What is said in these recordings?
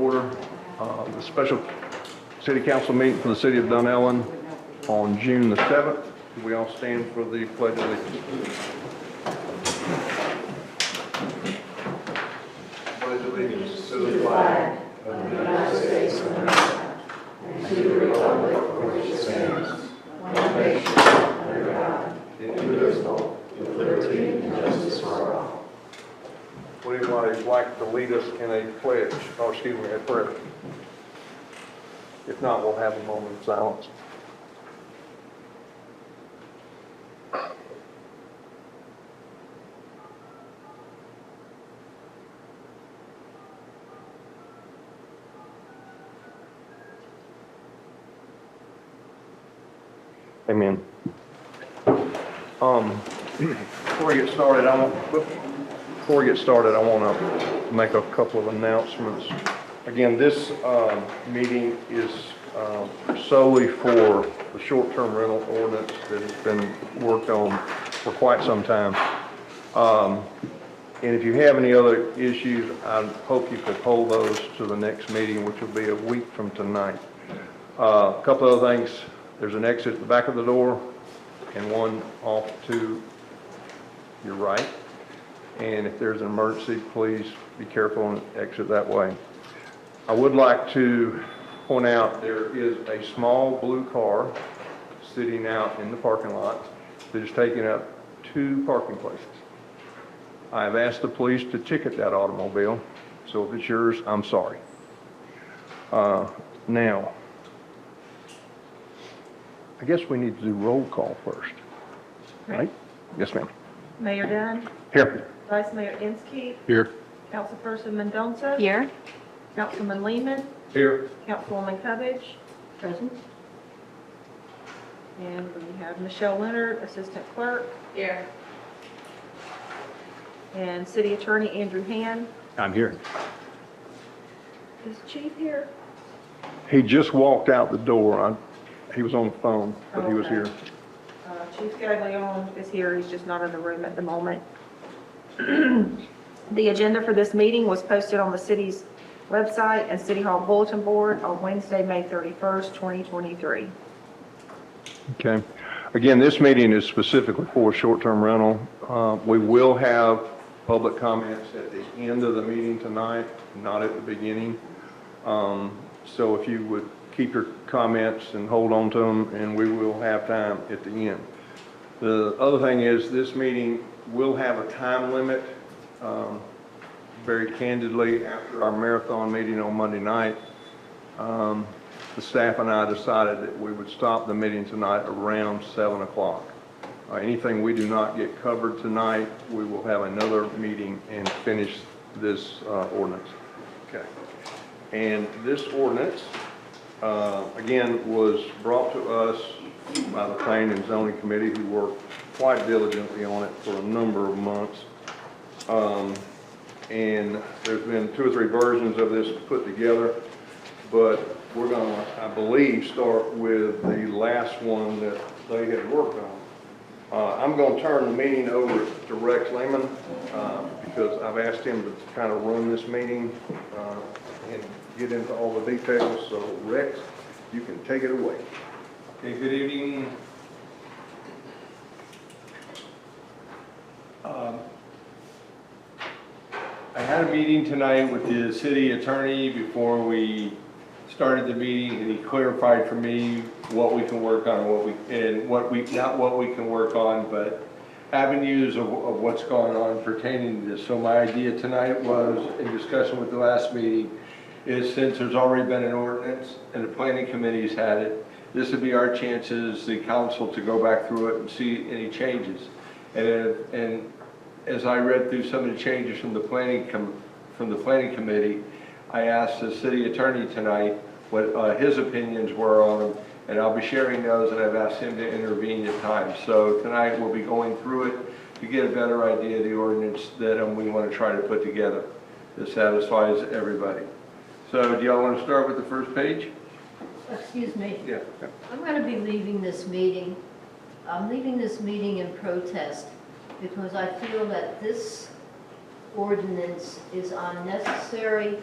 order the special city council meeting for the city of Dunnellon on June the 7th. We all stand for the pledge of allegiance. Pledge allegiance to the flag of the United States of America and to the republic for which it stands, one nation, under God, indivisible, with liberty and justice for all. Would anybody like to lead us in a pledge, or excuse me, a prayer? If not, we'll have a moment of silence. Amen. Before we get started, I want to make a couple of announcements. Again, this meeting is solely for the short-term rental ordinance that has been worked on for quite some time. And if you have any other issues, I hope you could hold those to the next meeting, which will be a week from tonight. A couple of other things. There's an exit at the back of the door and one off to your right. And if there's an emergency, please be careful and exit that way. I would like to point out there is a small blue car sitting out in the parking lot that is taking up 2 parking places. I have asked the police to ticket that automobile, so if it's yours, I'm sorry. Now, I guess we need to do roll call first, right? Yes, ma'am. Mayor Dunn. Here. Vice Mayor Inskeep. Here. Councilperson Mendoza. Here. Councilman Lehman. Here. Councilwoman Cubbage. Present. And we have Michelle Leonard, Assistant Clerk. Here. And City Attorney Andrew Hand. I'm here. Is Chief here? He just walked out the door. He was on the phone, but he was Okay. here. Chief Scaglione is here. He's just not in the room at the moment. The agenda for this meeting was posted on the city's website and City Hall bulletin board on Wednesday, May 31st, 2023. Okay. Again, this meeting is specifically for short-term rental. We will have public comments at the end of the meeting tonight, not at the beginning. So if you would keep your comments and hold on to them, and we will have time at the end. The other thing is this meeting will have a time limit. Very candidly, after our marathon meeting on Monday night, the staff and I decided that we would stop the meeting tonight around 7 o'clock. Anything we do not get covered tonight, we will have another meeting and finish this ordinance. Okay. And this ordinance, again, was brought to us by the Planning and Zoning Committee, who worked quite diligently on it for a number of months. And there's been 2 or 3 versions of this put together, but we're going to, I believe, start with the last one that they had worked on. I'm going to turn the meeting over to Rex Lehman because I've asked him to kind of run this meeting and get into all the details. So Rex, you can take it away. Okay, good evening. I had a meeting tonight with the city attorney before we started the meeting, and he clarified for me what we can work on, not what we can work on, but avenues of what's going on pertaining to this. So my idea tonight was, in discussion with the last meeting, is since there's already been an ordinance and the planning committee's had it, this would be our chances, the council, to go back through it and see any changes. And as I read through some of the changes from the planning committee, I asked the city attorney tonight what his opinions were on them, and I'll be sharing those, and I've asked him to intervene at times. So tonight we'll be going through it to get a better idea of the ordinance that we want to try to put together that satisfies everybody. So do y'all want to start with the first page? Excuse me. Yeah. I'm going to be leaving this meeting. I'm leaving this meeting in protest because I feel that this ordinance is unnecessary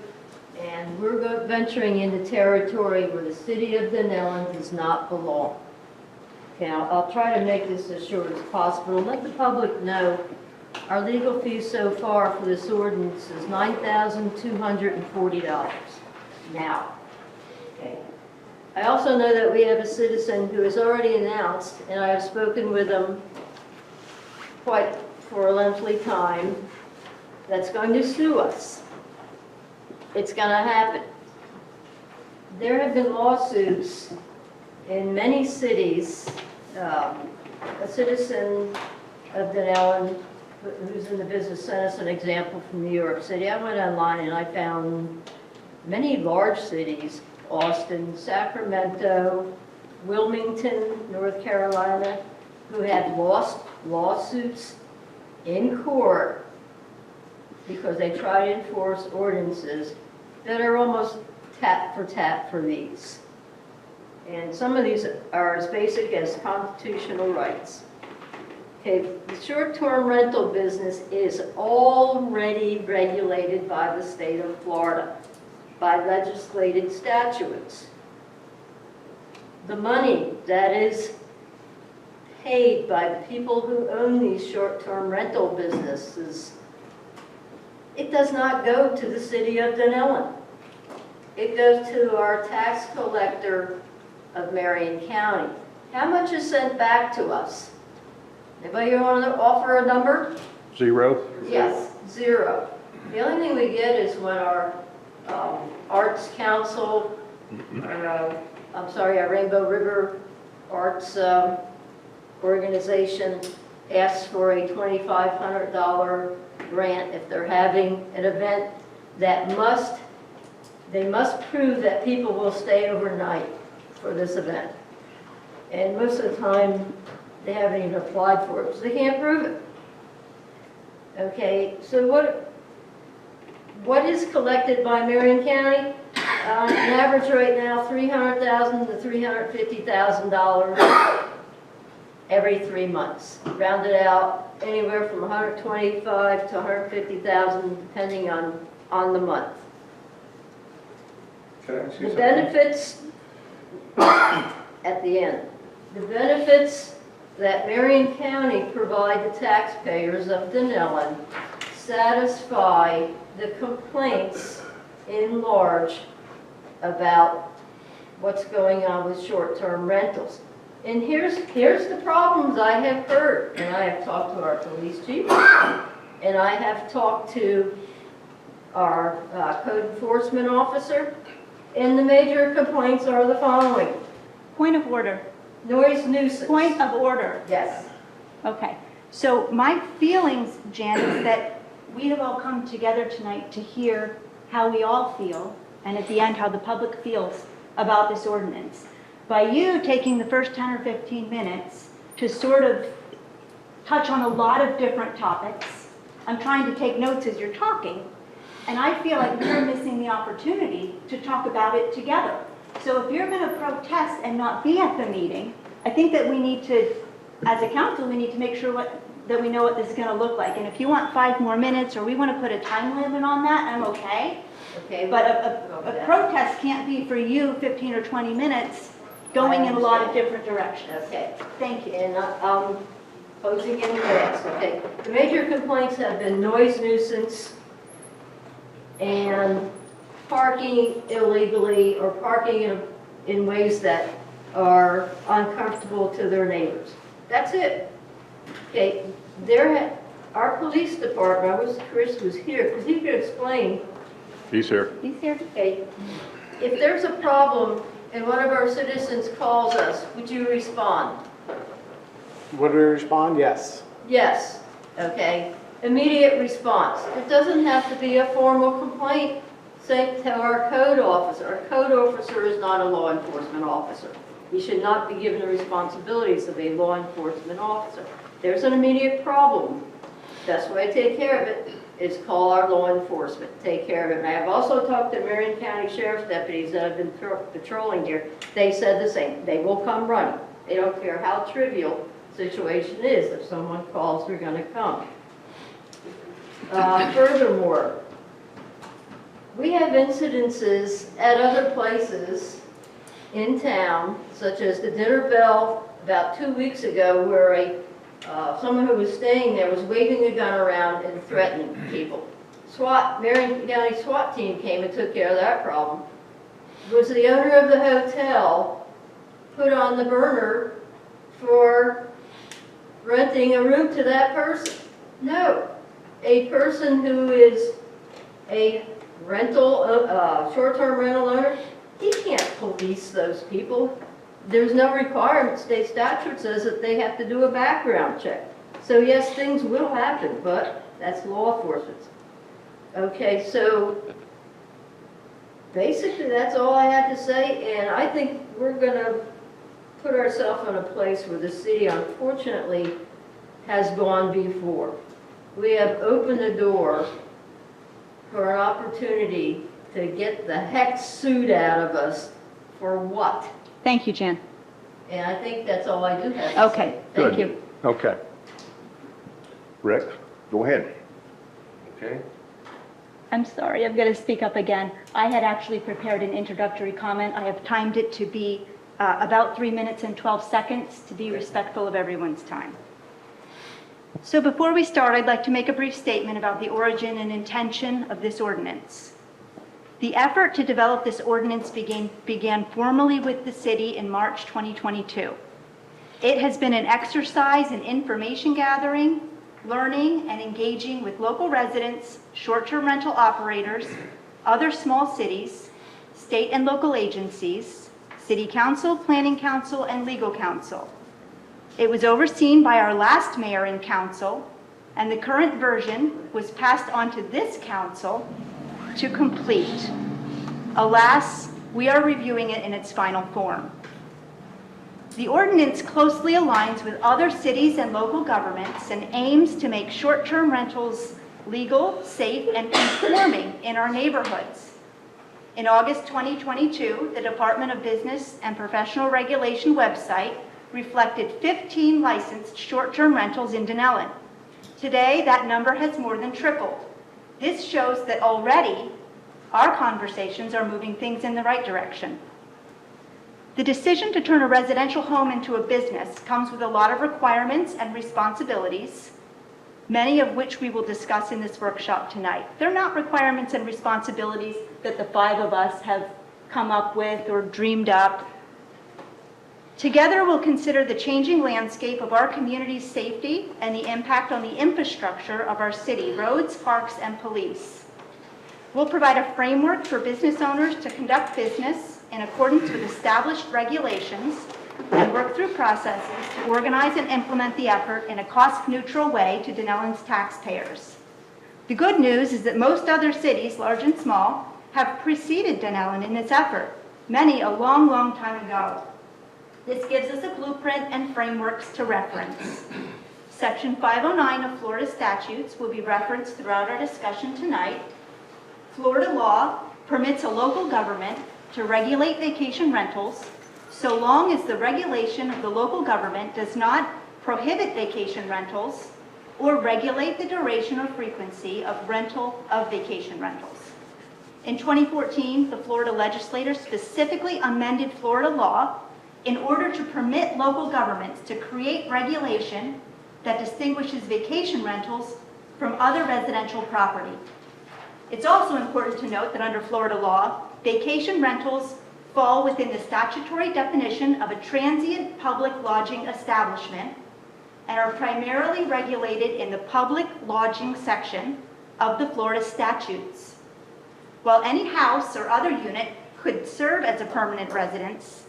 And we're venturing into territory where the city of Dunnellon does not belong. Okay, I'll try to make this as short as possible, and let the public know our legal fee so far for this ordinance is $9,240 now. Okay. I also know that we have a citizen who has already announced, and I have spoken with him quite for a lengthy time, that's going to sue us. It's going to happen. There have been lawsuits in many cities. A citizen of Dunnellon who's in the business sent us an example from New York City. I went online and I found many large cities, Austin, Sacramento, Wilmington, North Carolina, who had lost lawsuits in court because they try to enforce ordinances that are almost tat for these. And some of these are as basic as constitutional rights. Okay, the short-term rental business is already regulated by the state of Florida, by legislated statutes. The money that is paid by the people who own these short-term rental businesses, it does not go to the city of Dunnellon. It goes to our tax collector of Marion County. How much is sent back to us? Anybody want to offer a number? 0? Yes, 0. The only thing we get is when our Arts Council, our Rainbow River Arts organization asks for a $2,500 grant if they're having an event that they must prove that people will stay overnight for this event. And most of the time, they haven't even applied for it, because they can't prove it. Okay, so what is collected by Marion County? On average right now, $300,000 to $350,000 every 3 months. Rounded out anywhere from $125,000 to $150,000, depending on the month. Can I ask you The something? benefits at the end. The benefits that Marion County provide the taxpayers of Dunnellon satisfy the complaints in large about what's going on with short-term rentals. And here's the problems I have heard, and I have talked to our police chief, and I have talked to our code enforcement officer, and the major complaints are the following. Point of order. Noise nuisance. Point of order. Yes. Okay. So my feelings, Jan, is that we have all come together tonight to hear how we all feel, and at the end, how the public feels about this ordinance. By you taking the first 10 or 15 minutes to sort of touch on a lot of different topics, I'm trying to take notes as you're talking, and I feel like we're missing the opportunity to talk about it together. So if you're going to protest and not be at the meeting, I think that we need to, as a council, we need to make sure that we know what this is going to look like. And if you want 5 more minutes, or we want to put a time limit on that, I'm okay. Okay. But a protest can't be for you 15 or 20 minutes going in a lot of different directions. Okay. Thank you. And closing in fast, okay. The major complaints have been noise nuisance and parking illegally, or parking in ways that are uncomfortable to their neighbors. That's it. Okay, our police department, I wish Chris was here, because he could explain. He's here. He's here. Okay, if there's a problem and one of our citizens calls us, would you respond? Would we respond? Yes. Yes, okay. Immediate response. It doesn't have to be a formal complaint sent to our code officer. Our code officer is not a law enforcement officer. He should not be given the responsibilities of a law enforcement officer. There's an immediate problem. Best way to take care of it is call our law enforcement, take care of it. And I have also talked to Marion County Sheriff's deputies that have been patrolling here. They said the same. They will come running. They don't care how trivial the situation is. If someone calls, they're going to come. Furthermore, we have incidences at other places in town, such as the Dinner Bell about 2 weeks ago, where someone who was staying there was waving a gun around and threatening people. Marion County SWAT team came and took care of that problem. Was the owner of the hotel put on the burner for renting a room to that person? No. A person who is a short-term rental owner, he can't police those people. There's no requirement, state statute says that they have to do a background check. So yes, things will happen, but that's law enforcement. Okay, so basically that's all I have to say, and I think we're gonna put ourselves in a place where the city unfortunately has gone before. We have opened the door for an opportunity to get the heck sued out of us for what? Thank you, Jan. And I think that's all I do have to Okay, say. Thank Good. you. Okay. Rex, go ahead. Okay? I'm sorry, I'm going to speak up again. I had actually prepared an introductory comment. I have timed it to be about 3 minutes and 12 seconds to be respectful of everyone's time. So before we start, I'd like to make a brief statement about the origin and intention of this ordinance. The effort to develop this ordinance began formally with the city in March 2022. It has been an exercise in information gathering, learning, and engaging with local residents, short-term rental operators, other small cities, state and local agencies, city council, planning council, and legal counsel. It was overseen by our last mayor and council, and the current version was passed on to this council to complete. Alas, we are reviewing it in its final form. The ordinance closely aligns with other cities and local governments and aims to make short-term rentals legal, safe, and conforming in our neighborhoods. In August 2022, the Department of Business and Professional Regulation website reflected 15 licensed short-term rentals in Dunnellon. Today, that number has more than tripled. This shows that already our conversations are moving things in the right direction. The decision to turn a residential home into a business comes with a lot of requirements and responsibilities, many of which we will discuss in this workshop tonight. They're not requirements and responsibilities that the five of us have come up with or dreamed up. Together, we'll consider the changing landscape of our community's safety and the impact on the infrastructure of our city, roads, parks, and police. We'll provide a framework for business owners to conduct business in accordance with established regulations and work through processes to organize and implement the effort in a cost-neutral way to Dunnellon's taxpayers. The good news is that most other cities, large and small, have preceded Dunnellon in this effort, many a long, long time ago. This gives us a blueprint and frameworks to reference. Section 509 of Florida statutes will be referenced throughout our discussion tonight. Florida law permits a local government to regulate vacation rentals so long as the regulation of the local government does not prohibit vacation rentals or regulate the duration or frequency of rental of vacation rentals. In 2014, the Florida legislature specifically amended Florida law in order to permit local governments to create regulation that distinguishes vacation rentals from other residential property. It's also important to note that under Florida law, vacation rentals fall within the statutory definition of a transient public lodging establishment and are primarily regulated in the public lodging section of the Florida statutes. While any house or other unit could serve as a permanent residence,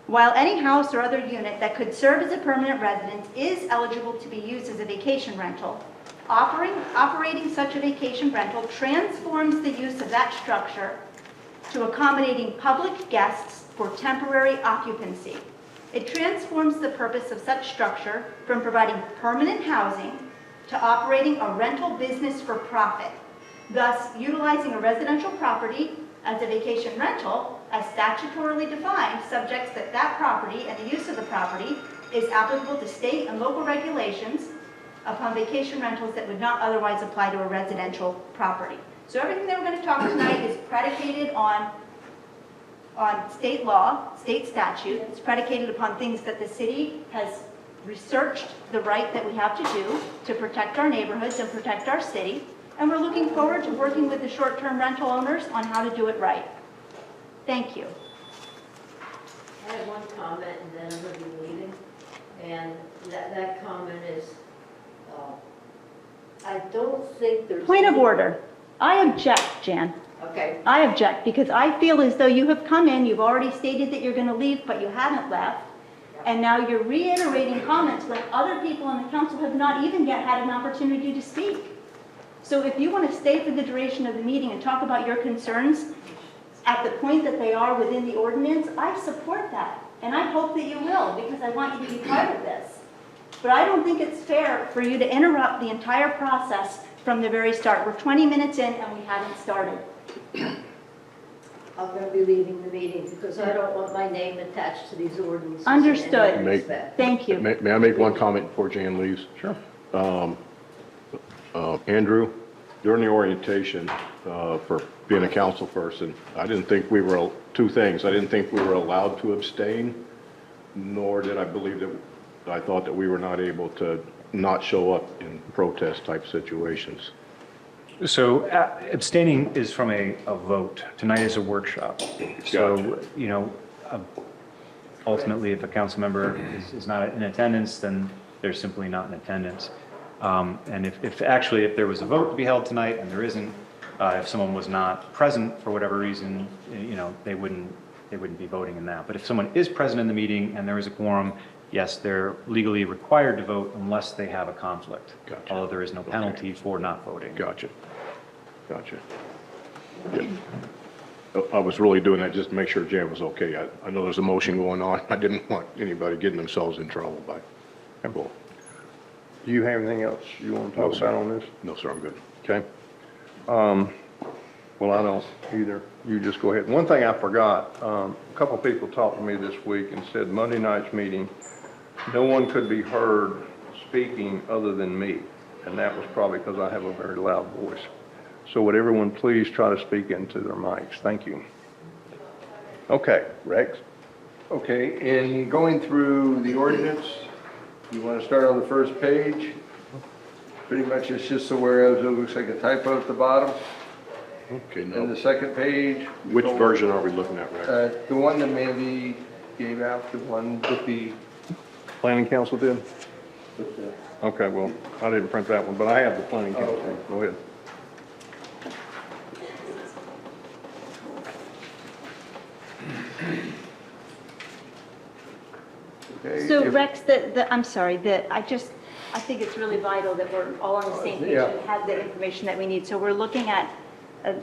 that could serve as a permanent residence is eligible to be used as a vacation rental, operating such a vacation rental transforms the use of that structure to accommodating public guests for temporary occupancy. It transforms the purpose of such structure from providing permanent housing to operating a rental business for profit, thus utilizing a residential property as a vacation rental as statutorily defined, subjects that property and the use of the property is applicable to state and local regulations upon vacation rentals that would not otherwise apply to a residential property. So everything that we're going to talk tonight is predicated on state law, state statute. It's predicated upon things that the city has researched the right that we have to do to protect our neighborhoods and protect our city. And we're looking forward to working with the short-term rental owners on how to do it right. Thank you. I have one comment and then I'm going to be leaving. And that comment is, I don't think there's. Point of order. I object, Jan. Okay, I object because I feel as though you have come in, you've already stated that you're going to leave, but you haven't left. And now you're reiterating comments when other people on the council have not even yet had an opportunity to speak. So if you want to stay for the duration of the meeting and talk about your concerns at the point that they are within the ordinance, I support that. And I hope that you will, because I want you to be part of this. But I don't think it's fair for you to interrupt the entire process from the very start. We're 20 minutes in and we haven't started. I'm going to be leaving the meeting because I don't want my name attached to these ordinances. in any Understood. respect. Thank you. May I make one comment before Jan leaves? Sure. Andrew, during the orientation for being a council person, I didn't think we were, two things. I didn't think we were allowed to abstain, nor did I believe that, I thought that we were not able to not show up in protest type situations. So abstaining is from a vote. Tonight is a workshop. So, Gotcha. you know, ultimately, if a council member is not in attendance, then they're simply not in attendance. And if there was a vote to be held tonight and there isn't, if someone was not present for whatever reason, you know, they wouldn't be voting in that. But if someone is present in the meeting and there is a quorum, yes, they're legally required to vote unless they have a conflict. Gotcha. Although there is no penalty for not voting. Gotcha. Yeah. I was really doing that just to make sure Jan was okay. I know there's a motion going on. I didn't want anybody getting themselves in trouble by. Cool. Do you have anything else you want to No, talk sir. about on this? No, sir, I'm good. Okay. Well, I don't either. You just go ahead. One thing I forgot, a couple people talked to me this week and said Monday night's meeting, no one could be heard speaking other than me. And that was probably because I have a very loud voice. So would everyone please try to speak into their mics? Thank you. Okay, Rex? Okay, in going through the ordinance, you want to start on the first page. Pretty much it's just a whereas, it looks like a typo at the bottom. Okay, And now, the second page. which version are we looking at, Rex? The one that Mandy gave out, the one with the, Planning council did? Okay, well, I didn't print that one, but I have the planning council. okay. Go ahead. okay. So if- Rex, I'm sorry, I think it's really vital that we're all on the same page Yeah. and have the information that we need. So we're looking at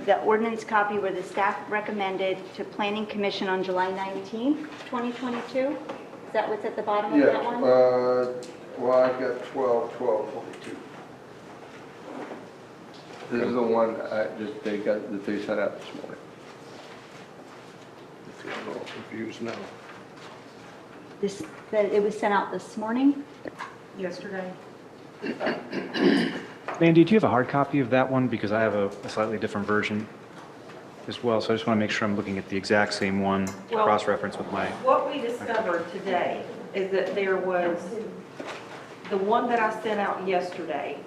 the ordinance copy where the staff recommended to Planning Commission on July 19th, 2022? Is that what's at the bottom of Yeah, that one? well, I've got 12/12/22. This is the one that they sent out this morning. I'm a little confused now. That it was sent out this morning? Yesterday. Mandy, do you have a hard copy of that one? Because I have a slightly different version as well, so I just want to make sure I'm looking at the exact same one to Well- cross-reference with my, What we discovered today is that there was, the one that I sent out yesterday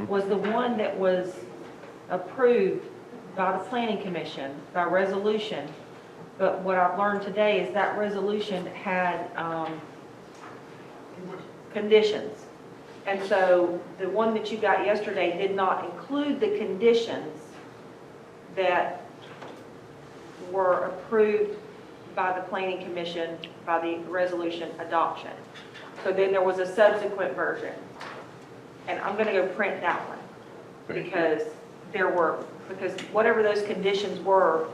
was the one that was approved by the Planning Commission by resolution. But what I've learned today is that resolution had conditions. And so the one that you got yesterday did not include the conditions that were approved by the Planning Commission by the resolution adoption. So then there was a subsequent version. And I'm going to go print that one because because whatever those conditions were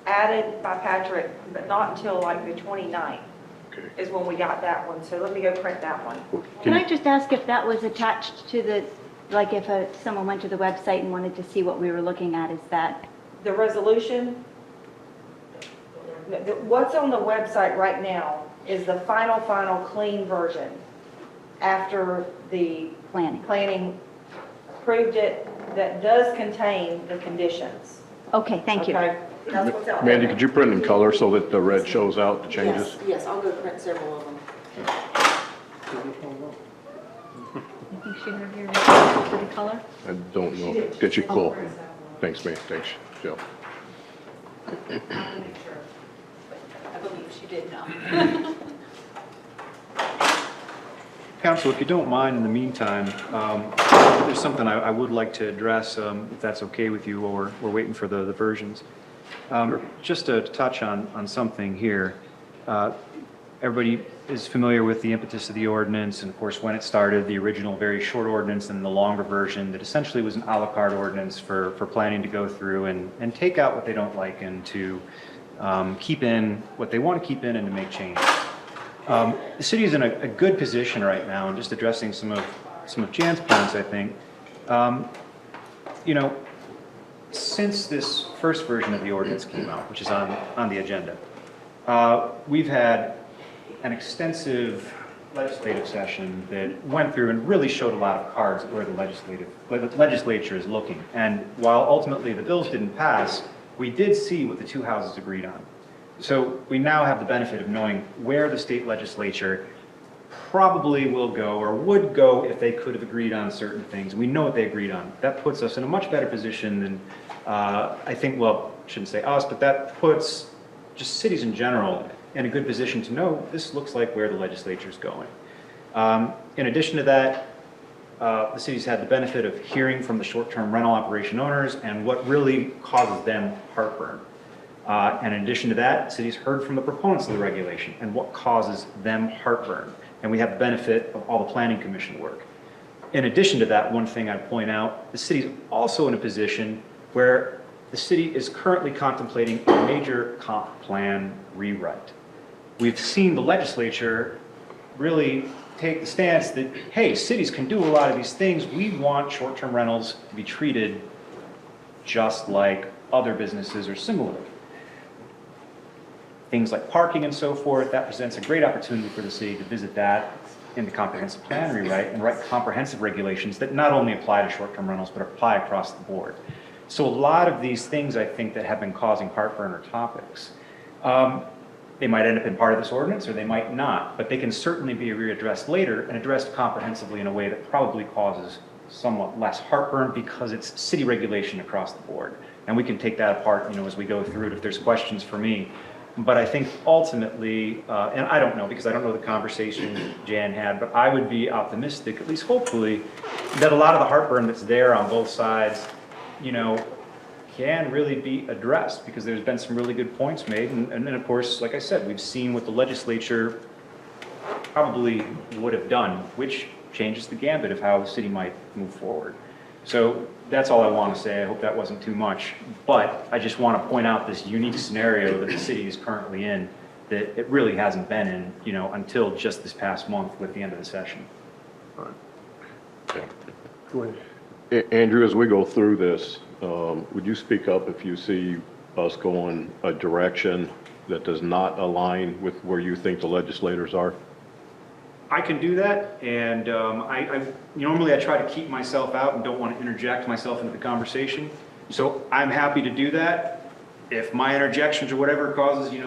added by Patrick, but not until like the 29th Okay. is when we got that one. So let me go print that one. Can I just ask if that was attached to the, like if someone went to the website and wanted to see what we were looking at, is that? The resolution, what's on the website right now is the final clean version after the Planning. planning approved it that does contain the conditions. Okay, thank you. Okay? That's what's out there. Mandy, could you print in color so that the red shows out the changes? Yes, I'll go print several of them. You think she heard your request for the color? I don't know. Did she? Cool. Thanks, man. Thanks, Jill. I believe she did know. Council, if you don't mind, in the meantime, there's something I would like to address, if that's okay with you, or we're waiting for the versions. Just to touch on something here. Everybody is familiar with the impetus of the ordinance, and of course, when it started, the original very short ordinance and the longer version that essentially was an a la carte ordinance for planning to go through and take out what they don't like and to keep in what they want to keep in and to make changes. The city is in a good position right now, and just addressing some of Jan's points, I think. You know, since this first version of the ordinance came out, which is on the agenda, we've had an extensive legislative session that went through and really showed a lot of cards where the legislature is looking. And while ultimately the bills didn't pass, we did see what the two houses agreed on. So we now have the benefit of knowing where the state legislature probably will go or would go if they could have agreed on certain things. We know what they agreed on. That puts us in a much better position than, I think, well, I shouldn't say us, but that puts just cities in general in a good position to know this looks like where the legislature is going. In addition to that, the city's had the benefit of hearing from the short-term rental operation owners and what really causes them heartburn. And in addition to that, cities heard from the proponents of the regulation and what causes them heartburn. And we have the benefit of all the planning commission work. In addition to that, one thing I'd point out, the city's also in a position where the city is currently contemplating a major comp plan rewrite. We've seen the legislature really take the stance that, hey, cities can do a lot of these things. We want short-term rentals to be treated just like other businesses or similar. Things like parking and so forth, that presents a great opportunity for the city to visit that in the comprehensive plan rewrite and write comprehensive regulations that not only apply to short-term rentals, but apply across the board. So a lot of these things, I think, that have been causing heartburn are topics. They might end up in part of this ordinance or they might not, but they can certainly be readdressed later and addressed comprehensively in a way that probably causes somewhat less heartburn because it's city regulation across the board. And we can take that apart, as we go through it if there's questions for me. But I think ultimately, and I don't know because I don't know the conversation Jan had, but I would be optimistic, at least hopefully, that a lot of the heartburn that's there on both sides, can really be addressed because there's been some really good points made. And then, of course, like I said, we've seen what the legislature probably would have done, which changes the gambit of how the city might move forward. So that's all I want to say. I hope that wasn't too much. But I just want to point out this unique scenario that the city is currently in that it really hasn't been in, until just this past month with the end of the session. Go ahead. Andrew, as we go through this, would you speak up if you see us going a direction that does not align with where you think the legislators are? I can do that, and normally I try to keep myself out and don't want to interject myself into the conversation. So I'm happy to do that. If my interjections or whatever causes,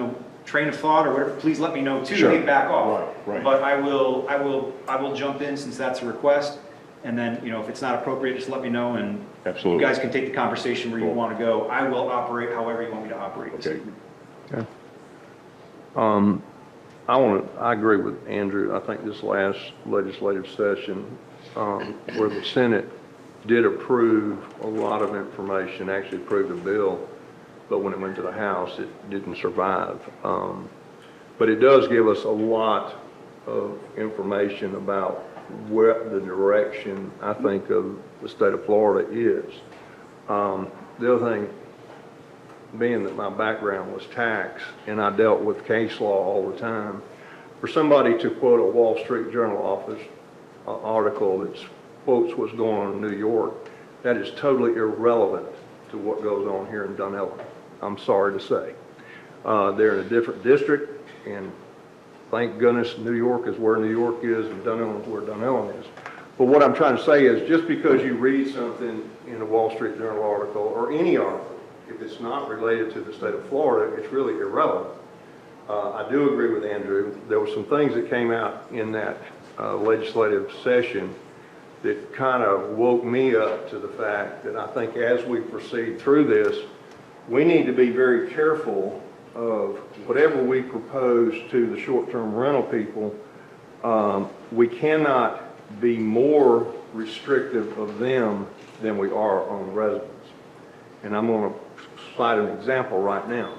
train of thought or whatever, please let me know too. Sure. Hey, back off. Right. But I will jump in since that's a request. And then, if it's not appropriate, just let me know, and Absolutely. you guys can take the conversation where you Cool. want to go. I will operate however you want me to operate this Okay. evening. Okay. I agree with Andrew. I think this last legislative session, where the Senate did approve a lot of information, actually approved a bill, but when it went to the House, it didn't survive. But it does give us a lot of information about where the direction, I think, of the state of Florida is. The other thing, being that my background was tax and I dealt with case law all the time, for somebody to quote a Wall Street Journal office article that quotes what's going on in New York, that is totally irrelevant to what goes on here in Dunnellon. I'm sorry to say. They're in a different district, and thank goodness New York is where New York is and Dunnellon is where Dunnellon is. But what I'm trying to say is, just because you read something in a Wall Street Journal article or any article, if it's not related to the state of Florida, it's really irrelevant. I do agree with Andrew. There were some things that came out in that legislative session that kind of woke me up to the fact that I think as we proceed through this, we need to be very careful of whatever we propose to the short-term rental people. We cannot be more restrictive of them than we are on residents. And I'm going to cite an example right now.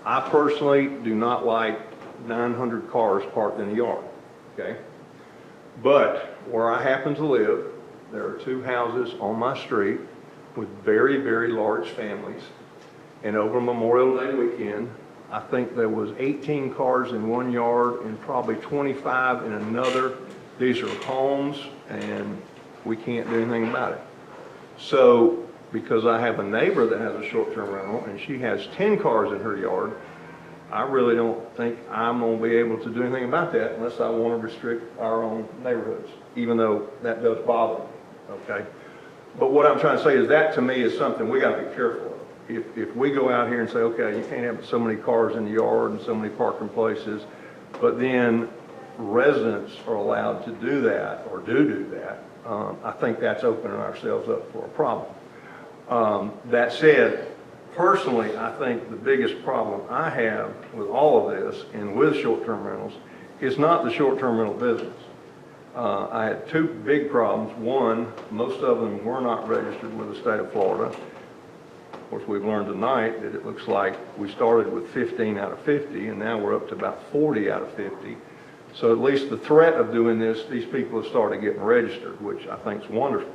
I personally do not like 900 cars parked in a yard, okay? But where I happen to live, there are 2 houses on my street with very, very large families. And over Memorial Day weekend, I think there was 18 cars in one yard and probably 25 in another. These are homes, and we can't do anything about it. So, because I have a neighbor that has a short-term rental, and she has 10 cars in her yard, I really don't think I'm going to be able to do anything about that unless I want to restrict our own neighborhoods, even though that does bother me, okay? But what I'm trying to say is that, to me, is something we got to be careful of. If we go out here and say, okay, you can't have so many cars in the yard and so many parking places, but then residents are allowed to do that or do that, I think that's opening ourselves up for a problem. That said, personally, I think the biggest problem I have with all of this and with short-term rentals is not the short-term rental business. I had 2 big problems. One, most of them were not registered with the state of Florida. Of course, we've learned tonight that it looks like we started with 15 out of 50, and now we're up to about 40 out of 50. So at least the threat of doing this, these people have started getting registered, which I think is wonderful.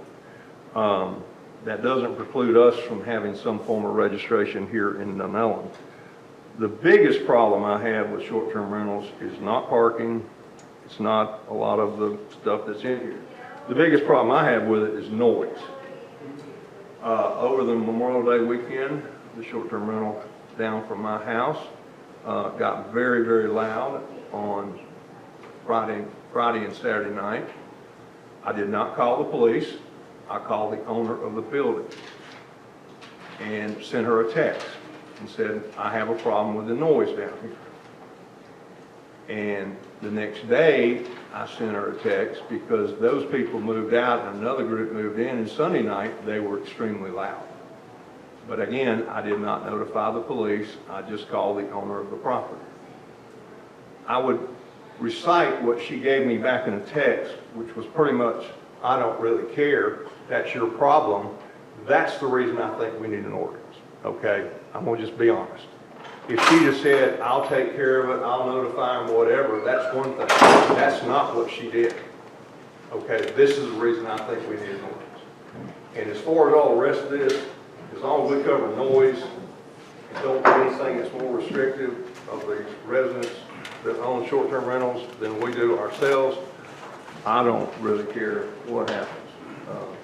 That doesn't preclude us from having some form of registration here in Dunnellon. The biggest problem I have with short-term rentals is not parking. It's not a lot of the stuff that's in here. The biggest problem I have with it is noise. Over the Memorial Day weekend, the short-term rental down from my house got very, very loud on Friday and Saturday night. I did not call the police. I called the owner of the building and sent her a text and said, I have a problem with the noise down here. And the next day, I sent her a text because those people moved out and another group moved in, and Sunday night, they were extremely loud. But again, I did not notify the police. I just called the owner of the property. I would recite what she gave me back in a text, which was pretty much, I don't really care. That's your problem. That's the reason I think we need an ordinance, okay? I'm going to just be honest. If she just said, I'll take care of it, I'll notify them, whatever, that's one thing. That's not what she did, okay? This is the reason I think we need an ordinance. And as far as all the rest of this, as long as we cover noise and don't do anything that's more restrictive of the residents that own short-term rentals than we do ourselves, I don't really care what happens.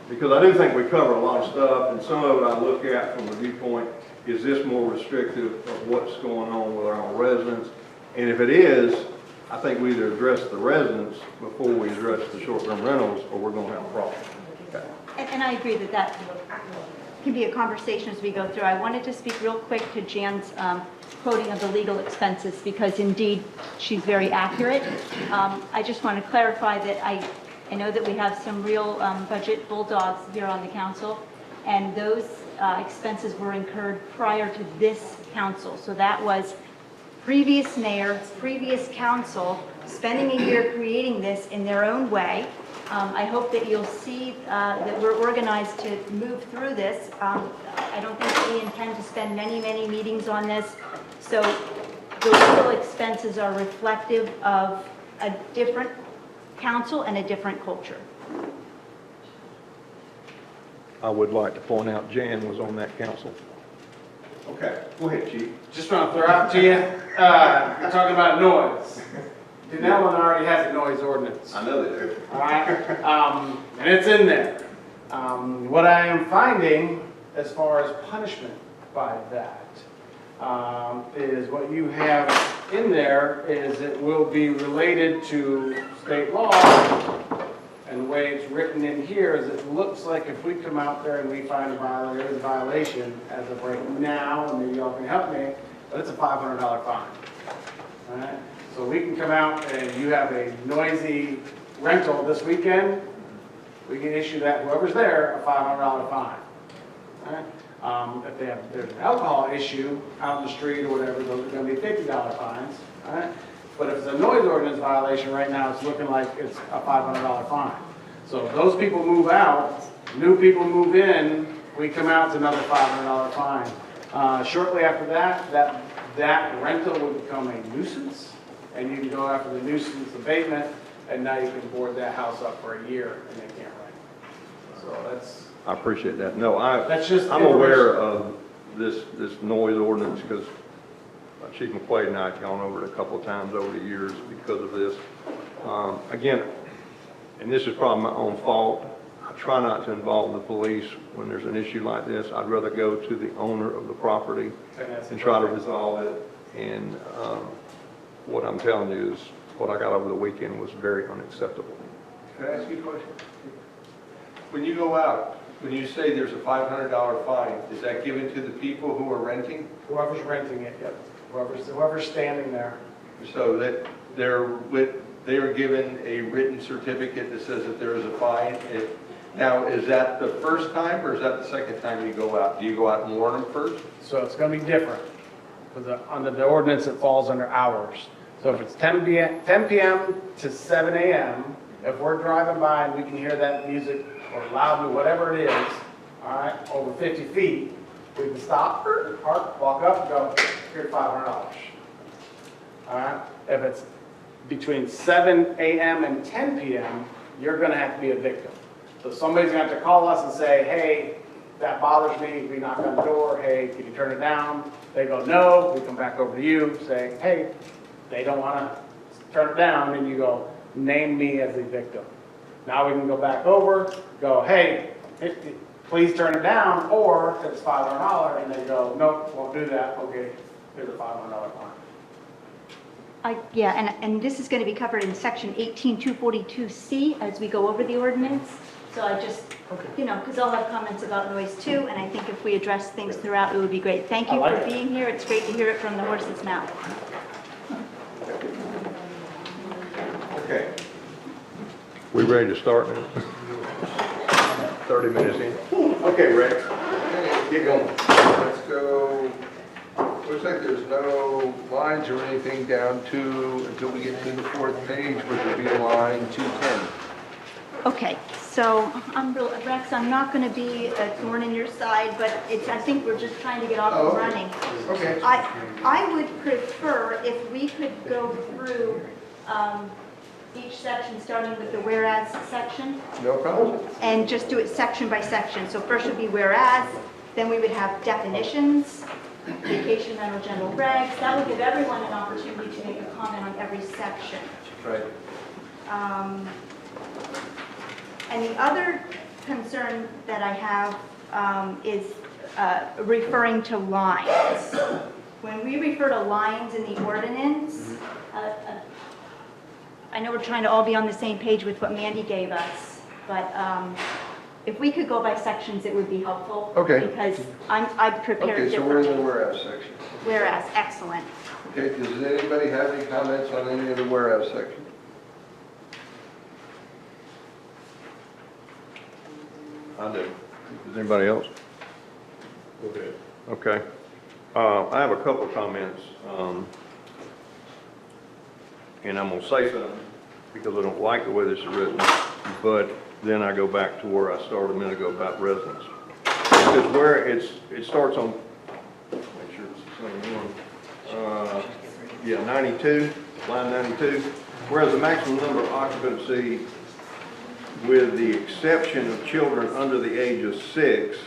Because I do think we cover a lot of stuff, and some of it I look at from the viewpoint, is this more restrictive of what's going on with our own residents? And if it is, I think we either address the residents before we address the short-term rentals, or we're going to have a problem. Okay. And I agree that that can be a conversation as we go through. I wanted to speak real quick to Jan's quoting of the legal expenses, because indeed she's very accurate. I just want to clarify that I know that we have some real budget bulldogs here on the council, and those expenses were incurred prior to this council. So that was previous mayor, previous council, spending a year creating this in their own way. I hope that you'll see that we're organized to move through this. I don't think we intend to spend many, many meetings on this. So the legal expenses are reflective of a different council and a different culture. I would like to point out Jan was on that council. Okay, go ahead, Chief. Just want to throw out to you, you're talking about noise. Dunnellon already has a noise ordinance. I know they do. All right, and it's in there. What I am finding as far as punishment by that is what you have in there is it will be related to state law, and And the way it's written in here is it looks like if we come out there and we find there is a violation as of right now, and maybe y'all can help me, but it's a $500 fine. All right? So we can come out and you have a noisy rental this weekend, we can issue that, whoever's there, a $500 fine. All right? If there's an alcohol issue out in the street or whatever, those are gonna be $50 fines. All right? But if it's a noise ordinance violation, right now, it's looking like it's a $500 fine. So if those people move out, new people move in, we come out to another $500 fine. Shortly after that, that rental would become a nuisance, and you can go after the nuisance abatement, and now you can board that house up for a year, and they can't rent. So that's, I appreciate that. No, That's just I'm aware of this noise ordinance because Chief McQuaid and I have gone over it a couple of times over the years because of this. Again, and this is probably my own fault, I try not to involve the police when there's an issue like this. I'd rather go to the owner of the property and try to resolve it. And what I'm telling you is what I got over the weekend was very unacceptable. Can I ask you a question? When you go out, when you say there's a $500 fine, is that given to the people who are renting? whoever's renting it, yep. Whoever's standing there. So that they are given a written certificate that says that there is a fine? Now, is that the first time or is that the second time you go out? Do you go out and warn them first? So it's going to be different. Because under the ordinance, it falls under hours. So if it's 10 p.m. to 7 a.m., if we're driving by and we can hear that music or loudly, whatever it is, all right, over 50 feet, we can stop, park, walk up, and go, here's $500. All right? If it's between 7 a.m. and 10 p.m., you're going to have to be a victim. So somebody's going to have to call us and say, hey, that bothers me. We knock on the door. Hey, can you turn it down? They go, no. We come back over to you, say, hey, they don't want to turn it down. And you go, name me as the victim. Now we can go back over, go, hey, please turn it down, or if it's $500, and they go, nope, won't do that. Okay, here's a $500 fine. Yeah, and this is going to be covered in section 18242C as we go over the ordinance. So I just, because I'll have comments about noise too, and I think if we address things throughout, it would be great. Thank you for being here. It's great to hear it from the horse's mouth. Okay. We ready to start now? 30 minutes in. Okay, Rex. Get going. Let's go. Looks like there's no lines or anything down to, until we get to the fourth page, which would be line 210. Okay, so Rex, I'm not going to be a thorn in your side, but I think we're just trying to get off and running. Okay. I would prefer if we could go through each section, starting with the whereas section, No problem. and just do it section by section. So first would be whereas, then we would have definitions, vacation rental general regs. That would give everyone an opportunity to make a comment on every section. Right. And the other concern that I have is referring to lines. When we refer to lines in the ordinance, I know we're trying to all be on the same page with what Mandy gave us, but if we could go by sections, it would be helpful. Okay. Because I've prepared Okay, so we're in differently. the whereas section. Whereas, excellent. Okay, does anybody have any comments on any of the whereas section? I do. Does anybody else? Okay. Okay. I have a couple of comments, and I'm going to say something because I don't like the way this is written, but then I go back to where I started a minute ago about residents. Because where it starts on, make sure it's the same one, yeah, 92, line 92, whereas the maximum number of occupancy with the exception of children under the age of 6,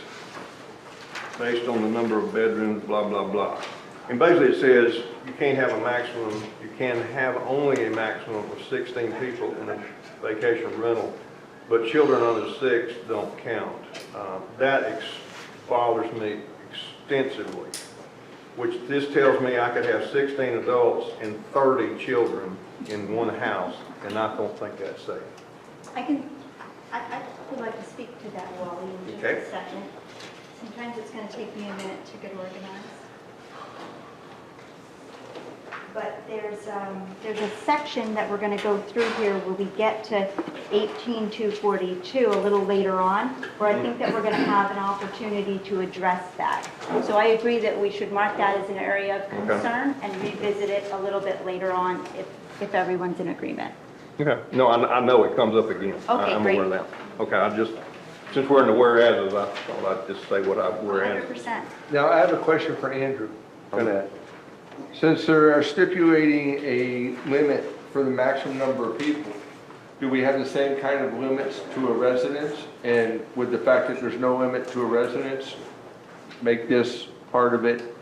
based on the number of bedrooms, blah, blah, blah. And basically it says you can't have a maximum, you can have only a maximum of 16 people in a vacation rental, but children under 6 don't count. That bothers me extensively, which this tells me I could have 16 adults and 30 children in one house, and I don't think that's safe. I can I would like to speak to that, Wally, in just Okay. a second. Sometimes it's going to take me a minute to get organized. But there's a section that we're going to go through here where we get to 18-242 a little later on, where I think that we're going to have an opportunity to address that. So I agree that we should mark that as an area of concern and revisit it a little bit later on if everyone's in agreement. Okay, no, I know it comes up again. Okay, I'm great. aware of that. Okay, I just, since we're in the whereases, I thought I'd just say what I whereas. 100%. Now, I have a question for Andrew on that. Since they're stipulating a limit for the maximum number of people, do we have the same kind of limits to a residence? And would the fact that there's no limit to a residence make this part of it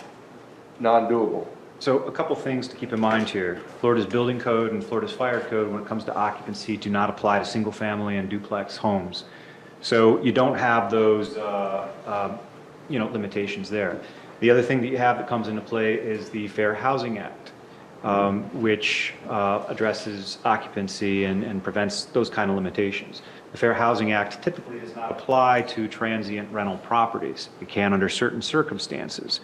non-doable? So a couple things to keep in mind here. Florida's building code and Florida's fire code, when it comes to occupancy, do not apply to single-family and duplex homes. So you don't have those, limitations there. The other thing that you have that comes into play is the Fair Housing Act, which addresses occupancy and prevents those kind of limitations. The Fair Housing Act typically does not apply to transient rental properties. It can under certain circumstances.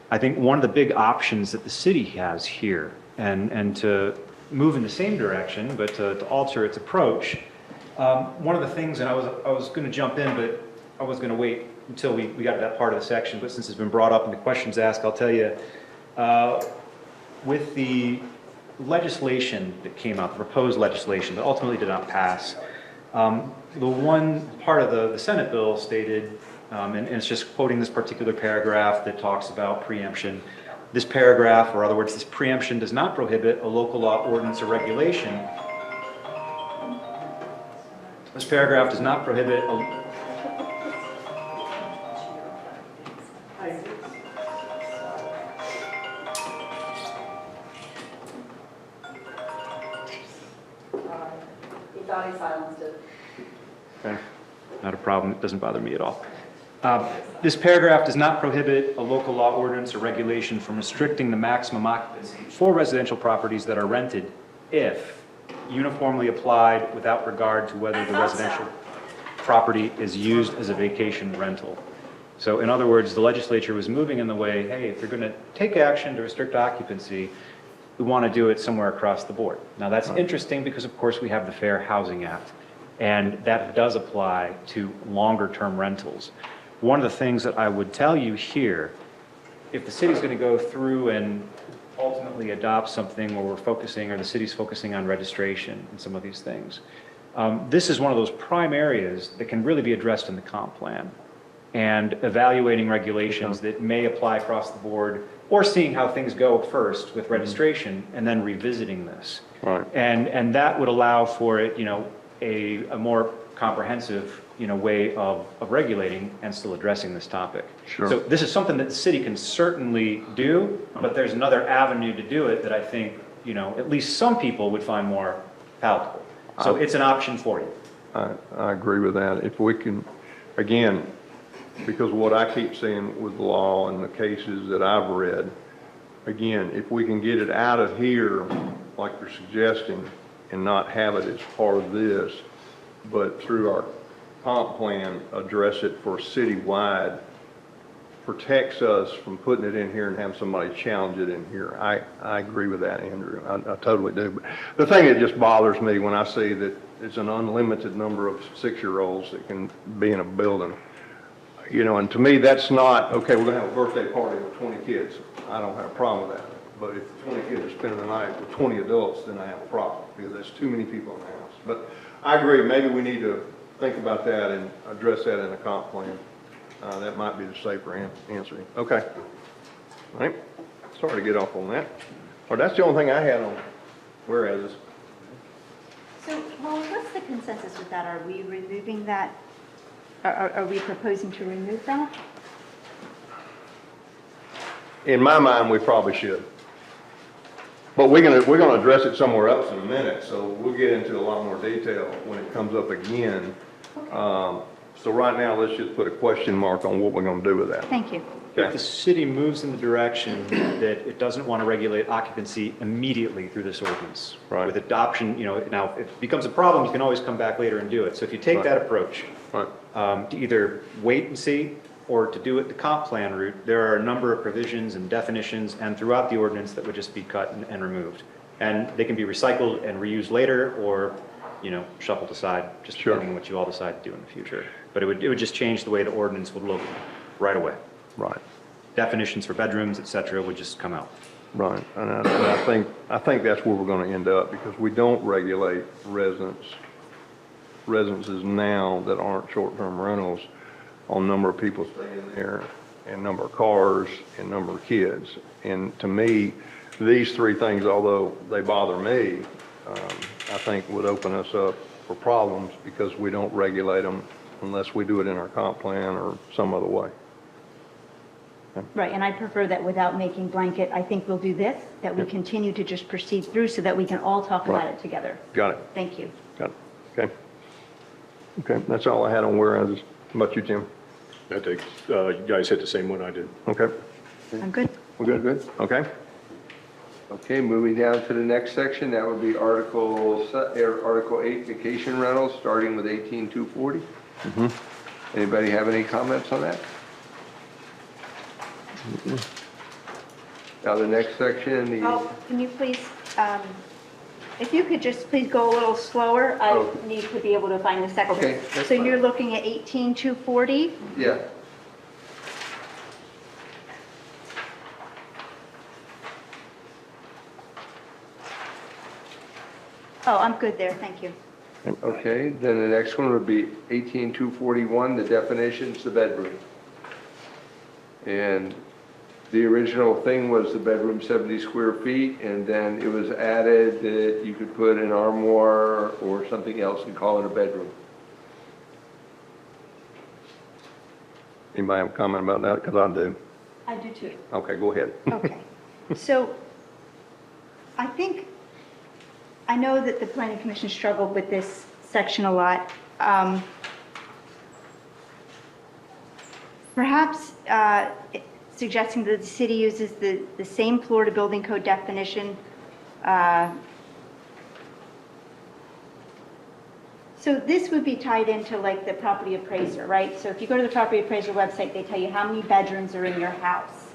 I think one of the big options that the city has here, and to move in the same direction, but to alter its approach, one of the things, and I was going to jump in, but I was going to wait until we got to that part of the section, but since it's been brought up and the questions asked, I'll tell you, with the legislation that came out, the proposed legislation that ultimately did not pass, the one part of the Senate bill stated, and it's just quoting this particular paragraph that talks about preemption. This paragraph, or in other words, this preemption does not prohibit a local law, ordinance, or regulation. This paragraph does not prohibit a He thought he silenced it. Okay, not a problem, it doesn't bother me at all. This paragraph does not prohibit a local law, ordinance, or regulation from restricting the maximum occupancy for residential properties that are rented if uniformly applied without regard to whether the residential property is used as a vacation rental. So in other words, the legislature was moving in the way, hey, if you're going to take action to restrict occupancy, we want to do it somewhere across the board. Now that's interesting because of course we have the Fair Housing Act, and that does apply to longer term rentals. One of the things that I would tell you here, if the city's going to go through and ultimately adopt something where we're focusing, or the city's focusing on registration and some of these things, this is one of those prime areas that can really be addressed in the comp plan, and evaluating regulations that may apply across the board, or seeing how things go first with registration and then revisiting this. Right. And that would allow for it, a more comprehensive, way of regulating and still addressing this topic. Sure. So this is something that the city can certainly do, but there's another avenue to do it that I think, at least some people would find more palatable. So it's an option for you. I agree with that. If we can, again, because what I keep seeing with the law and the cases that I've read, again, if we can get it out of here, like you're suggesting, and not have it as part of this, but through our comp plan, address it for citywide, protects us from putting it in here and having somebody challenge it in here. I agree with that, Andrew. I totally do. But the thing that just bothers me when I see that it's an unlimited number of 6-year-olds that can be in a building, and to me, that's not, okay, we're gonna have a birthday party with 20 kids. I don't have a problem with that. But if 20 kids are spending the night with 20 adults, then I have a problem, because there's too many people in the house. But I agree, maybe we need to think about that and address that in a comp plan. That might be the safer answer. Okay. All right. Sorry to get off on that. Or that's the only thing I had on whereas. So, well, what's the consensus with that? Are we removing that? Are we proposing to remove that? In my mind, we probably should. But we're gonna address it somewhere else in a minute, so we'll get into a lot more detail when it comes up again. So right now, let's just put a question mark on what we're gonna do with that. Thank you. If the city moves in the direction that it doesn't want to regulate occupancy immediately through this ordinance. Right. With adoption, now if it becomes a problem, you can always come back later and do it. So if you take Right. that approach, Right. to either wait and see or to do it the comp plan route, there are a number of provisions and definitions and throughout the ordinance that would just be cut and removed. And they can be recycled and reused later or, shuffled aside, just Sure. depending on what you all decide to do in the future. But it would just change the way the ordinance would look right away. Right. Definitions for bedrooms, et cetera, would just come out. Right, and I think that's where we're gonna end up, because we don't regulate residences now that aren't short-term rentals on number of people staying there, and number of cars, and number of kids. And to me, these three things, although they bother me, I think would open us up for problems, because we don't regulate them unless we do it in our comp plan or some other way. Right, and I prefer that without making blanket, I think we'll do this, that we continue to just proceed through so that we can all talk about Right. it together. Got it, Thank you. got it, okay. Okay, that's all I had on whereas. How about you, Tim? I think you guys hit the same one I did. Okay, I'm good. We're good? okay? Okay, moving down to the next section, that would be Article 8, vacation rentals, starting with 18,240. Anybody have any comments on that? Now, the next section, Oh, can you please, if you could just please go a little slower, I Oh. need to be able to find the section. Okay, that's So fine. you're looking at 18,240? yeah, Oh, I'm good there, thank you. okay, then the next one would be 18,241, the definitions, the bedroom. And the original thing was the bedroom 70 square feet, and then it was added that you could put an armoire or something else and call it a bedroom. Anybody have a comment about that? Because I do. I do too. Okay, go ahead. Okay, so I think, I know that the planning commission struggled with this section a lot. Perhaps suggesting that the city uses the same Florida Building Code definition. So this would be tied into like the property appraiser, right? So if you go to the property appraiser website, they tell you how many bedrooms are in your house.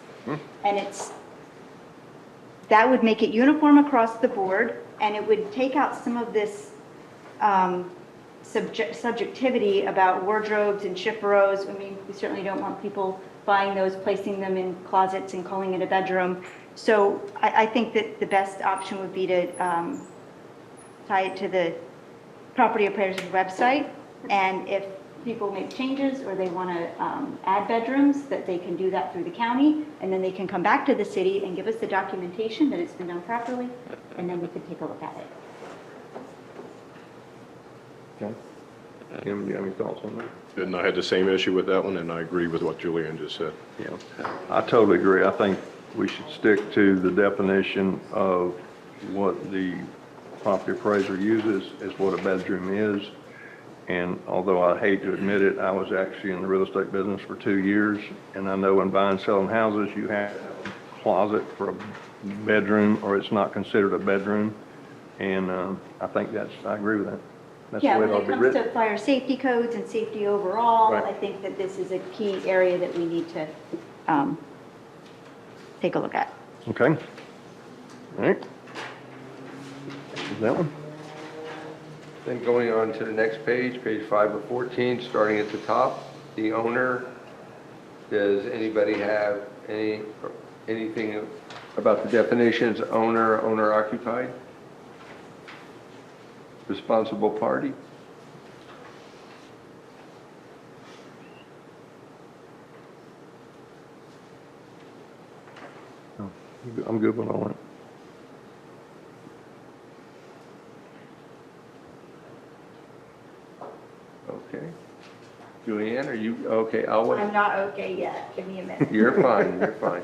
And that would make it uniform across the board, and it would take out some of this subjectivity about wardrobes and chifforoes. I mean, we certainly don't want people buying those, placing them in closets and calling it a bedroom. So I think that the best option would be to tie it to the property appraiser's website, and if people make changes or they want to add bedrooms, that they can do that through the county, and then they can come back to the city and give us the documentation that it's been done properly, and then we can take a look at it. Okay. Kim, do you have any thoughts on that? And I had the same issue with that one, and I agree with what Julian just said. Yeah, I totally agree. I think we should stick to the definition of what the property appraiser uses as what a bedroom is. And although I hate to admit it, I was actually in the real estate business for 2 years, and I know in buying and selling houses, you have a closet for a bedroom, or it's not considered a bedroom. And I think I agree with that. That's the Yeah, way when it ought it to be comes written. to fire safety codes and safety overall, Right. I think that this is a key area that we need to take a look at. Okay. All right. That one? Then going on to the next page, page 5 of 14, starting at the top, the owner. Does anybody have anything about the definitions, owner, owner occupied? Responsible party? I'm good with all that. Okay. Julianne, are you, okay, I'll wait. I'm not okay yet, give me a minute. You're fine, you're fine.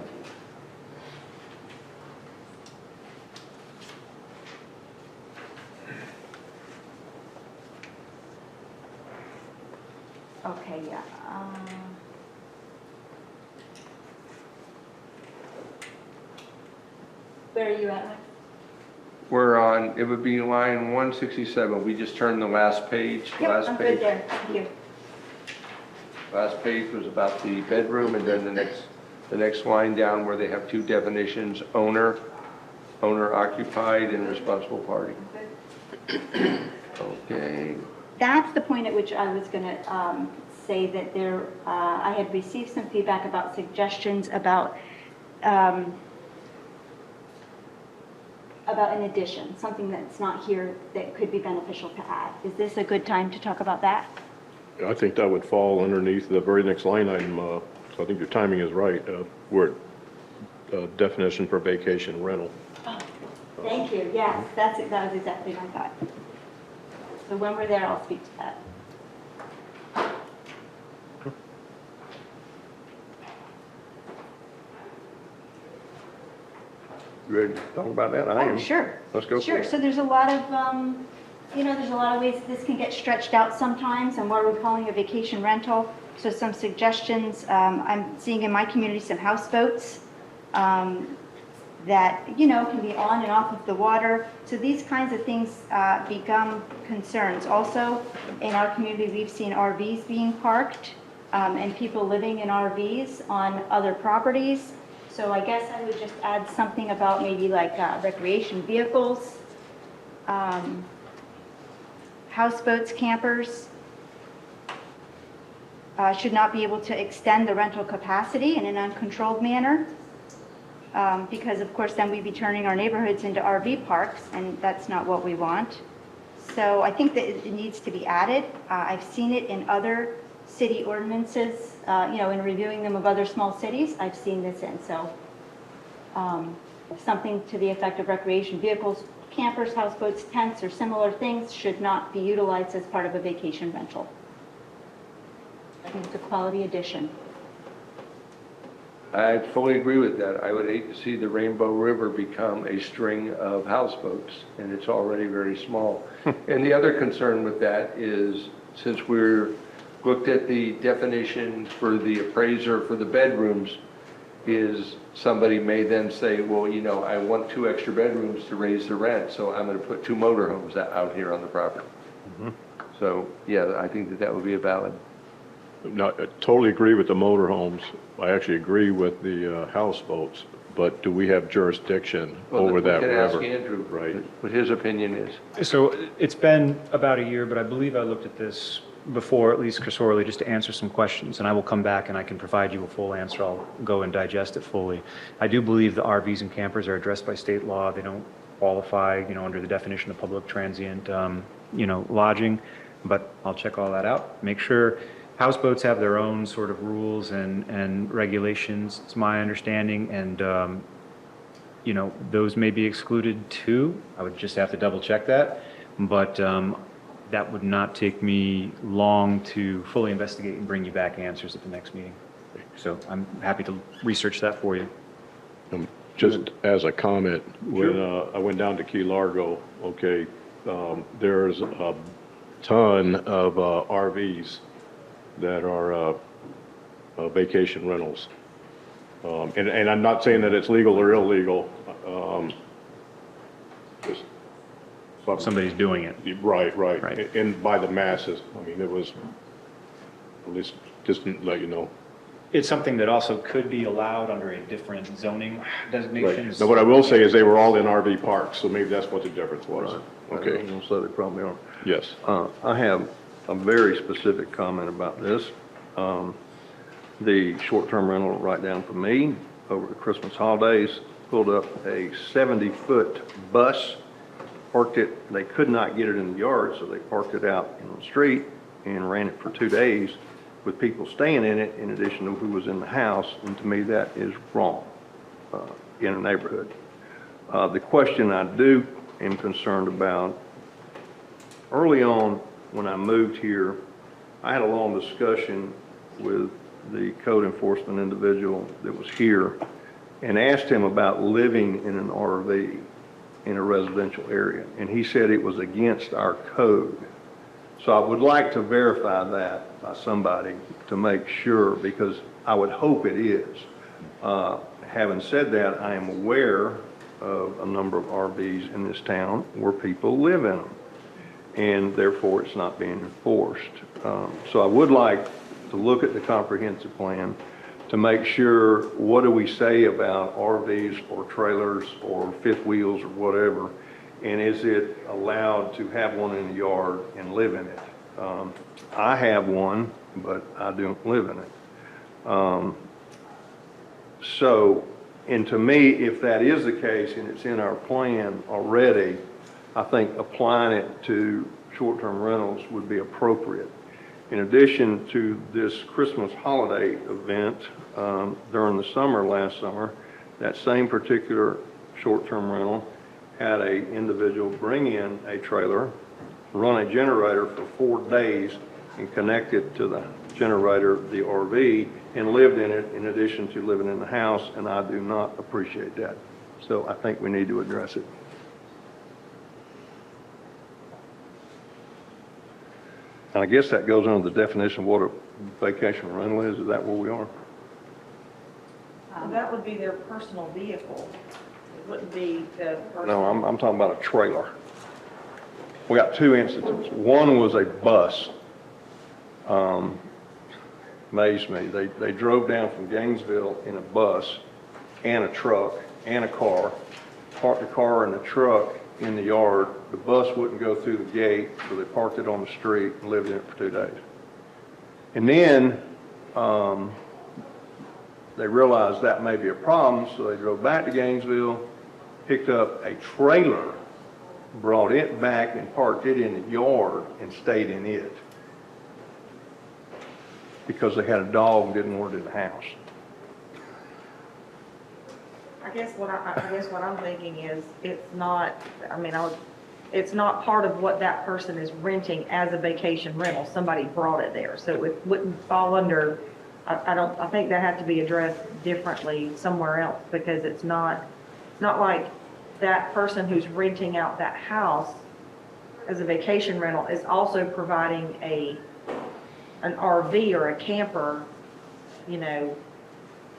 Okay, yeah. Where are you at, Mike? We're on, it would be line 167. We just turned the last page. Yep, Last I'm page. good there, thank you. Last page was about the bedroom, and then the next line down where they have two definitions, owner occupied, and responsible party. Okay. That's the point at which I was going to say that I had received some feedback about suggestions about an addition, something that's not here that could be beneficial to add. Is this a good time to talk about that? I think that would fall underneath the very next line item, so I think your timing is right, where definition for vacation rental. Thank you, yes, that was exactly my thought. So when we're there, I'll speak to that. You ready to talk about that? I am. Oh, sure. Let's go for Sure, it. so there's a lot of, there's a lot of ways this can get stretched out sometimes, and what we're calling a vacation rental. So some suggestions, I'm seeing in my community some houseboats that, can be on and off of the water. So these kinds of things become concerns. Also, in our community, we've seen RVs being parked and people living in RVs on other properties. So I guess I would just add something about maybe like recreation vehicles, houseboats, campers should not be able to extend the rental capacity in an uncontrolled manner. Because of course then we'd be turning our neighborhoods into RV parks, and that's not what we want. So I think that it needs to be added. I've seen it in other city ordinances, in reviewing them of other small cities, I've seen this in. So something to the effect of recreation vehicles, campers, houseboats, tents, or similar things should not be utilized as part of a vacation rental. I think it's a quality addition. I fully agree with that. I would hate to see the Rainbow River become a string of houseboats, and it's already very small. And the other concern with that is, since we're looked at the definitions for the appraiser for the bedrooms, is somebody may then say, well, I want 2 extra bedrooms to raise the rent, so I'm going to put 2 motorhomes out here on the property. So, yeah, I think that would be a valid. No, I totally agree with the motorhomes. I actually agree with the houseboats, but do we have jurisdiction over that We can river? ask Andrew Right. what his opinion is. So it's been about a year, but I believe I looked at this before, at least cursorily, just to answer some questions, and I will come back and I can provide you a full answer. I'll go and digest it fully. I do believe the RVs and campers are addressed by state law. They don't qualify, under the definition of public transient, lodging, but I'll check all that out. Make sure houseboats have their own sort of rules and regulations, it's my understanding, and, those may be excluded too. I would just have to double check that, but that would not take me long to fully investigate and bring you back answers at the next meeting. So I'm happy to research that for you. Just as a comment, when I went down to Key Largo, there's a ton of RVs that are vacation rentals. And I'm not saying that it's legal or illegal. But Somebody's doing it. Right. Right. And by the masses. I mean, it was, at least, just to let you know. It's something that also could be allowed under a different zoning designation. Now, what I will say is they were all in RV parks, so maybe that's what the difference was. Okay, So they probably are. yes. I have a very specific comment about this. The short-term rental right down from me over the Christmas holidays pulled up a 70-foot bus, parked it, they could not get it in the yard, so they parked it out in the street and ran it for 2 days with people staying in it in addition to who was in the house, and to me that is wrong in a neighborhood. The question I do am concerned about, early on when I moved here, I had a long discussion with the code enforcement individual that was here and asked him about living in an RV in a residential area, and he said it was against our code. So I would like to verify that by somebody to make sure, because I would hope it is. Having said that, I am aware of a number of RVs in this town where people live in them, and therefore it's not being enforced. So I would like to look at the comprehensive plan to make sure, what do we say about RVs or trailers or fifth wheels or whatever, and is it allowed to have one in the yard and live in it? I have one, but I don't live in it. So, and to me, if that is the case and it's in our plan already, I think applying it to short-term rentals would be appropriate. In addition to this Christmas holiday event during the summer, last summer, that same particular short-term rental had a individual bring in a trailer, run a generator for 4 days, and connect it to the generator, the RV, and lived in it in addition to living in the house, and I do not appreciate that. So I think we need to address it. And I guess that goes under the definition of what a vacation rental is. Is that where we are? That would be their personal vehicle. It wouldn't be the personal. No, I'm talking about a trailer. We got 2 instances. One was a bus. Amazed me. They drove down from Gainesville in a bus and a truck and a car, parked the car and the truck in the yard. The bus wouldn't go through the gate, so they parked it on the street and lived in it for 2 days. And then they realized that may be a problem, so they drove back to Gainesville, picked up a trailer, brought it back and parked it in the yard and stayed in it, because they had a dog and didn't want it in the house. I guess what I'm thinking is, it's not, it's not part of what that person is renting as a vacation rental. Somebody brought it there, so it wouldn't fall under, I think that had to be addressed differently somewhere else, because it's not like that person who's renting out that house as a vacation rental is also providing an RV or a camper, you know.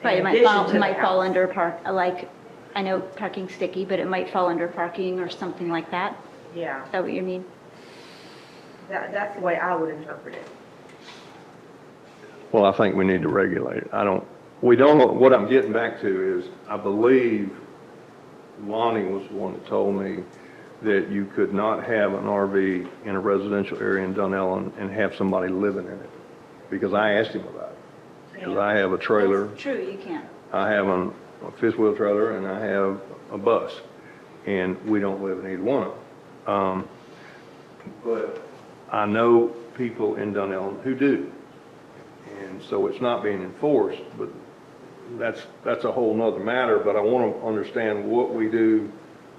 Right, in it addition to the might fall house. under like, I know parking's sticky, but it might fall under parking or something like that. Yeah, Is that what you mean? that's the way I would interpret it. Well, I think we need to regulate it. What I'm getting back to is, I believe Lonnie was the one that told me that you could not have an RV in a residential area in Dunnellon and have somebody living in it, because I asked him about it. Because I have a trailer, That's true, you can't. I have a fifth wheel trailer, and I have a bus, and we don't live in either one of them. But I know people in Dunnellon who do, and so it's not being enforced, but that's a whole nother matter. But I want to understand what we do,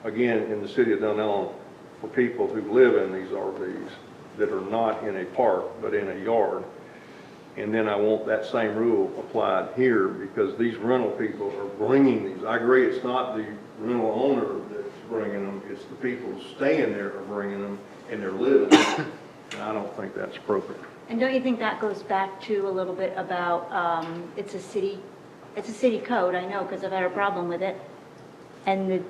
again, in the city of Dunnellon for people who live in these RVs that are not in a park, but in a yard. And then I want that same rule applied here, because these rental people are bringing these. I agree, it's not the rental owner that's bringing them, it's the people staying there are bringing them, and they're living there. And I don't think that's appropriate. And don't you think that goes back to a little bit about, it's a city code, I know, because I've had a problem with it. And the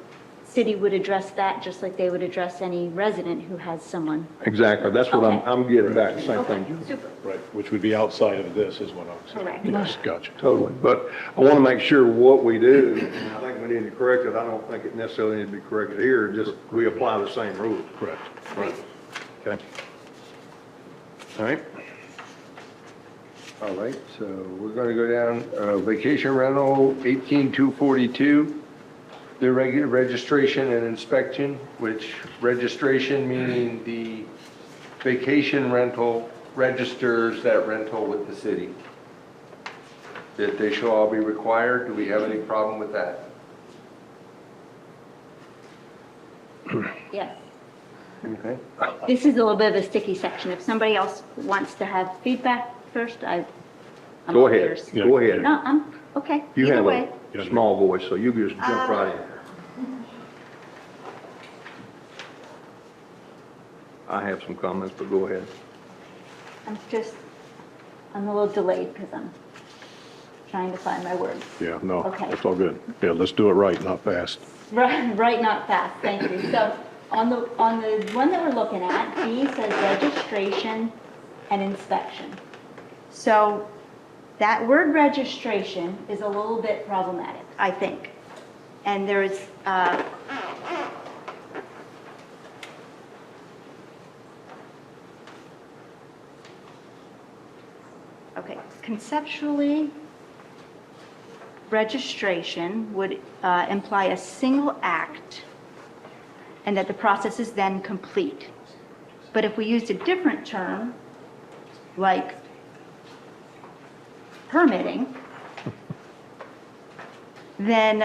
city would address that just like they would address any resident who has someone. Exactly, that's what Okay. I'm getting back, the same Okay, thing. super, Right, which would be outside of this is what I'm saying. correct. Yes, gotcha. Totally, but I want to make sure what we do, and I think we need to correct it. I don't think it necessarily needs to be corrected here, just we apply the same rules. Correct. Right. Okay. All right. All right, so we're going to go down, vacation rental, 18242. The regular registration and inspection, which registration meaning the vacation rental registers that rental with the city. That they shall all be required. Do we have any problem with that? Yes. Okay. This is a little bit of a sticky section. If somebody else wants to have feedback first, I'm Go all ahead, ears. go ahead. No, I'm, okay, You either have way. a small voice, so you just jump right in. I have some comments, but go ahead. I'm a little delayed because I'm trying to find my words. Yeah, no, Okay. that's all good. Yeah, let's do it right, not fast. Right, not fast, thank you. So on the one that we're looking at, B says registration and inspection. So that word registration is a little bit problematic, I think. And there's, okay, conceptually, registration would imply a single act and that the process is then complete. But if we used a different term, like permitting, then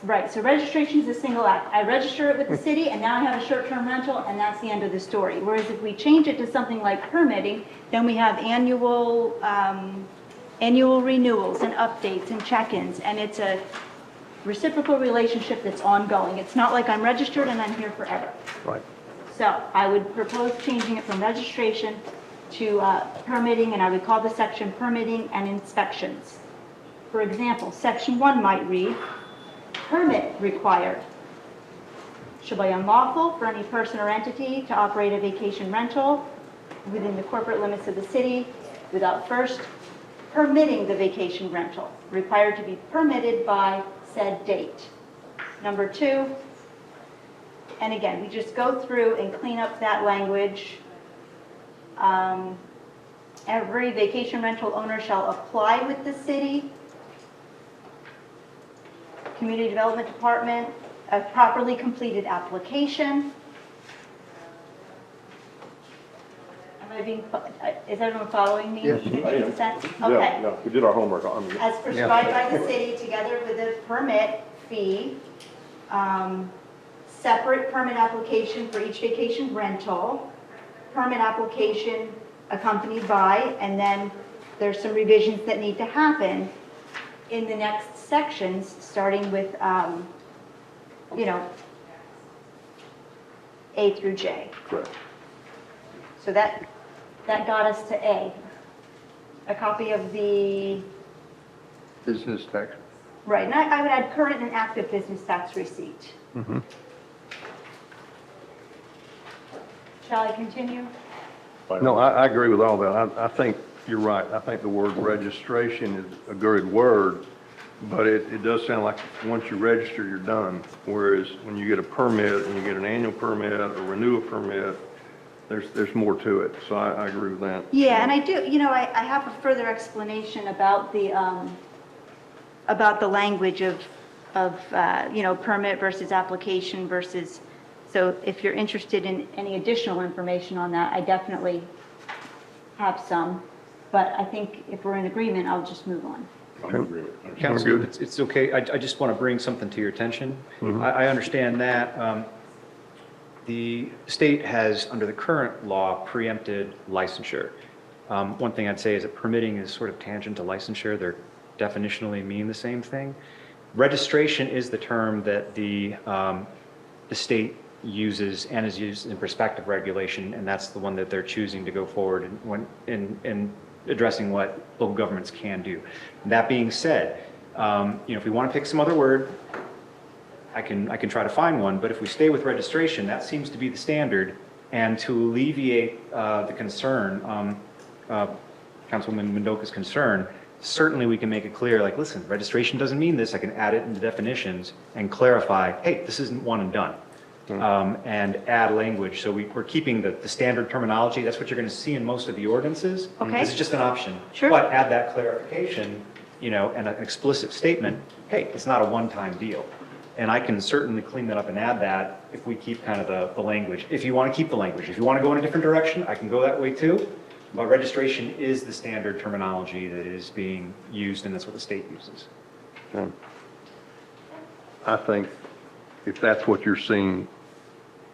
right, so registration is a single act. I register it with the city, and now I have a short-term rental, and that's the end of the story. Whereas if we change it to something like permitting, then we have annual renewals and updates and check-ins, and it's a reciprocal relationship that's ongoing. It's not like I'm registered and I'm here forever. Right. So I would propose changing it from registration to permitting, and I would call the section permitting and inspections. For example, section 1 might read, permit required. Shall be unlawful for any person or entity to operate a vacation rental within the corporate limits of the city without first permitting the vacation rental, required to be permitted by said date. Number 2, and again, we just go through and clean up that language. Every vacation rental owner shall apply with the city, Community Development Department, a properly completed application. Is everyone following me? Yes, Making I am. sense? Yeah, Okay. yeah, we did our homework on it. As prescribed by the city, together with a permit fee, separate permit application for each vacation rental, permit application accompanied by, and then there's some revisions that need to happen in the next sections, starting with, A through J. Correct. So that got us to A. A copy of the, Business tax. right, and I would add current and active business tax receipt. Mm-hmm. Shall I continue? No, I agree with all that. I think you're right. I think the word registration is a good word, but it does sound like once you register, you're done. Whereas when you get a permit and you get an annual permit or renew a permit, there's more to it. So I agree with that. Yeah, and I do, I have a further explanation about the language of permit versus application versus, so if you're interested in any additional information on that, I definitely have some, but I think if we're in agreement, I'll just move on. Council, good. it's okay, I just want to bring something to your attention. I understand that the state has, under the current law, preempted licensure. One thing I'd say is that permitting is sort of tangent to licensure. They're definitionally mean the same thing. Registration is the term that the state uses and is used in prospective regulation, and that's the one that they're choosing to go forward in addressing what local governments can do. That being said, if we want to pick some other word, I can try to find one, but if we stay with registration, that seems to be the standard. And to alleviate the concern, Councilwoman Mendoca's concern, certainly we can make it clear, like, listen, registration doesn't mean this. I can add it in the definitions and clarify, hey, this isn't one and done. And add language. So we're keeping the standard terminology. That's what you're going to see in most of the ordinances. Okay. This is just an option. Sure. But add that clarification, and an explicit statement, hey, it's not a one-time deal. And I can certainly clean that up and add that if we keep kind of the language. If you want to keep the language. If you want to go in a different direction, I can go that way too. But registration is the standard terminology that is being used, and that's what the state uses. Okay. I think if that's what you're seeing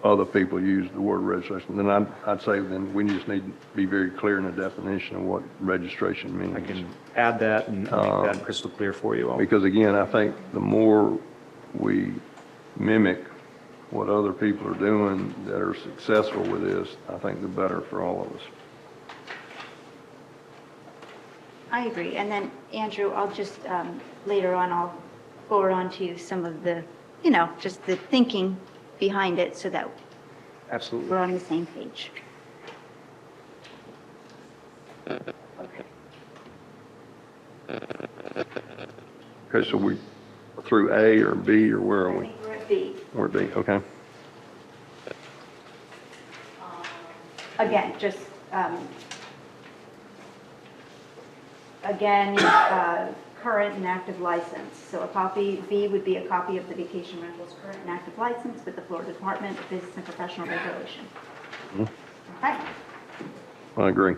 other people use the word registration, then I'd say then we just need to be very clear in the definition of what registration means. I can add that and make that crystal clear for you all. Because again, I think the more we mimic what other people are doing that are successful with this, I think the better for all of us. I agree. And then, Andrew, I'll just, later on, I'll forward on to you some of the, just the thinking behind it so that Absolutely. we're on the same page. Okay, so we through A or B, or where are I we? think we're at B. We're at B, okay. Again, just, current and active license. So a copy, B would be a copy of the vacation rental's current and active license with the Florida Department of Business and Professional Regulation. Okay. I agree.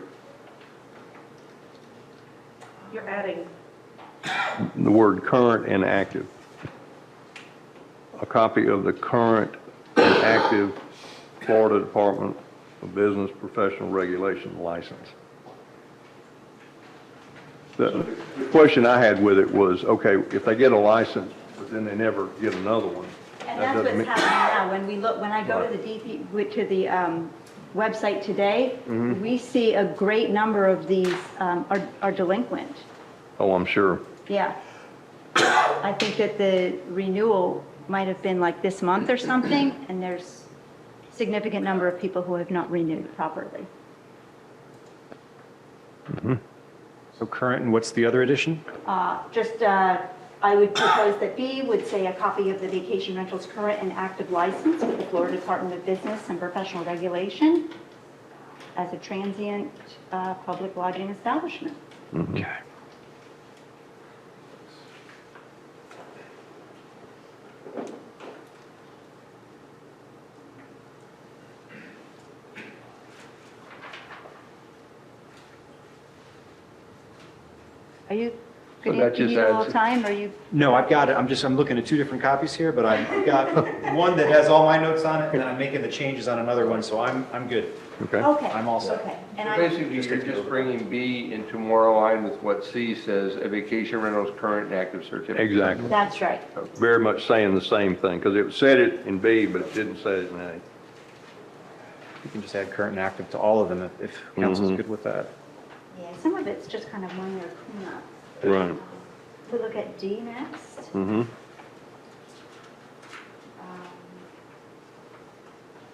You're adding, The word current and active. A copy of the current and active Florida Department of Business Professional Regulation license. The question I had with it was, okay, if they get a license, but then they never get another one. And that that's doesn't what's mean- happening now. When I go to the website today, we see a great number of these are delinquent. Oh, I'm sure. Yeah. I think that the renewal might have been like this month or something, and there's a significant number of people who have not renewed properly. So current, and what's the other addition? I would propose that B would say a copy of the vacation rental's current and active license with the Florida Department of Business and Professional Regulation as a transient public lodging establishment. Okay. Are you, So could that you just need a little adds- time, or you? No, I've got it. I'm looking at two different copies here, but I've got one that has all my notes on it, and then I'm making the changes on another one, so I'm good. Okay. Okay. I'm all set. Okay. And So I, basically, you're just bringing B into more aligned with what C says, a vacation rental's current and active certificate. Exactly. that's right. Very much saying the same thing, because it said it in B, but it didn't say it in A. You can just add current and active to all of them if council's Mhm. good with that. Yeah, some of it's just kind of minor cleanup. Right. We'll look at D next. Mm-hmm.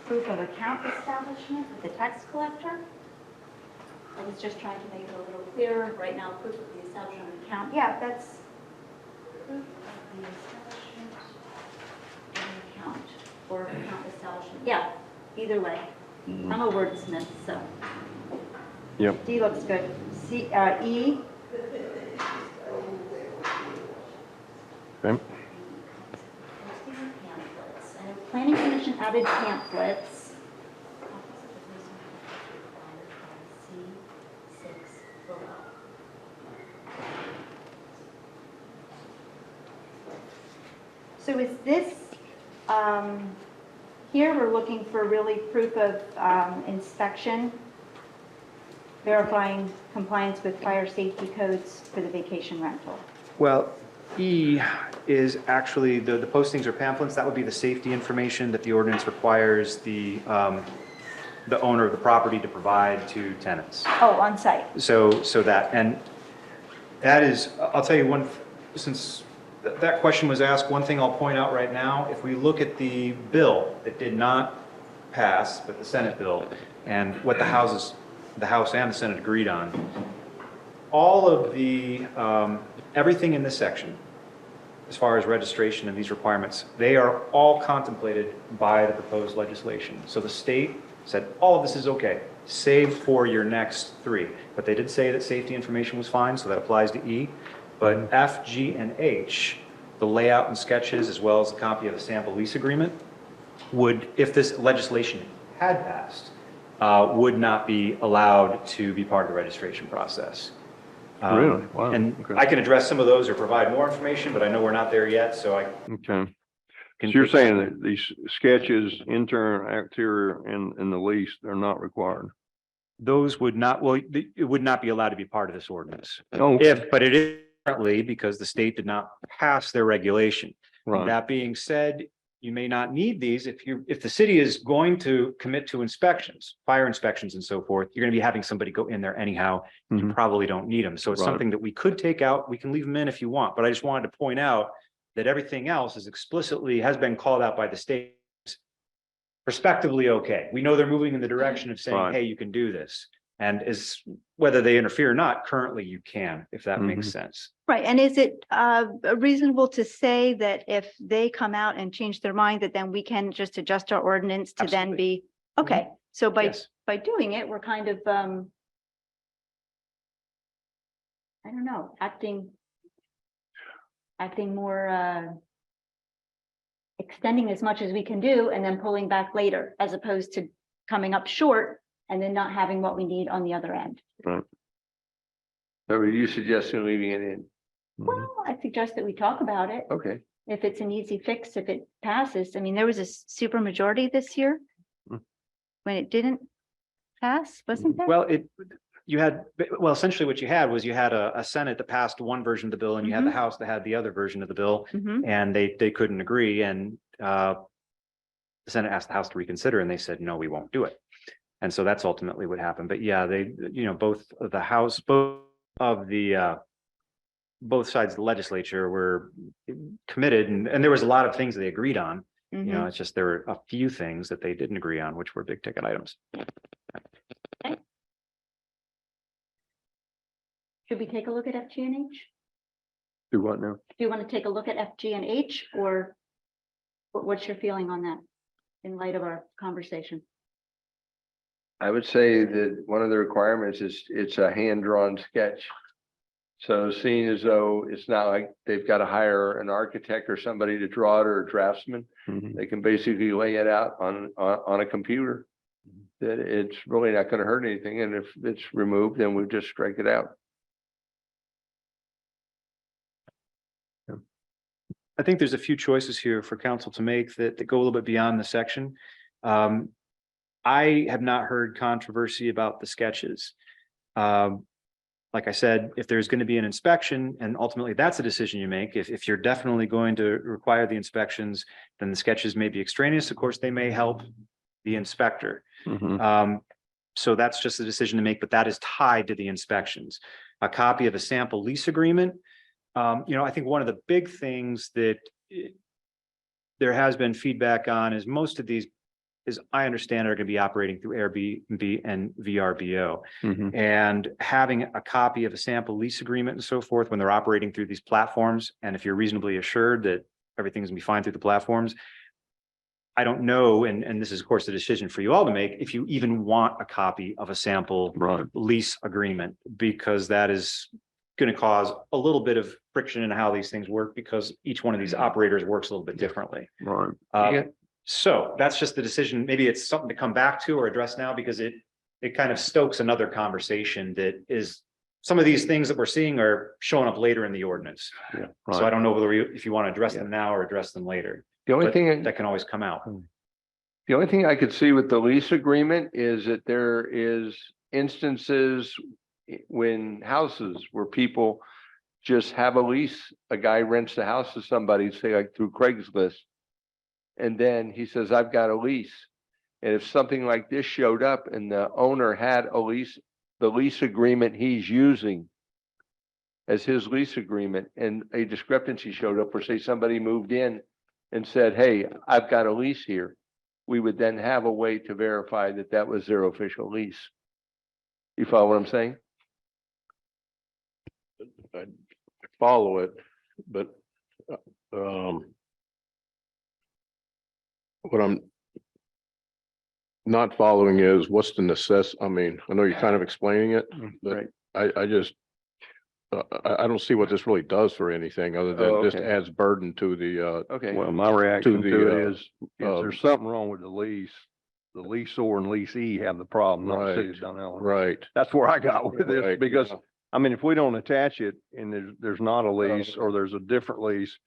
Proof of account establishment with the tax collector. I was just trying to make it a little clearer. Right now, proof of the establishment of account. Yeah, that's proof of the establishment of an account or account establishment. Yeah, either way. I'm a wordsmith, so. Yep. D looks good. E. Okay. Pamphlets. I know Planning Commission added pamphlets. C6 below. So is this, here we're looking for really proof of inspection, verifying compliance with fire safety codes for the vacation rental. Well, E is actually, the postings or pamphlets, that would be the safety information that the ordinance requires the owner of the property to provide to tenants. Oh, on site. So that, and that is, I'll tell you one, since that question was asked, one thing I'll point out right now, if we look at the bill that did not pass, but the Senate bill, and what the House and the Senate agreed on, all of the, everything in this section, as far as registration and these requirements, they are all contemplated by the proposed legislation. So the state said, all of this is okay, save for your next three. But they did say that safety information was fine, so that applies to E. But F, G, and H, the layout and sketches, as well as a copy of the sample lease agreement, would, if this legislation had passed, would not be allowed to be part of the registration process. Really? Wow. And Okay. I can address some of those or provide more information, but I know we're not there yet, so I Okay. So can. you're saying that these sketches, interior, exterior, and the lease, they're not required? Those would not, well, it would not be allowed to be part of this ordinance. Oh, But it is currently because the state did not pass their regulation. right. That being said, you may not need these if the city is going to commit to inspections, fire inspections and so forth, you're going to be having somebody go in there anyhow. You Mhm. probably don't need them. So it's Right. something that we could take out. We can leave them in if you want, but I just wanted to point out that everything else is explicitly has been called out by the state. Prospectively, okay. We know they're moving in the direction of saying, Right. hey, you can do this. And is whether they interfere or not, currently you can, if that makes Mhm. sense. Right, and is it reasonable to say that if they come out and change their mind, that then we can just adjust our ordinance to then be, okay, so Yes. by doing it, we're kind of I don't know, acting more extending as much as we can do and then pulling back later, as opposed to coming up short and then not having what we need on the other end. So are you suggesting leaving it in? Well, I suggest that we talk about it. Okay. If it's an easy fix, if it passes. I mean, there was a super majority this year Mm. when it didn't pass, wasn't there? Well, essentially what you had was you had a Senate that passed one version of the bill and you had the House that had the other version of the bill. Mhm. And they couldn't agree and the Senate asked the House to reconsider and they said, no, we won't do it. And so that's ultimately what happened. But yeah, both of the House, both sides of the legislature were committed and there was a lot of things they agreed on. You know, it's just there were a few things that they didn't agree on, which were big ticket items. Should we take a look at FG and H? Do what now? Do you want to take a look at FG and H, or what's your feeling on that in light of our conversation? I would say that one of the requirements is it's a hand-drawn sketch. So seeing as though it's not like they've got to hire an architect or somebody to draw it or a draftsman, Mhm. they can basically lay it out on a computer. That it's really not going to hurt anything, and if it's removed, then we just strike it out. I think there's a few choices here for council to make that go a little bit beyond the section. I have not heard controversy about the sketches. Like I said, if there's going to be an inspection and ultimately that's a decision you make, if you're definitely going to require the inspections, then the sketches may be extraneous. Of course, they may help the inspector. Mhm. So that's just a decision to make, but that is tied to the inspections. A copy of a sample lease agreement. I think one of the big things that there has been feedback on is most of these, as I understand, are going to be operating through Airbnb and VRBO. Mhm. And having a copy of a sample lease agreement and so forth when they're operating through these platforms, and if you're reasonably assured that everything's gonna be fine through the platforms, I don't know, and this is of course a decision for you all to make, if you even want a copy of a sample Right. lease agreement, because that is going to cause a little bit of friction in how these things work, because each one of these operators works a little bit differently. Right. So that's just the decision. Maybe it's something to come back to or address now, because it kind of stokes another conversation that is, some of these things that we're seeing are showing up later in the ordinance. Yeah. So I Right. don't know whether if you want to address them now or address them later. The only But thing, that can always come out. the only thing I could see with the lease agreement is that there is instances when houses where people just have a lease, a guy rents the house to somebody, say like through Craigslist. And then he says, I've got a lease. And if something like this showed up and the owner had a lease, the lease agreement he's using as his lease agreement, and a discrepancy showed up, or say somebody moved in and said, hey, I've got a lease here, we would then have a way to verify that that was their official lease. You follow what I'm saying? I follow it, but what I'm not following is what's the I mean, I know you're kind of explaining it, but I just I don't see what this really does for anything other than just okay. adds burden to the Okay. Well, my reaction the, to it is, if uh, there's something wrong with the leaseor and leasee have the problem, not the city of Dunnellon. right. That's where I got with this, Right, because, yeah. I mean, if we don't attach it and there's not a lease or there's a different lease,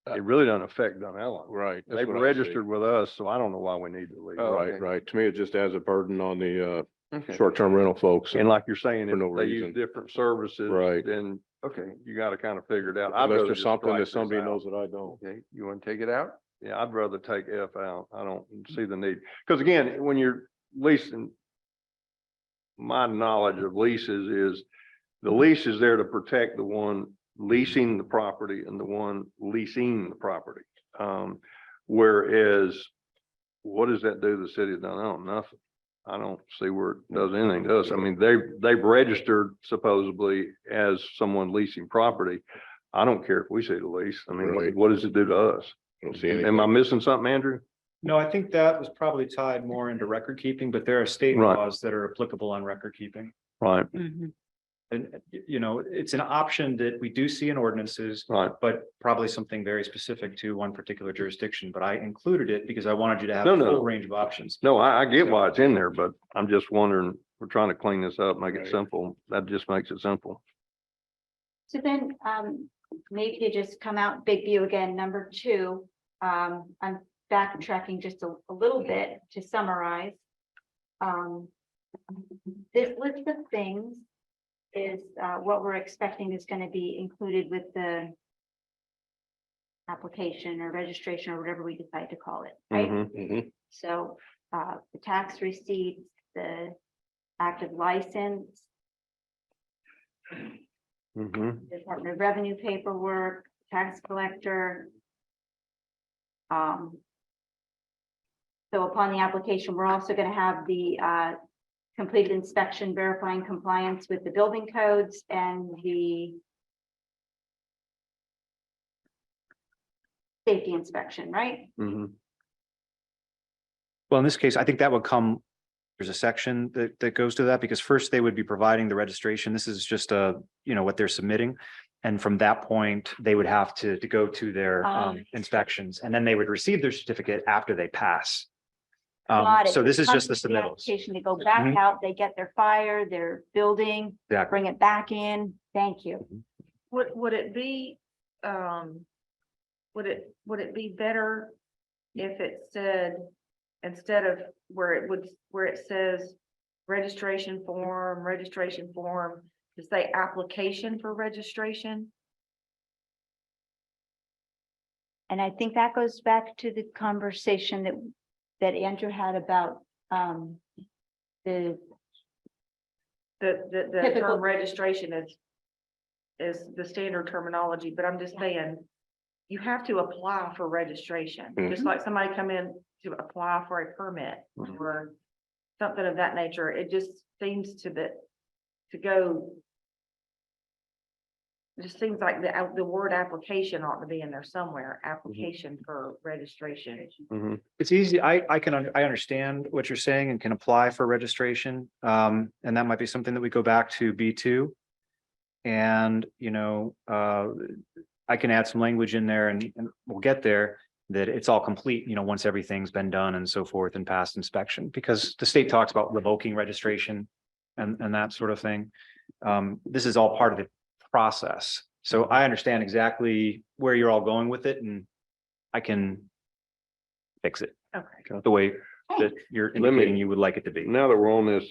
it really doesn't affect Dunnellon. Right. that's They've what I see. registered with us, so I don't know why we need the lease. Oh, Right, okay. right. To me, it just adds a burden on the Okay. short-term rental folks. And like you're saying, For no if they reason. use different services, Right. then Okay. you gotta kind of figure it out. I'd Unless rather there's just something strike that this somebody out. knows that I don't. Okay. You want to take it out? Yeah, I'd rather take F out. I don't see the need. Because again, when you're leasing, my knowledge of leases is the lease is there to protect the one leasing the property and the one leasing the property. Whereas what does that do to the city of Dunnellon? Nothing. I don't see where it does anything to us. I mean, they've registered supposedly as someone leasing property. I don't care if we see the lease. I mean, Right. what does it do to us? I don't see anything. Am I missing something, Andrew? No, I think that was probably tied more into record keeping, but there are state Right. laws that are applicable on record keeping. Right, And, it's an option that we do see in ordinances, right. but probably something very specific to one particular jurisdiction. But I included it because I wanted you to have No, a no. full range of options. No, I get why it's in there, but I'm just wondering, we're trying to clean this up, make it Right. simple. That just makes it simple. So then, maybe to just come out big view again, number 2, I'm backtracking just a little bit to summarize. This list of things is what we're expecting is going to be included with the application or registration or whatever we decide to call it, right? Mhm. Mhm. So the tax receipts, the active license, Mhm. Department of Revenue paperwork, tax collector. So upon the application, we're also going to have the completed inspection verifying compliance with the building codes and the safety inspection, right? Mhm. Well, in this case, I think that would come, there's a section that goes to that because first they would be providing the registration. This is just what they're submitting. And from that point, they would have to go to their inspections and then they would receive their certificate after they pass. Got it. So this is It just the comes with submittals. Application to go back Mhm. out, they get their fire, their building, Exactly. bring it back in. Thank you. Would it be, would it be better if it said, instead of where it says registration form, to say application for registration? And I think that goes back to the conversation that Andrew had about the The Typical- term registration is the standard terminology, but I'm just saying, you have to apply for registration, just like somebody come in to apply for a permit or something of that nature. It just seems to go. It just seems like the word application ought to be in there somewhere, application for registration. Mhm. It's easy. I understand what you're saying and can apply for registration. And that might be something that we go back to B2. And, I can add some language in there and we'll get there that it's all complete, once everything's been done and so forth and passed inspection, because the state talks about revoking registration and that sort of thing. This is all part of the process. So I understand exactly where you're all going with it and I can fix it Okay. the way that you're Let me- indicating you would like it to be. Now that we're on this,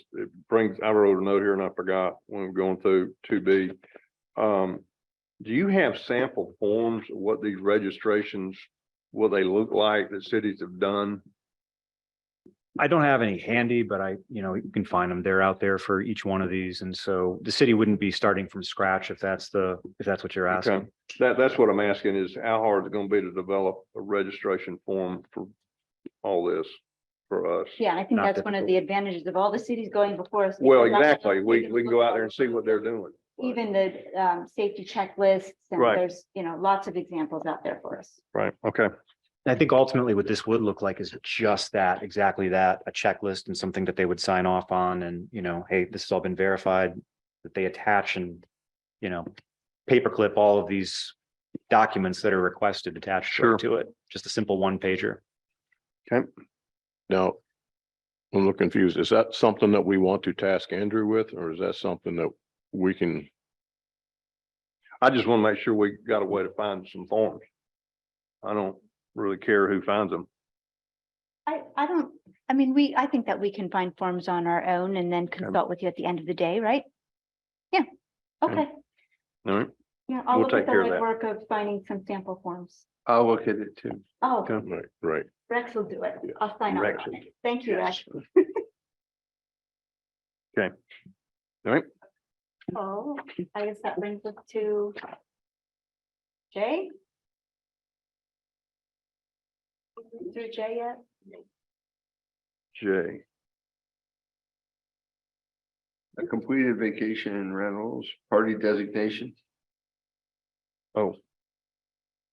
I wrote a note here and I forgot when we we're going through 2B. Do you have sample forms of what these registrations, what they look like that cities have done? I don't have any handy, but you can find them. They're out there for each one of these. And so the city wouldn't be starting from scratch if that's what you're Okay, asking. that's what I'm asking is how hard is it gonna be to develop a registration form for all this for us? Yeah, I think Not that's one of the advantages of all the cities going before us. Well, because that's exactly. We can go out there and see what they're doing. Even the safety checklists, and Right. there's, lots of examples out there for us. Right, okay. I think ultimately what this would look like is just that, exactly that, a checklist and something that they would sign off on and, hey, this has all been verified, that they attach and, paperclip all of these documents that are requested attached Sure. to it. Just a simple one pager. Now, I'm a little confused. Is that something that we want to task Andrew with, or is that something that we can? I just want to make sure we got a way to find some forms. I don't really care who finds them. I think that we can find forms on our own and then consult with you at the end of the day, right? Yeah, okay. All right. Yeah, I'll We'll look at take the care of that. legwork of finding some sample forms. I'll look at it too. Oh, Right, right. Rex will do it. Yeah, I'll sign off Rex on will it. Thank you, Rex. Okay. All right. Oh, I guess that brings us to Jay? Through Jay yet? Jay. A completed vacation and rentals, party designation. Oh,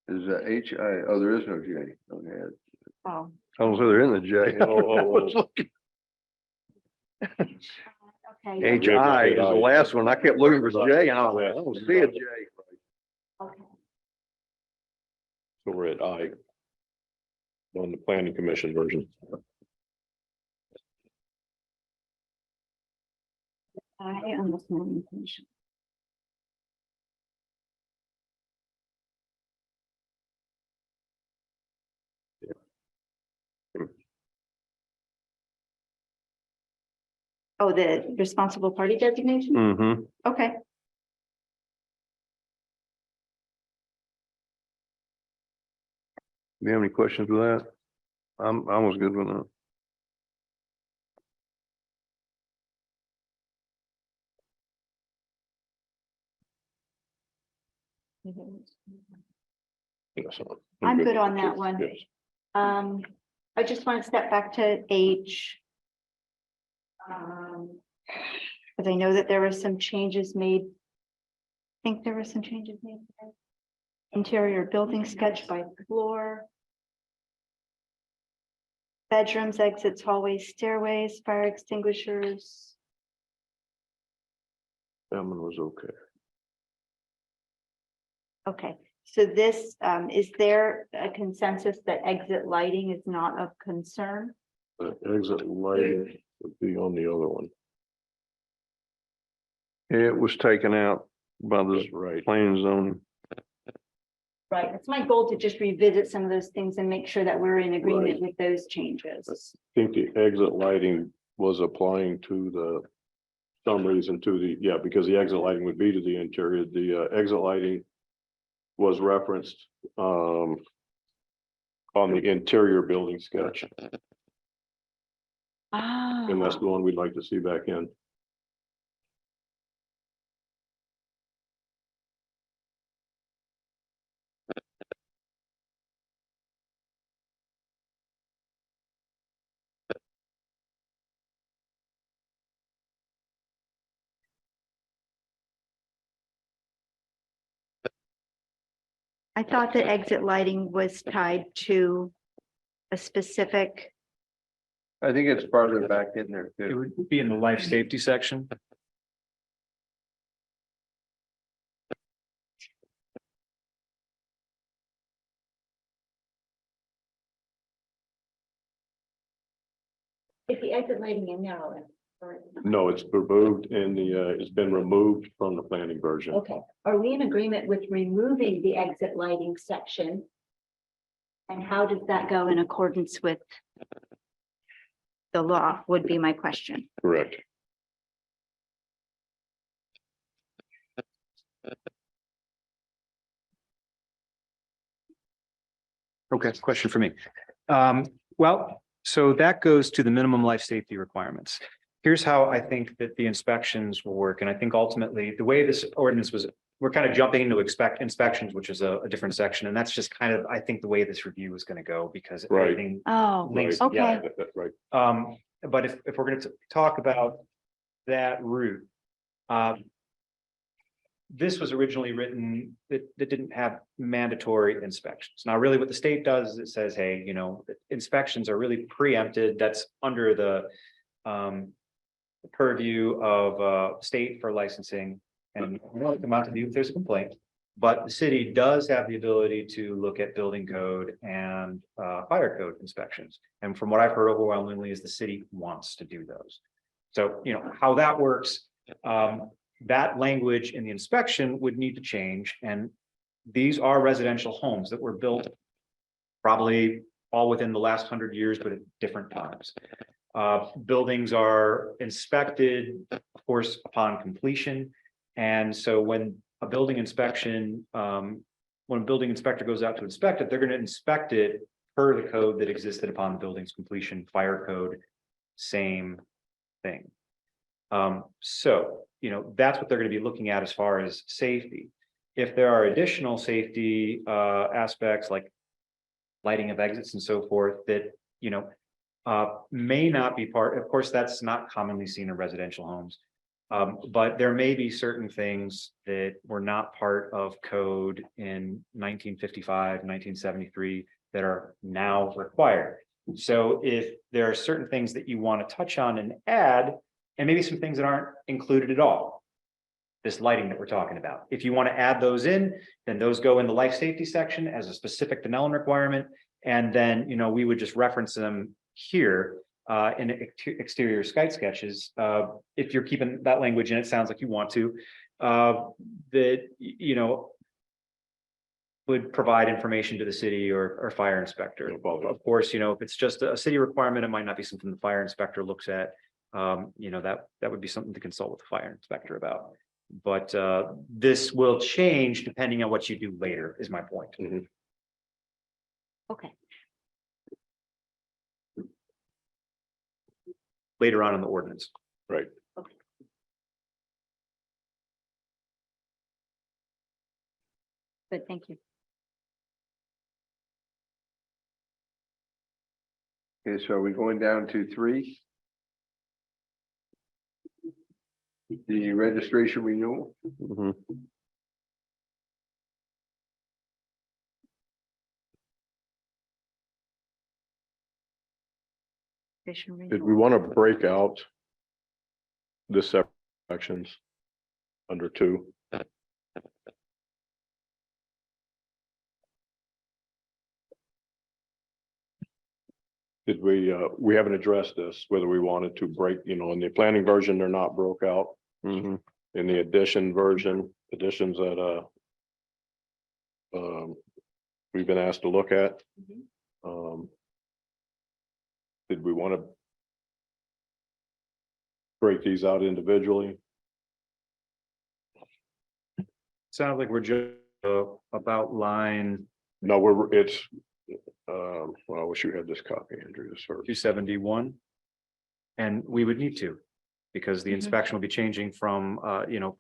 Is that HI, oh, there is no J. Okay. Oh. oh, so they're in the J. Okay. HI is the last one. I kept looking for J and I was like, I don't see a J. Okay. So we're at I. On the planning commission version. I am the planning commission. Oh, the responsible party designation? Mm-hmm. Okay. Do you have any questions with that? I was good with that. Yes, I'm good on that one. Yes. I just want to step back to H. Because I know that there were some changes made. I think there were some changes made. Interior building sketch by floor. Bedrooms, exits, hallways, stairways, fire extinguishers. That one was okay. Okay, so this, is there a consensus that exit lighting is not of concern? The exit lighting would be on the other one. It was taken out by the That's right. planning and zoning. Right, it's my goal to just revisit some of those things and make sure that we're in agreement with those changes. I think the exit lighting was applying to the, some reason to the, yeah, because the exit lighting would be to the interior. The exit lighting was referenced on the interior building sketch, and that's the one we'd like to see back in. I thought that exit lighting was tied to a specific, I think it's farther back in there It too. would be in the life safety section. is the exit lighting in there already? No, it's removed in the, it's been removed from the planning version. Okay, are we in agreement with removing the exit lighting section? And how does that go in accordance with the law would be my question. Correct. Okay, question for me. Well, so that goes to the minimum life safety requirements. Here's how I think that the inspections will work. And I think ultimately the way this ordinance was, we're kind of jumping into inspections, which is a different section. And that's just kind of, I think the way this review is going to go because Right. everything Oh, links Right. okay. together. That's right. But if we're going to talk about that route, this was originally written that didn't have mandatory inspections. Now, really what the state does is it says, hey, you know, inspections are really preempted. That's under the purview of state for licensing. And we don't come out to view if there's a complaint. But the city does have the ability to look at building code and fire code inspections. And from what I've heard overwhelmingly is the city wants to do those. So, you know, how that works, that language in the inspection would need to change. And these are residential homes that were built probably all within the last 100 years, but at different times. Buildings are inspected, of course, upon completion. And so when a building inspection, when a building inspector goes out to inspect it, they're going to inspect it per the code that existed upon the building's completion, fire code, same thing. So, that's what they're going to be looking at as far as safety. If there are additional safety aspects like lighting of exits and so forth that, may not be part, of course, that's not commonly seen in residential homes. But there may be certain things that were not part of code in 1955, 1973 that are now required. So if there are certain things that you want to touch on and add, and maybe some things that aren't included at all, this lighting that we're talking about, if you want to add those in, then those go in the life safety section as a specific Dunnellon requirement. And then, we would just reference them here in exterior site sketches. If you're keeping that language in, it sounds like you want to, that, would provide information to the city or fire inspector. Of course, if it's just a city requirement, it might not be something the fire inspector looks at. That would be something to consult with the fire inspector about. But this will change depending on what you do later, is my point. Okay. Later on in the ordinance. Right. Good, thank you. Okay, so are we going down to 3? The registration renewal? Did we want to break out the sections under 2? Did we haven't addressed this, whether we wanted to break, in the planning version, they're not broke out. In the addition version, additions that we've been asked to look at. Did we want to break these out individually? Sounds like we're just about line No, it's well, I wish you had this copy, Andrew, this first. 271. And we would need to, because the inspection will be changing from,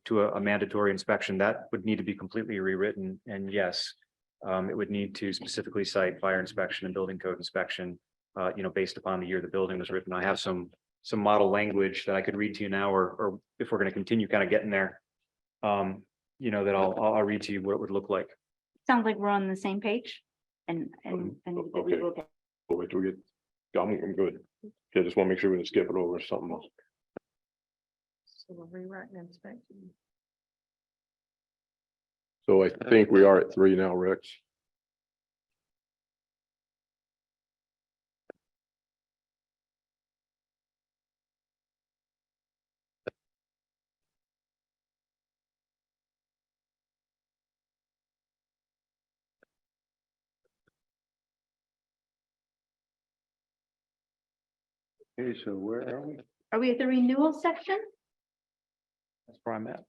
to a mandatory inspection. That would need to be completely rewritten. And yes, it would need to specifically cite fire inspection and building code inspection, based upon the year the building was written. I have some model language that I could read to you now, or if we're going to continue kind of getting there, that I'll read to you what it would look like. Sounds like we're on the same page and that we Okay. will get. Wait till we get, I'm good. I just want to make sure we didn't skip it over something else. So we're rewriting inspection. So I think we are at 3 now, Rex. Okay, so where are we? Are we at the renewal section? That's where I'm at.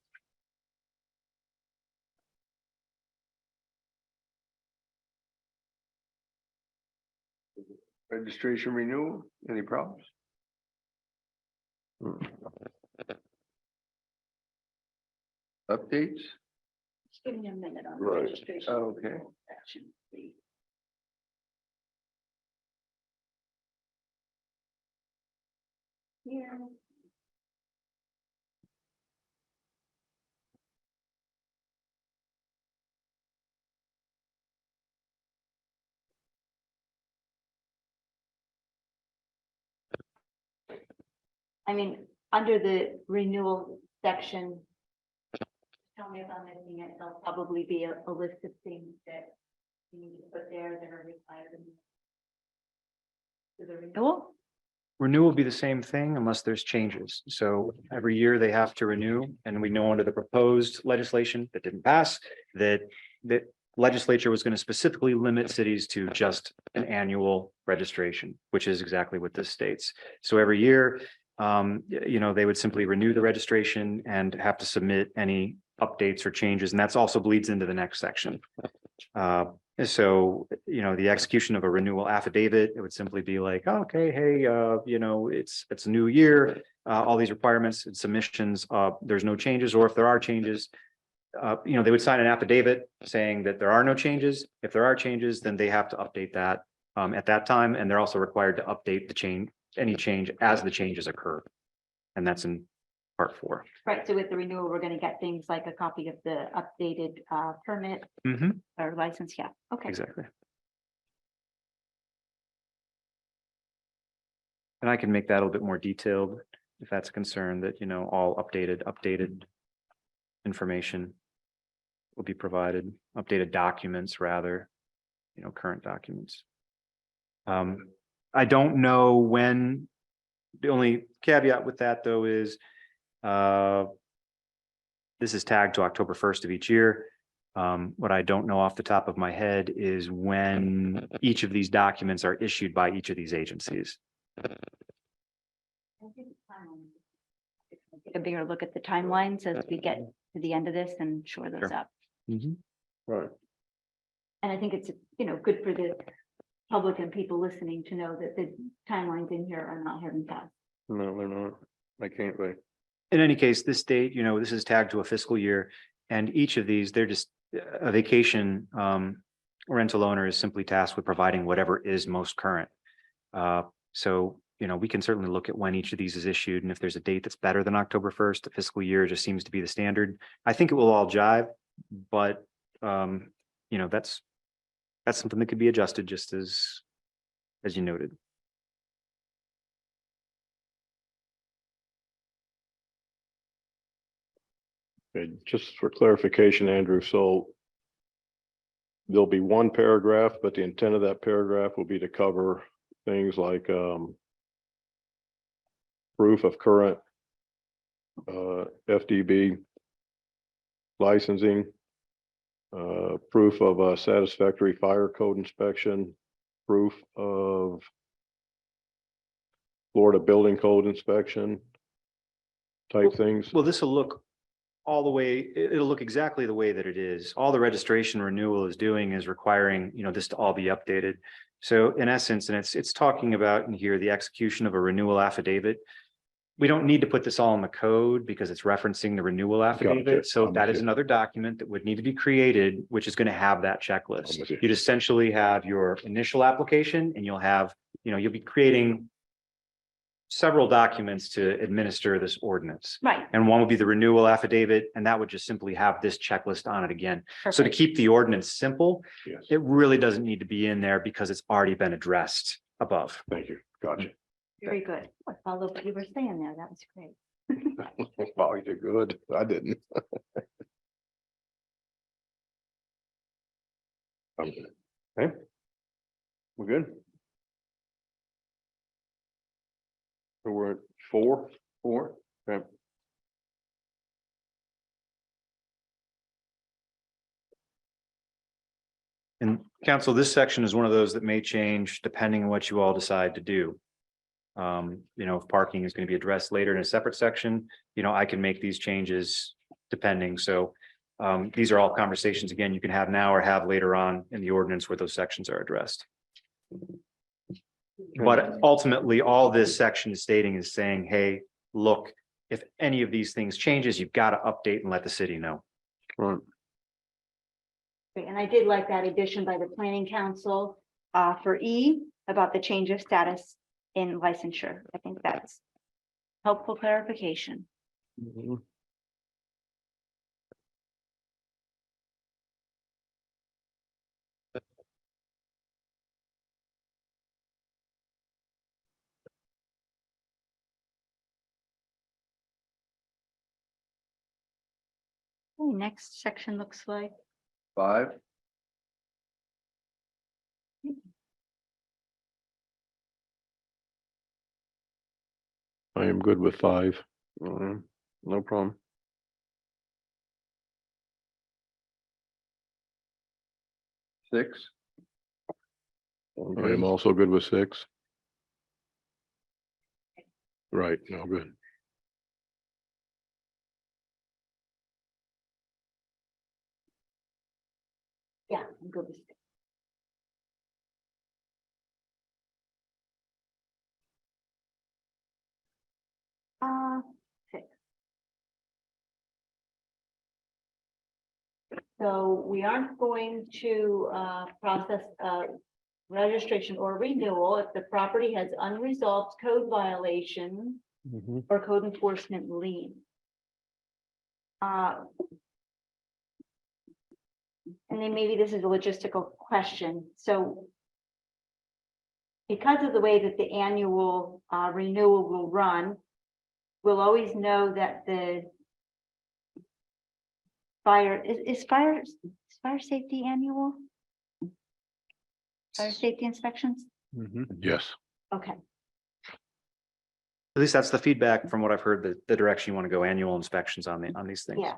Registration renewal, any problems? Updates? Just give me a minute on Right. registration. Okay. Section 3. Here. I mean, under the renewal section, tell me if I'm missing it, there'll probably be a list of things that you need to put there that are required. To the renewal? Renewal will be the same thing unless there's changes. So every year they have to renew, and we know under the proposed legislation that didn't pass, that legislature was going to specifically limit cities to just an annual registration, which is exactly what this states. So every year, they would simply renew the registration and have to submit any updates or changes, and that's also bleeds into the next section. So, you know, the execution of a renewal affidavit, it would simply be like, oh, okay, hey, you know, it's a new year, all these requirements and submissions, there's no changes, or if there are changes, you know, they would sign an affidavit saying that there are no changes. If there are changes, then they have to update that at that time, and they're also required to update the change, any change as the changes occur. And that's in part 4. Right, so with the renewal, we're gonna get things like a copy of the updated permit Mm-hmm. or license, yeah, okay. Exactly. And I can make that a little bit more detailed if that's a concern, that, you know, all updated information will be provided, updated documents rather, you know, current documents. I don't know when, the only caveat with that though is this is tagged to October 1st of each year. What I don't know off the top of my head is when each of these documents are issued by each of these agencies. Get a bigger look at the timelines as we get to the end of this and shore those Sure. up. Right. And I think it's, you know, good for the public and people listening to know that the timelines in here are not hard and fast. No, they're not. They can't be. In any case, this date, you know, this is tagged to a fiscal year, and each of these, they're just a vacation rental owner is simply tasked with providing whatever is most current. So, you know, we can certainly look at when each of these is issued, and if there's a date that's better than October 1st, the fiscal year just seems to be the standard. I think it will all jive, but you know, that's something that could be adjusted just as you noted. Okay, just for clarification, Andrew, so there'll be one paragraph, but the intent of that paragraph will be to cover things like proof of current FDB licensing, proof of a satisfactory fire code inspection, proof of Florida building code inspection type things. Well, this will look all the way, it'll look exactly the way that it is. All the registration renewal is doing is requiring, you know, this to all be updated. So in essence, and it's talking about in here, the execution of a renewal affidavit. We don't need to put this all in the code because it's referencing the renewal affidavit. Gotcha. So I'm that with is you. another document that would need to be created, which is going to have that I'm checklist. with you. You'd essentially have your initial application, and you'll have, you know, you'll be creating several documents to administer this ordinance. Right. And one would be the renewal affidavit, and that would just simply have this checklist on it again. So to Perfect. keep the ordinance simple, Yes, it really doesn't need to be in there because it's already been addressed above. thank you. Gotcha. Very good. I followed what you were saying there. That was great. Wow, you did good. I didn't. I'm good. We're good? So we're at 4? Okay. And council, this section is one of those that may change depending on what you all decide to do. You know, if parking is going to be addressed later in a separate section, you know, I can make these changes depending. So these are all conversations, again, you can have now or have later on in the ordinance where those sections are addressed. But ultimately, all this section is stating is saying, hey, look, if any of these things changes, you've got to update and let the city know. Right. Great, and I did like that addition by the planning council for E about the change of status in licensure. I think that's helpful clarification. Mhm. Okay, next section looks like 5? I am good with 5. No problem. 6? I am also good with 6. Right, no, good. Yeah, I'm good with it. Six. So we aren't going to process registration or renewal if the property has unresolved code violation or code enforcement lien. And then maybe this is a logistical question. So because of the way that the annual renewal will run, we'll always know that the fire, is fire safety annual? Fire safety inspections? Yes. Okay, At least that's the feedback from what I've heard, the direction you want to go, annual inspections on these things. yeah.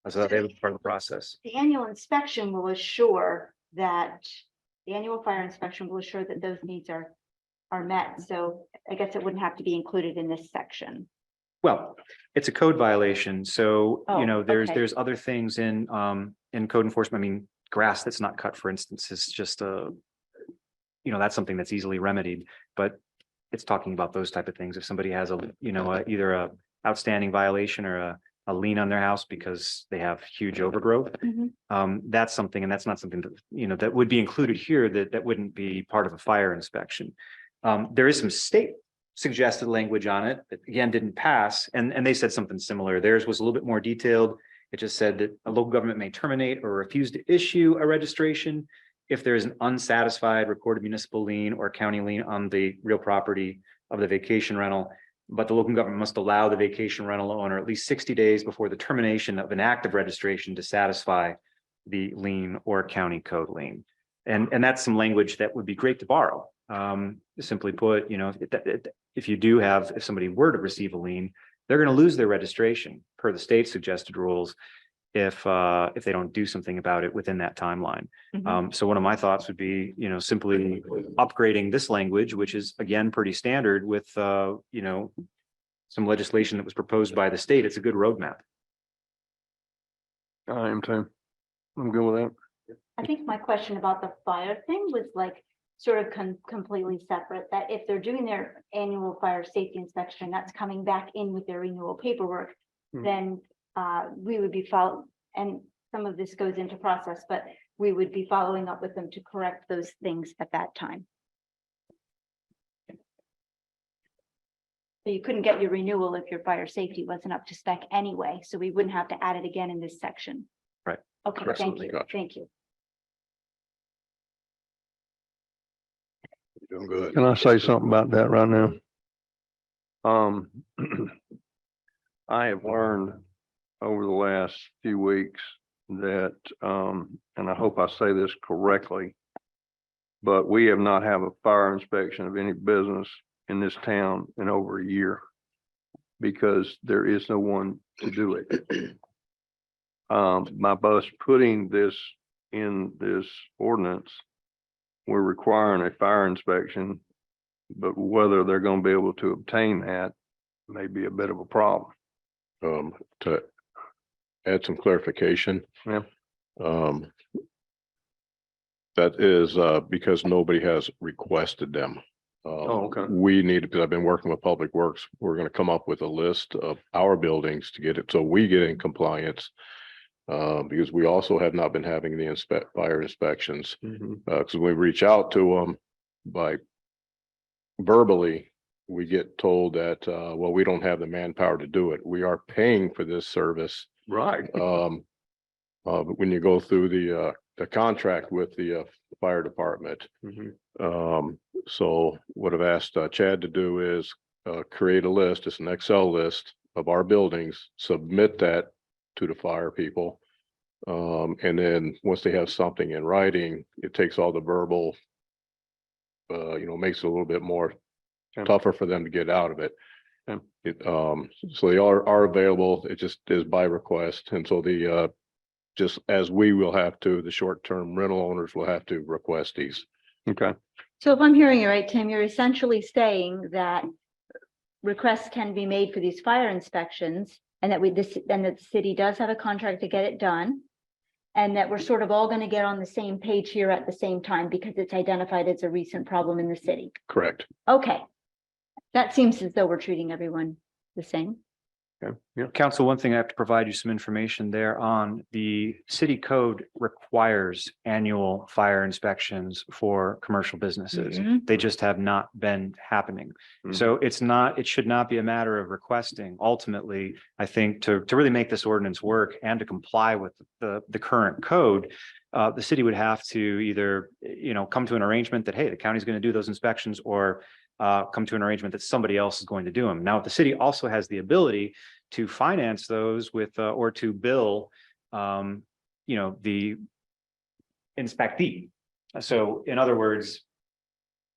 So they were part of the process. The annual inspection will assure that, the annual fire inspection will assure that those needs are met. So I guess it wouldn't have to be included in this section. Well, it's a code violation, so, Oh, you know, okay. there's other things in code enforcement. I mean, grass that's not cut, for instance, is just that's something that's easily remedied, but it's talking about those type of things. If somebody has either a outstanding violation or a lien on their house because they have huge overgrowth, that's something, and that's not something that, that would be included here, that wouldn't be part of a fire inspection. There is some state suggested language on it that again didn't pass, and they said something similar. Theirs was a little bit more detailed. It just said that a local government may terminate or refuse to issue a registration if there is an unsatisfied recorded municipal lien or county lien on the real property of the vacation rental, but the local government must allow the vacation rental owner at least 60 days before the termination of an active registration to satisfy the lien or county code lien. And that's some language that would be great to borrow. Simply put, if somebody were to receive a lien, they're going to lose their registration per the state's suggested rules if they don't do something about it within that timeline. So one of my thoughts would be, simply upgrading this language, which is again pretty standard with some legislation that was proposed by the state. It's a good roadmap. I am too. I'm good with that. I think my question about the fire thing was like sort of completely separate, that if they're doing their annual fire safety inspection, that's coming back in with their renewal paperwork, then we would be and some of this goes into process, but we would be following up with them to correct those things at that time. So you couldn't get your renewal if your fire safety wasn't up to spec anyway, so we wouldn't have to add it again in this section. Right. Okay, Correct. thank you, Gotcha. thank you. Doing good. Can I say something about that right now? I have learned over the last few weeks that, and I hope I say this correctly, but we have not had a fire inspection of any business in this town in over a year because there is no one to do it. By us putting this in this ordinance, we're requiring a fire inspection, but whether they're going to be able to obtain that may be a bit of a problem. To add some clarification. Yeah. That is because nobody has requested them. Okay. We need, because I've been working with Public Works, we're going to come up with a list of our buildings to get it, so we get in compliance. Because we also have not been having the fire inspections, because when we reach out to them by verbally, we get told that, well, we don't have the manpower to do it. We are paying for this service. Right. But when you go through the contract with the fire department, so what I've asked Chad to do is create a list, it's an Excel list of our buildings, submit that to the fire people. And then once they have something in writing, it takes all the verbal, makes it a little bit more tougher for them to get out of it. So they are available. It just is by request. And so just as we will have to, the short-term rental owners will have to request these. Okay. So if I'm hearing you right, Tim, you're essentially saying that requests can be made for these fire inspections and that the city does have a contract to get it done. and that we're sort of all going to get on the same page here at the same time because it's identified as a recent problem in the city. Correct. Okay. That seems as though we're treating everyone the same. Council, one thing I have to provide you some information there on, the city code requires annual fire inspections for commercial businesses. Mhm. They just have not been happening. So it should not be a matter of requesting. Ultimately, I think to really make this ordinance work and to comply with the current code, the city would have to either, come to an arrangement that, hey, the county's going to do those inspections, or come to an arrangement that somebody else is going to do them. Now, the city also has the ability to finance those with, or to bill, the inspectee. So in other words,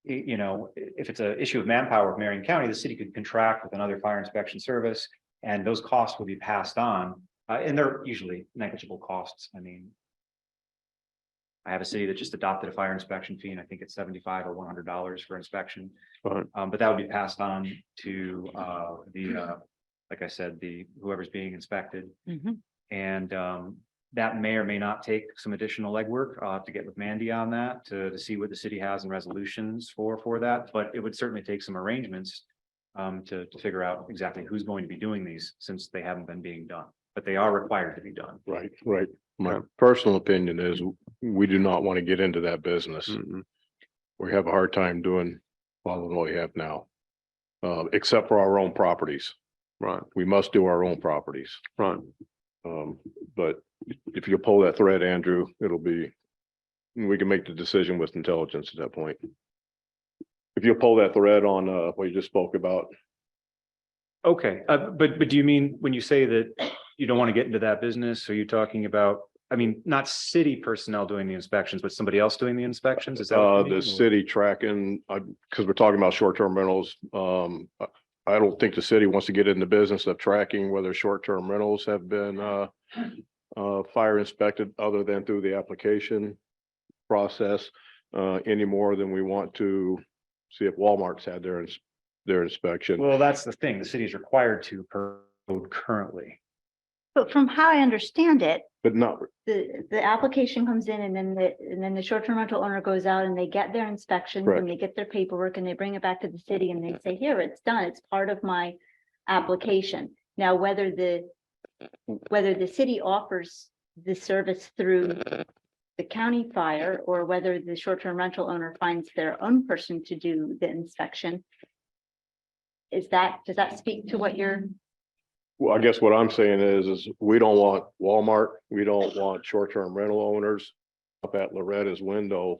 if it's an issue of manpower with Marion County, the city could contract with another fire inspection service, and those costs will be passed on. And they're usually negligible costs. I mean, I have a city that just adopted a fire inspection fee, and I think it's $75 or $100 for inspection. Right. But that would be passed on to like I said, whoever's being inspected. Mhm. And that may or may not take some additional legwork. I'll have to get with Mandy on that to see what the city has in resolutions for that. But it would certainly take some arrangements to figure out exactly who's going to be doing these, since they haven't been being done, but they are required to be done. Right, right. My personal opinion is we do not want to get into that business. We have a hard time following what we have now. Except for our own properties. Right. We must do our own properties. Right. But if you pull that thread, Andrew, we can make the decision with intelligence at that point. If you pull that thread on what you just spoke about. Okay, but do you mean when you say that you don't want to get into that business, are you talking about, I mean, not city personnel doing the inspections, but somebody else doing the inspections? Is that what you mean, The city tracking, because we're talking about short-term rentals. I don't think the city wants to get in the business of tracking whether short-term rentals have been fire inspected other than through the application process any more than we want to see if Walmart's had their inspection. Well, that's the thing. The city is required to per code currently. But from how I understand it, But not, the application comes in, and then the short-term rental owner goes out and they get their inspections Correct. and they get their paperwork and they bring it back to the city and they say, here, it's done. It's part of my application. Now, whether the city offers the service through the county fire, or whether the short-term rental owner finds their own person to do the inspection, does that speak to what you're? well, I guess what I'm saying is we don't want Walmart, we don't want short-term rental owners up at Loretta's window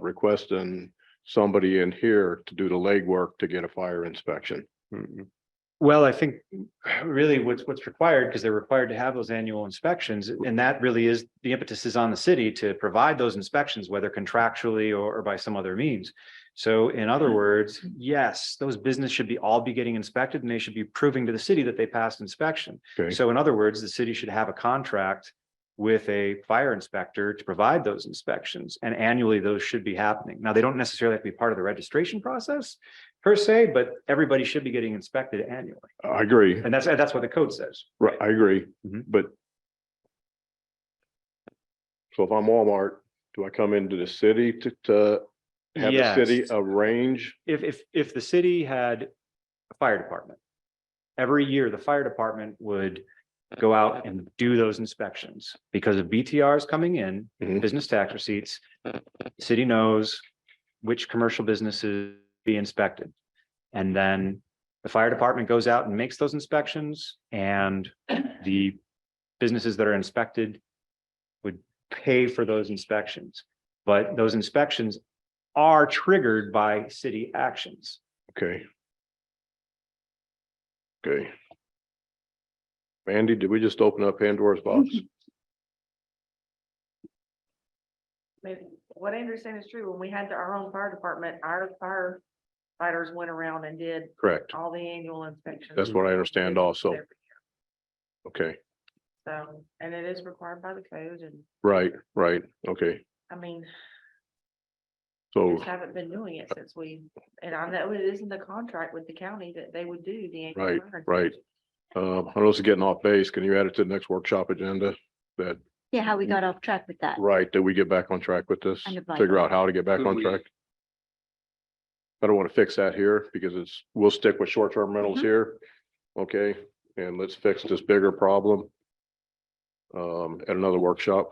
requesting somebody in here to do the legwork to get a fire inspection. Well, I think really what's required, because they're required to have those annual inspections, and that really is the impetus is on the city to provide those inspections, whether contractually or by some other means. So in other words, yes, those businesses should all be getting inspected, and they should be proving to the city that they passed inspection. Okay. So in other words, the city should have a contract with a fire inspector to provide those inspections, and annually those should be happening. Now, they don't necessarily have to be part of the registration process per se, but everybody should be getting inspected annually. I agree. And that's what the code says. Right, I agree, Mhm. but. So if I'm Walmart, do I come into the city to have the city Yes. arrange? If the city had a fire department, every year the fire department would go out and do those inspections because of BTRs coming in, Mhm. business tax receipts. The city knows which commercial businesses be inspected. And then the fire department goes out and makes those inspections, and the businesses that are inspected would pay for those inspections. But those inspections are triggered by city actions. Okay. Okay. Mandy, did we just open up Pandora's box? Maybe, what I understand is true, when we had our own fire department, our firefighters went around and did Correct. all the annual inspections. That's what I understand also. Okay, So, and it is required by the code, and, right, okay, I mean, we so, just haven't been doing it since and I know it is in the contract with the county that they would do the annual. right. I know this is getting off base. Can you add it to the next workshop agenda? That Yeah, how we got off track with that. Right, did we get back on track with this? Kind of like Figure that. out how to get back Could on we- track? I don't want to fix that here because we'll stick with short-term rentals here. Okay, and let's fix this bigger problem at another workshop.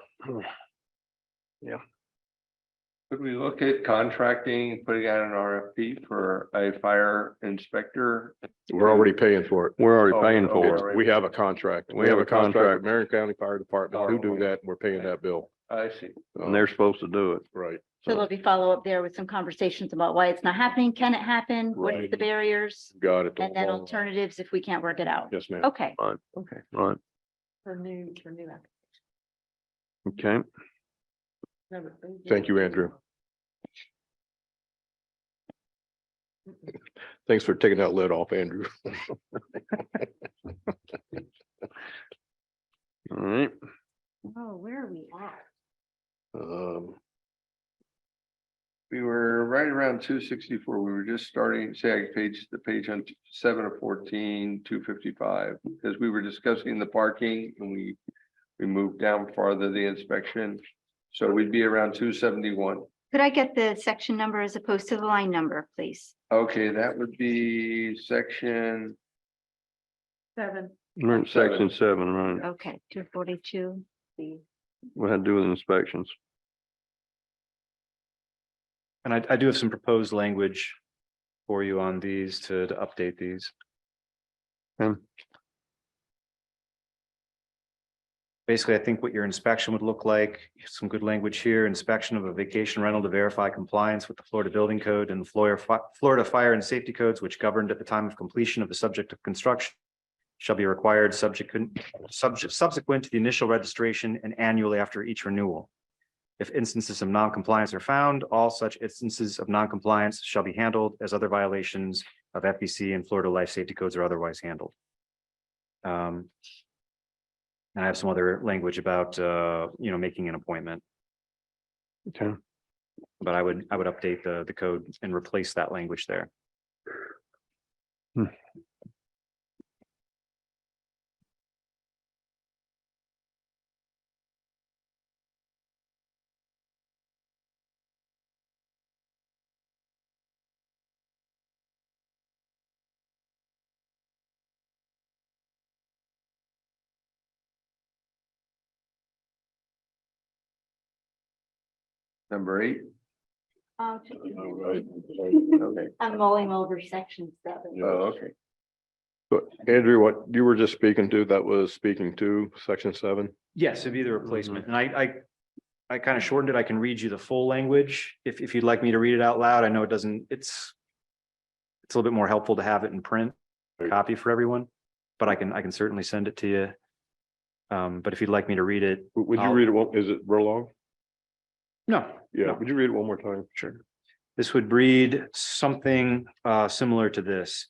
Could we look at contracting, putting out an RFP for a fire inspector? We're already paying for it. We're already Oh, paying okay, for all it. right. We have a contract. We have a contract. with Marion County Fire Department who do Oh, okay. that. And we're paying that bill. I see. And they're supposed to do it. Right. So there'll be follow-up there with some conversations about why it's not happening, can it happen, what are Right. the barriers, Got it. and then alternatives if we can't work it out. Yes, ma'am. Okay, Okay, right, For new applications. okay. Thank you, Andrew. Thanks for taking that lid off, Andrew. All right, oh, where are we at? We were right around 264. We were just starting, say, the page on 7 of 14, 255, because we were discussing the parking and we moved down farther the inspection. So we'd be around 271. Could I get the section number as opposed to the line number, please? Okay, that would be section, 7. we're in section 7, right? Okay, 242. What had to do with inspections. And I do have some proposed language for you on these to update these. Basically, I think what your inspection would look like, some good language here, inspection of a vacation rental to verify compliance with the Florida Building Code and the Florida Fire and Safety Codes, which governed at the time of completion of the subject of construction, shall be required subsequent to the initial registration and annually after each renewal. If instances of noncompliance are found, all such instances of noncompliance shall be handled as other violations of FBC and Florida Life Safety Codes are otherwise handled. And I have some other language about, making an appointment. Okay. But I would update the code and replace that language there. number 8. Right. Okay. I'm mulling over section 7. Oh, okay. But Andrew, what you were just speaking to, that was speaking to section 7? Yes, it'd be the replacement. And I kind of shortened it. I can read you the full language if you'd like me to read it out loud. I know it's a little bit more helpful to have it in print, copy for everyone, but I can certainly send it to you. But if you'd like me to read it. Would you read it? Is it real long? No. Yeah, No. would you read it one more time? Sure. This would read something similar to this.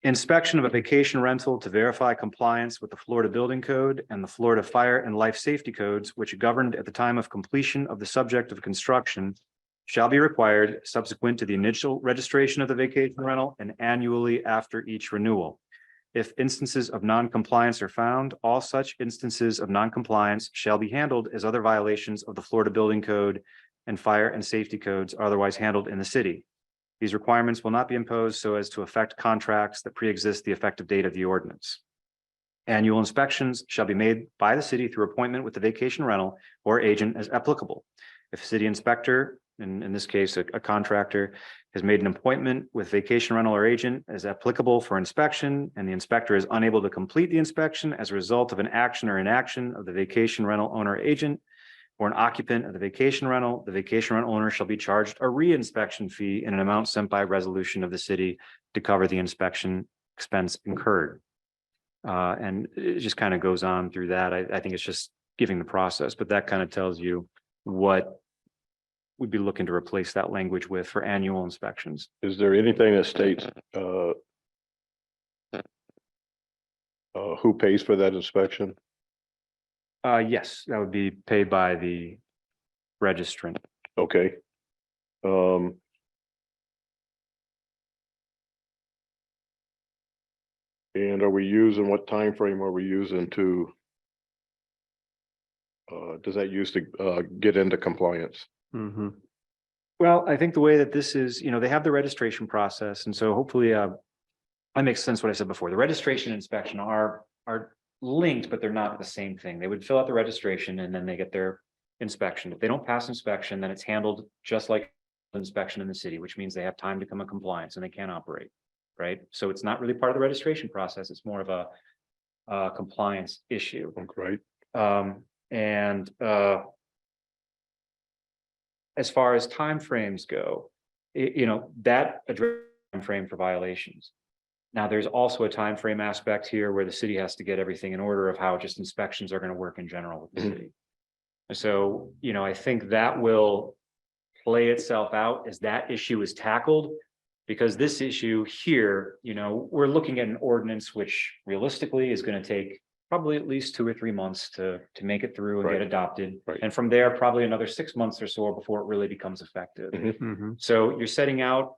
Inspection of a vacation rental to verify compliance with the Florida Building Code and the Florida Fire and Life Safety Codes, which governed at the time of completion of the subject of construction, shall be required subsequent to the initial registration of the vacation rental and annually after each renewal. If instances of noncompliance are found, all such instances of noncompliance shall be handled as other violations of the Florida Building Code and Fire and Safety Codes are otherwise handled in the city. These requirements will not be imposed so as to affect contracts that pre-exist the effective date of the ordinance. Annual inspections shall be made by the city through appointment with the vacation rental or agent as applicable. If a city inspector, in this case, a contractor, has made an appointment with vacation rental or agent as applicable for inspection, and the inspector is unable to complete the inspection as a result of an action or inaction of the vacation rental owner or agent, or an occupant of the vacation rental owner shall be charged a re-inspection fee in an amount sent by resolution of the city to cover the inspection expense incurred. And it just kind of goes on through that. I think it's just giving the process, but that kind of tells you what we'd be looking to replace that language with for annual inspections. Is there anything that states who pays for that inspection? Yes, that would be paid by the registrant. Okay. And are we using, what time frame are we using to does that use to get into compliance? Mm-hmm. Well, I think the way that this is, they have the registration process, and so hopefully, that makes sense what I said before. The registration and inspection are linked, but they're not the same thing. They would fill out the registration and then they get their inspection. If they don't pass inspection, then it's handled just like inspection in the city, which means they have time to come in compliance and they can't operate, right? So it's not really part of the registration process. It's more of a compliance issue. Right. And as far as timeframes go, that addresses timeframe for violations. Now, there's also a time frame aspect here where the city has to get everything in order of how just inspections are going to work in general with the city. So, I think that will play itself out as that issue is tackled. Because this issue here, we're looking at an ordinance which realistically is going to take probably at least 2 or 3 months to make it through and get adopted. Right. And from there, probably another 6 months or so before it really becomes effective. Mm-hmm. So you're setting out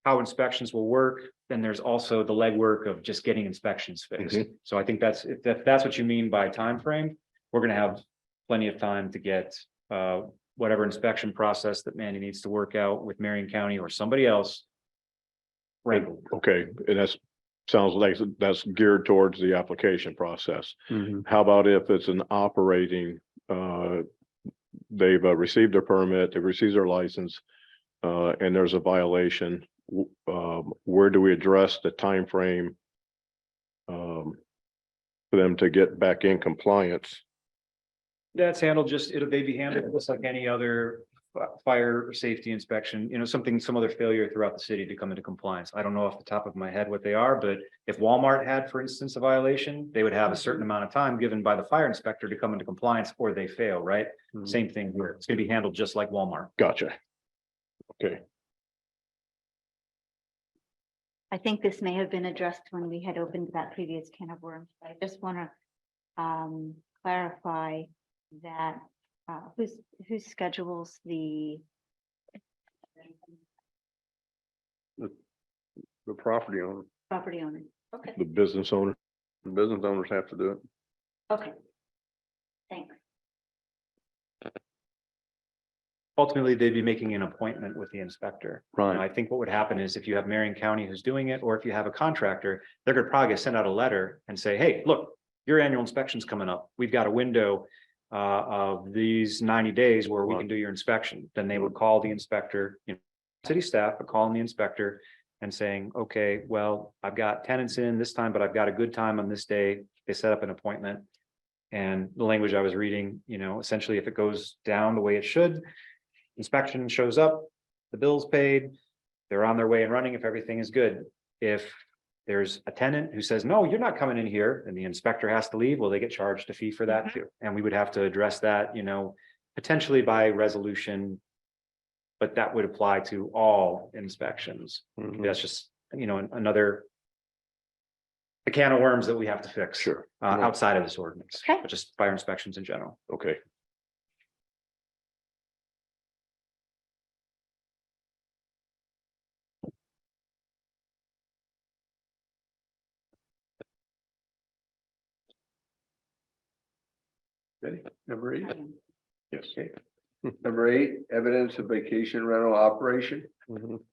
how inspections will work. Then there's also the legwork of just getting inspections fixed. So I think if that's what you mean by time frame, we're going to have plenty of time to get whatever inspection process that Mandy needs to work out with Marion County or somebody else. Right. Okay, and sounds like that's geared towards the application process. Mm-hmm. How about if it's an operating, they've received their permit, they've received their license, and there's a violation, where do we address the time frame for them to get back in compliance? That's handled they'd be handled just like any other fire or safety inspection, some other failure throughout the city to come into compliance. I don't know off the top of my head what they are, but if Walmart had, for instance, a violation, they would have a certain amount of time given by the fire inspector to come into compliance or they fail, right? Mhm. Same thing here. It's gonna be handled just like Walmart. Gotcha. Okay, I think this may have been addressed when we had opened that previous can of worms. I just want to clarify that who schedules the property owner, property owner? Okay, the business owner. the business owners have to do it. okay. Thanks. Ultimately, they'd be making an appointment with the inspector. Right. And I think what would happen is if you have Marion County who's doing it, or if you have a contractor, they're gonna probably send out a letter and say, hey, look, your annual inspection's coming up. We've got a window of these 90 days where we can do your inspection. Then they would call the inspector, city staff, but calling the inspector and saying, okay, well, I've got tenants in this time, but I've got a good time on this day. They set up an appointment. And the language I was reading, essentially, if it goes down the way it should, inspection shows up, the bill's paid, they're on their way and running if everything is good. If there's a tenant who says, no, you're not coming in here, and the inspector has to leave, well, they get charged a fee for that too. And we would have to address that, potentially by resolution. But that would apply to all inspections. Mhm. That's just, another a can of worms that we have to fix. Sure. Outside of this ordinance, Okay. but just fire inspections in general. Okay. Okay, number 8. Yes. Okay. Number 8, evidence of vacation rental operation. Mhm.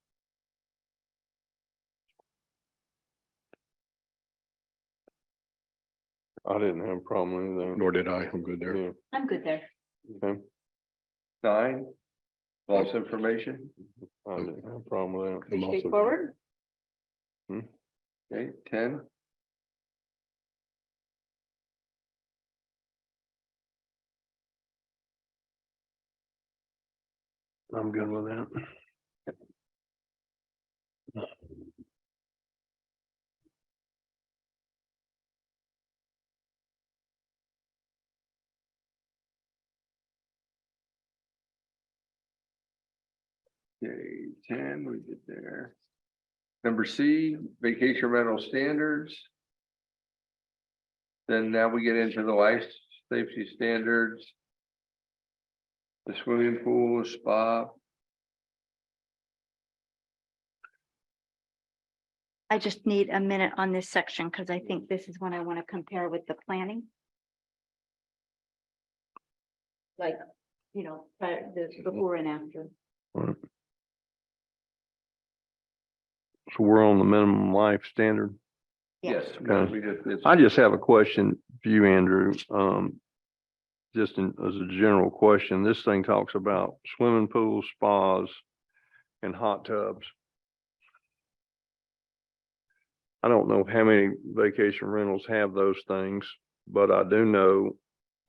I didn't have a problem with anything. Nor did I. I'm good there. Yeah. I'm good there. Okay. 9, false information. I didn't have a problem with that. I'm also- Straightforward? Okay, 10, I'm good with that. okay, 10, we did there. Number C, vacation rental standards. Then now we get into the life safety standards. The swimming pool, spa. I just need a minute on this section because I think this is when I want to compare with the planning. like, the before and after. Right. So we're on the minimum life standard. Yeah. Yes. Okay. we did. I just have a question for you, Andrew. As a general question, this thing talks about swimming pools, spas, and hot tubs. I don't know how many vacation rentals have those things, but I do know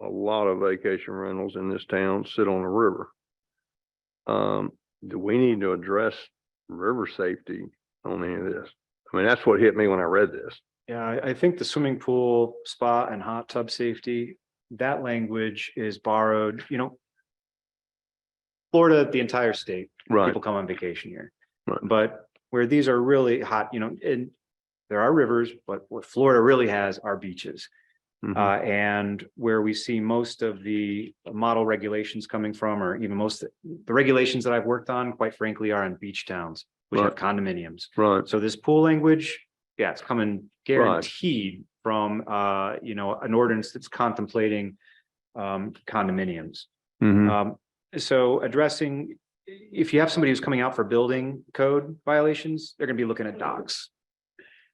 a lot of vacation rentals in this town sit on a river. Do we need to address river safety on any of this? I mean, that's what hit me when I read this. Yeah, I think the swimming pool, spa and hot tub safety, that language is borrowed, Florida, the entire state, Right. people come on vacation here. Right. But where these are really hot, and there are rivers, but what Florida really has are beaches. Mhm. And where we see most of the model regulations coming from, or even most, the regulations that I've worked on, quite frankly, are in beach towns, which have condominiums. Right. So this pool language, yeah, it's coming guaranteed from, an ordinance that's contemplating condominiums. Mhm. So addressing, if you have somebody who's coming out for building code violations, they're gonna be looking at docks.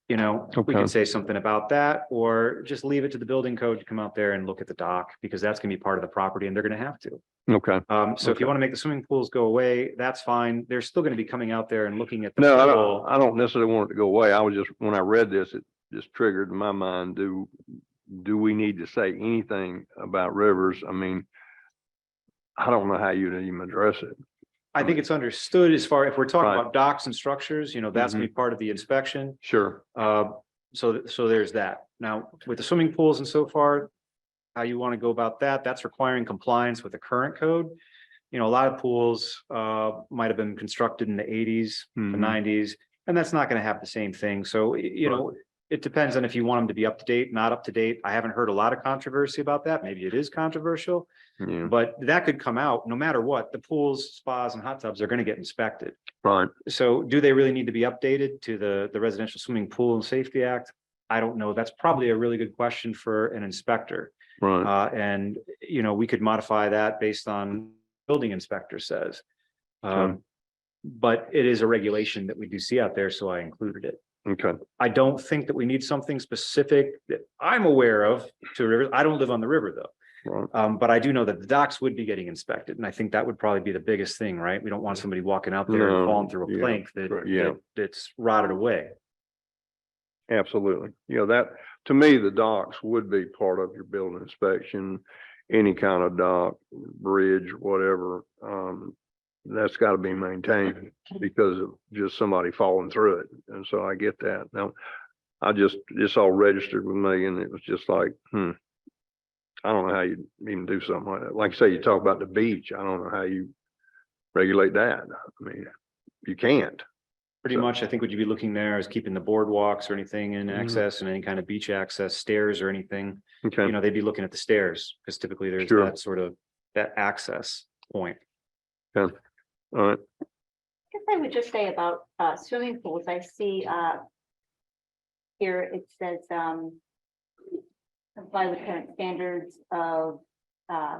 We Okay. could say something about that, or just leave it to the building code to come out there and look at the dock, because that's gonna be part of the property and they're gonna have to. Okay. So if you Okay. want to make the swimming pools go away, that's fine. They're still going to be coming out there and looking at the No, pool. I don't necessarily want it to go away. I was just, when I read this, it just triggered in my mind, do we need to say anything about rivers? I mean, I don't know how you'd even address it. I think it's understood as far, if we're talking Right. about docks and structures, that's gonna be part of the inspection. Sure. So there's that. Now, with the swimming pools and so far, how you want to go about that, that's requiring compliance with the current code. A lot of pools might have been constructed in the 80s, the Mhm. 90s, and that's not going to have the same thing. So, it depends on if you want them to be up to date, not up to date. I haven't heard a lot of controversy about that. Maybe it is controversial, Yeah. but that could come out no matter what. The pools, spas, and hot tubs are going to get inspected. Right. So do they really need to be updated to the Residential Swimming Pool and Safety Act? I don't know. That's probably a really good question for an inspector. Right. And, we could modify that based on building inspector says. Okay. But it is a regulation that we do see out there, so I included it. Okay. I don't think that we need something specific that I'm aware of to rivers. I don't live on the river though. Right. But I do know that the docks would be getting inspected, and I think that would probably be the biggest thing, right? We don't want somebody walking out there No, and falling through a yeah, plank correct, yeah. that's rotted away. Absolutely. That, to me, the docks would be part of your building inspection, any kind of dock, bridge, whatever. That's got to be maintained because of just somebody falling through it. And so I get that. Now, it's all registered with me, and it was just like, I don't know how you even do something like that. Like you say, you talk about the beach. I don't know how you regulate that. I mean, you can't. Pretty much, I think what you'd be looking there is keeping the boardwalks or anything in Mhm. access, and any kind of beach access, stairs or anything. Okay. They'd be looking at the stairs, because typically there's Sure. that sort of, that access point. All right. I guess I would just say about swimming pools, I see here it says comply with current standards of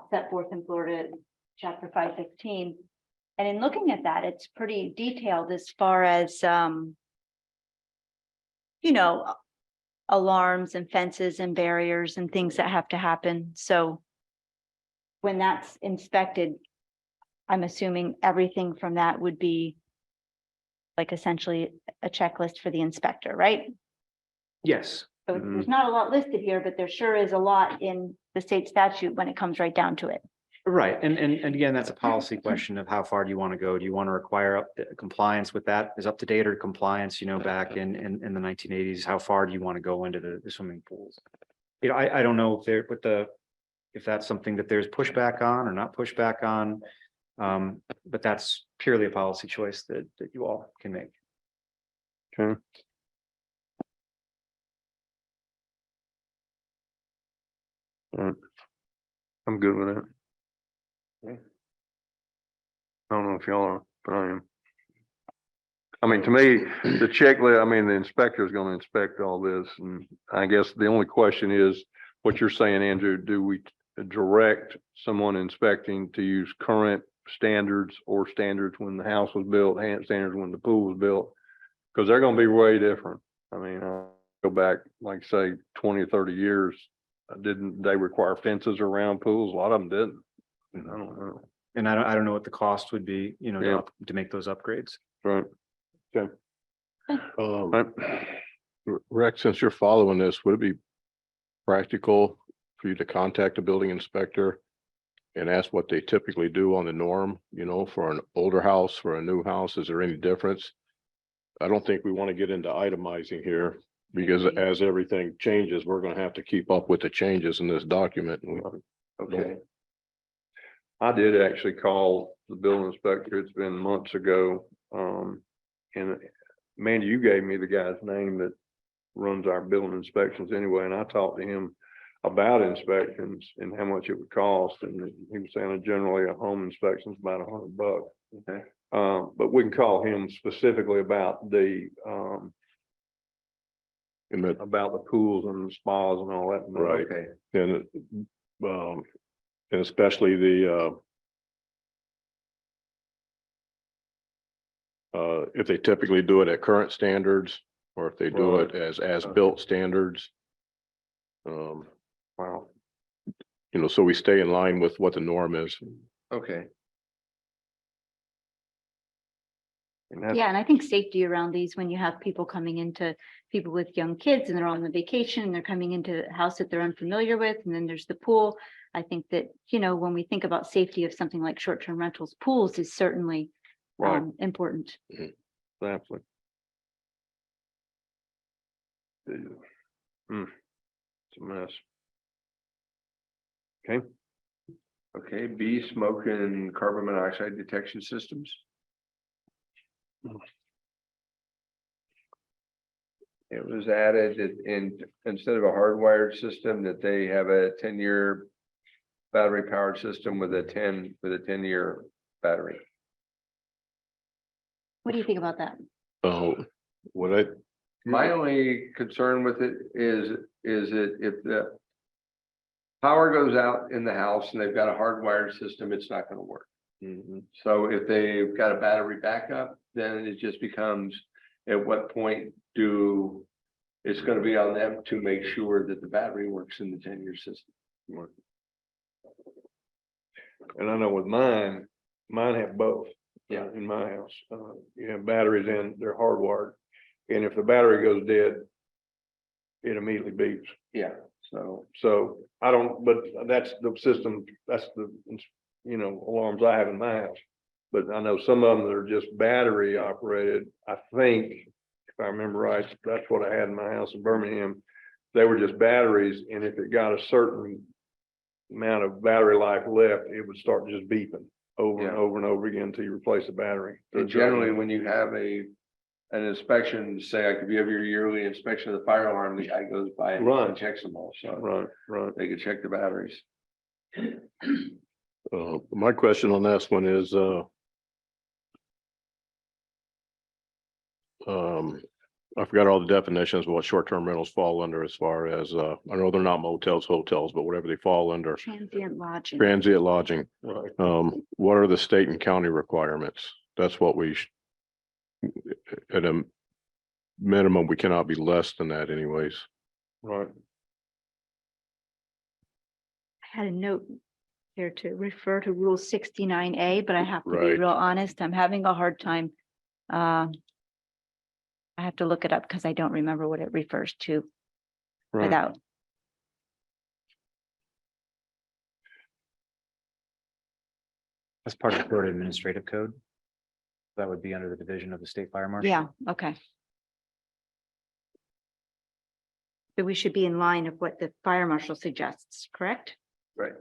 set forth in Florida chapter 515. And in looking at that, it's pretty detailed as far as alarms and fences and barriers and things that have to happen. So when that's inspected, I'm assuming everything from that would be like essentially a checklist for the inspector, right? Yes. So there's not a lot listed here, but there sure is a lot in the state statute when it comes right down to it. Right. And again, that's a policy question of how far do you want to go? Do you want to require compliance with that is up to date, or compliance, back in the 1980s? How far do you want to go into the swimming pools? I don't know if that's something that there's pushback on or not pushback on. But that's purely a policy choice that you all can make. Okay. All right. I'm good with that. I don't know if y'all are, but I am. I mean, to me, the checklist, the inspector is going to inspect all this. And I guess the only question is what you're saying, Andrew, do we direct someone inspecting to use current standards or standards when the house was built, and standards when the pool was built, because they're gonna be way different. I mean, go back, like say, 20 or 30 years, didn't they require fences around pools? A lot of them didn't. I don't know. And I don't know what the cost would be, you know, Yeah. to make those upgrades. Right. Um, Rex, since you're following this, would it be practical for you to contact the building inspector and ask what they typically do on the norm, you know, for an older house, for a new house? Is there any difference? I don't think we want to get into itemizing here because as everything changes, we're going to have to keep up with the changes in this document. Okay. I did actually call the building inspector. It's been months ago. And Mandy, you gave me the guy's name that runs our building inspections anyway, and I talked to him about inspections and how much it would cost, and he was saying that generally a home inspection is about $100. Okay. But we can call him specifically about the about the pools and the spas and all that. Right. Okay. And especially the if they typically do it at current standards or if they do it as built standards. Wow. You know, so we stay in line with what the norm is. Okay. And that's, Yeah, and I think safety around these, when you have people coming into, people with young kids and they're on the vacation, and they're coming into a house that they're unfamiliar with, and then there's the pool. I think that, you know, when we think about safety of something like short-term rentals, pools is certainly right, important. exactly. It's a mess. Okay. Okay, B, smoke and carbon monoxide detection systems. It was added instead of a hardwired system, that they have a 10-year battery powered system with a 10-year battery. What do you think about that? What I, My only concern with it is that if the power goes out in the house and they've got a hardwired system, it's not going to work. So if they've got a battery backup, then it just becomes, at what point it's going to be on them to make sure that the battery works in the 10-year system. And I know with mine have both. Yeah. In my house, you have batteries in, they're hardwired. And if the battery goes dead, it immediately beeps. Yeah. So I don't, but that's the system, that's the, you know, alarms I have in my house. But I know some of them that are just battery operated. I think, if I remember right, that's what I had in my house in Birmingham. They were just batteries, and if it got a certain amount of battery life left, it would start just beeping over and over and over again until you replace the battery. And generally, when you have an inspection, say like if you have your yearly inspection of the fire alarm, the guy goes by and checks them all, so Right. they can check the batteries. my question on this one is, I forgot all the definitions of what short-term rentals fall under as far as, I know they're not motels, hotels, but whatever they fall under. Transient lodging. Transient lodging. Right. What are the state and county requirements? That's what at a minimum, we cannot be less than that anyways. Right. I had a note here to refer to Rule 69A, but I have to be Right. real honest, I'm having a hard time. I have to look it up because I don't remember what it refers to Right. without. That's part of the Florida Administrative Code. That would be under the division of the state fire marshal. Yeah, okay. So we should be in line of what the fire marshal suggests, correct? Right.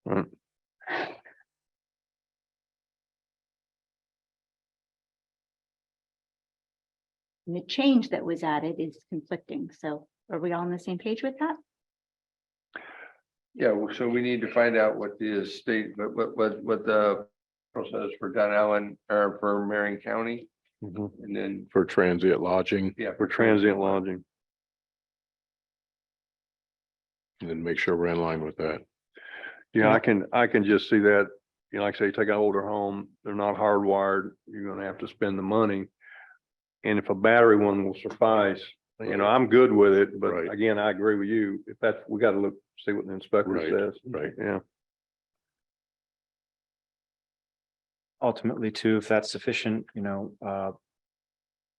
Right. And the change that was added is conflicting. So are we all on the same page with that? Yeah, so we need to find out what the state, what the process for Dunnellon or for Marion County, and then, For transient lodging. yeah. For transient lodging. and then make sure we're in line with that. Yeah, I can just see that, you know, like I say, take an older home, they're not hardwired, you're gonna have to spend the money. And if a battery one will suffice, you know, I'm good with it, but Right. again, I agree with you. If that's, we gotta look, see what the inspector Right, says. right. Yeah, Ultimately too, if that's sufficient,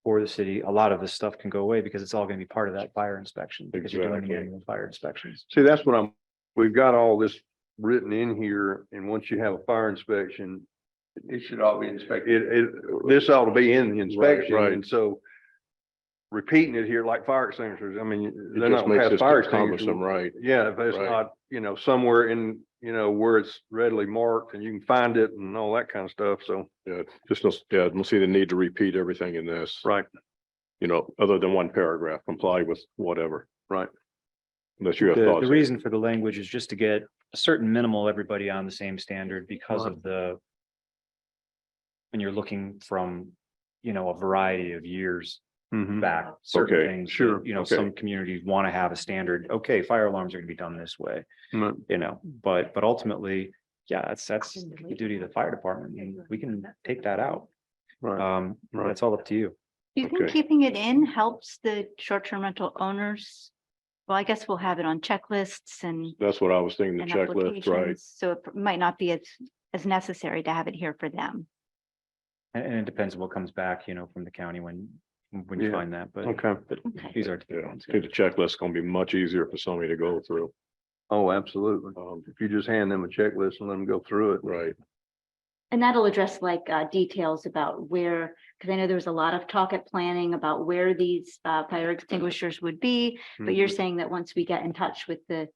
for the city, a lot of this stuff can go away because it's all gonna be part of that fire inspection, because you're doing the Exactly. annual fire inspections. see, that's what we've got all this written in here, and once you have a fire inspection, It should all be inspected. this ought to be in the inspection, right. and so repeating it here like fire extinguishers, I mean, It they're not just gonna makes pass this fire cumbersome, extinguishers. right? Yeah, if it's Right. not, you know, somewhere in, you know, where it's readily marked and you can find it and all that kind of stuff, so. Yeah, don't see the need to repeat everything in this. Right, You know, other than one paragraph, comply with whatever, right, unless you have The thoughts. reason for the language is just to get a certain minimal, everybody on the same standard because Right. of when you're looking from, a variety of years mhm, back, certain Okay, things. sure, that, okay. some communities want to have a standard, okay, fire alarms are gonna be done this way, right. but ultimately, yeah, that's the duty of the fire department, and we can take that out. Right, right. That's all up to you. Do you think Okay. keeping it in helps the short-term rental owners? Well, I guess we'll have it on checklists and That's what I was thinking, the and checklist, right? applications, so it might not be as necessary to have it here for them. And it depends on what comes back, from the county when you Yeah. find that, but Okay. Okay. these are. Yeah, I think the checklist is gonna be much easier for somebody to go through. Oh, absolutely. If you just hand them a checklist and let them go through it. Right, And that'll address like details about where, because I know there was a lot of talk at planning about where these fire extinguishers would be. But you're Mhm. saying that once we get in touch with the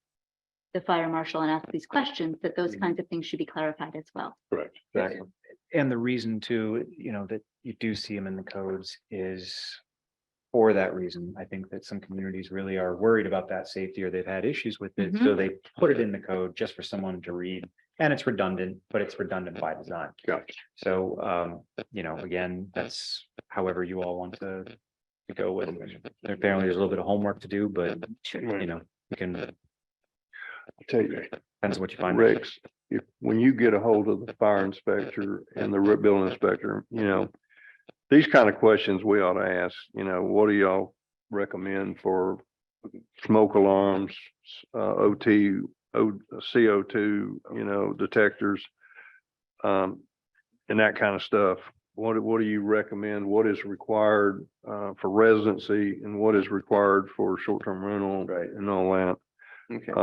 fire marshal and ask these questions, that those Mhm. kinds of things should be clarified as well. correct. Exactly. And the reason too, that you do see them in the codes is for that reason. I think that some communities really are worried about that safety, or they've had issues with it, so they put it in the code just for someone to read. And it's redundant, but it's redundant by design. Gotcha. So, again, that's however you all want to go with. Apparently, there's a little bit of homework to do, but, Sure. we can, I'll tell you, depends on what you find. Rex, when you get a hold of the fire inspector and the building inspector, these kind of questions we ought to ask, what do y'all recommend for smoke alarms, OT, CO2, detectors, and that kind of stuff. What do you recommend? What is required, for residency, and what is required for short-term rental? Right. And all that. Okay.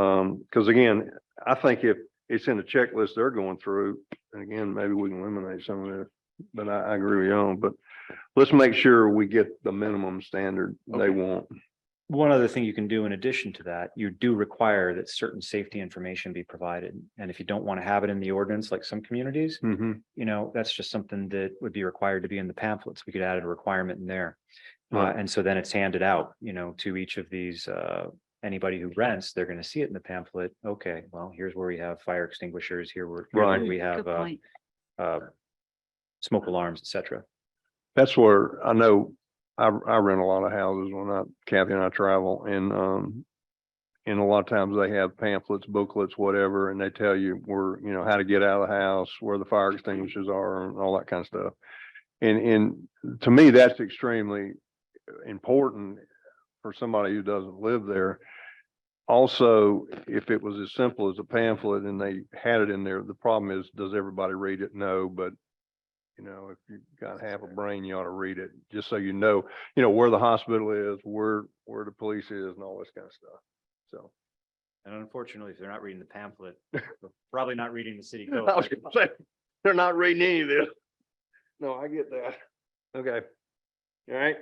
Because again, I think if it's in the checklist they're going through, and again, maybe we can eliminate some of it, but I agree with you on, but let's make sure we get the minimum standard they want. One other thing you can do in addition to that, you do require that certain safety information be provided. And if you don't want to have it in the ordinance, like some communities, that's just something that would be required to be in the pamphlets. We could add a requirement in there. Right. And so then it's handed out, to each of these, anybody who rents, they're going to see it in the pamphlet. Okay, well, here's where we have fire extinguishers, here's where Right. we have, Good point. smoke alarms, et cetera. That's where I know I rent a lot of houses when Kathy and I travel, and a lot of times they have pamphlets, booklets, whatever, and they tell you where, how to get out of the house, where the fire extinguishers are, and all that kind of stuff. And to me, that's extremely important for somebody who doesn't live there. Also, if it was as simple as a pamphlet and they had it in there, the problem is, does everybody read it? No, but if you've got half a brain, you ought to read it, just so where the hospital is, where the police is, and all this kind of stuff. So. And unfortunately, if they're not reading the pamphlet, they're probably not reading the city I was code. gonna say, they're not reading any of this. No, I get that. Okay. All right.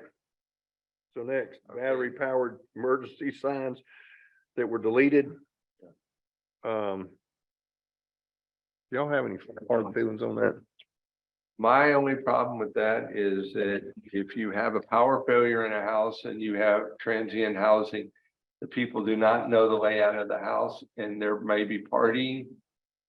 So next, battery powered emergency signs that were deleted. Y'all have any hard feelings on that? My only problem with that is that if you have a power failure in a house and you have transient housing, the people do not know the layout of the house, and there may be partying.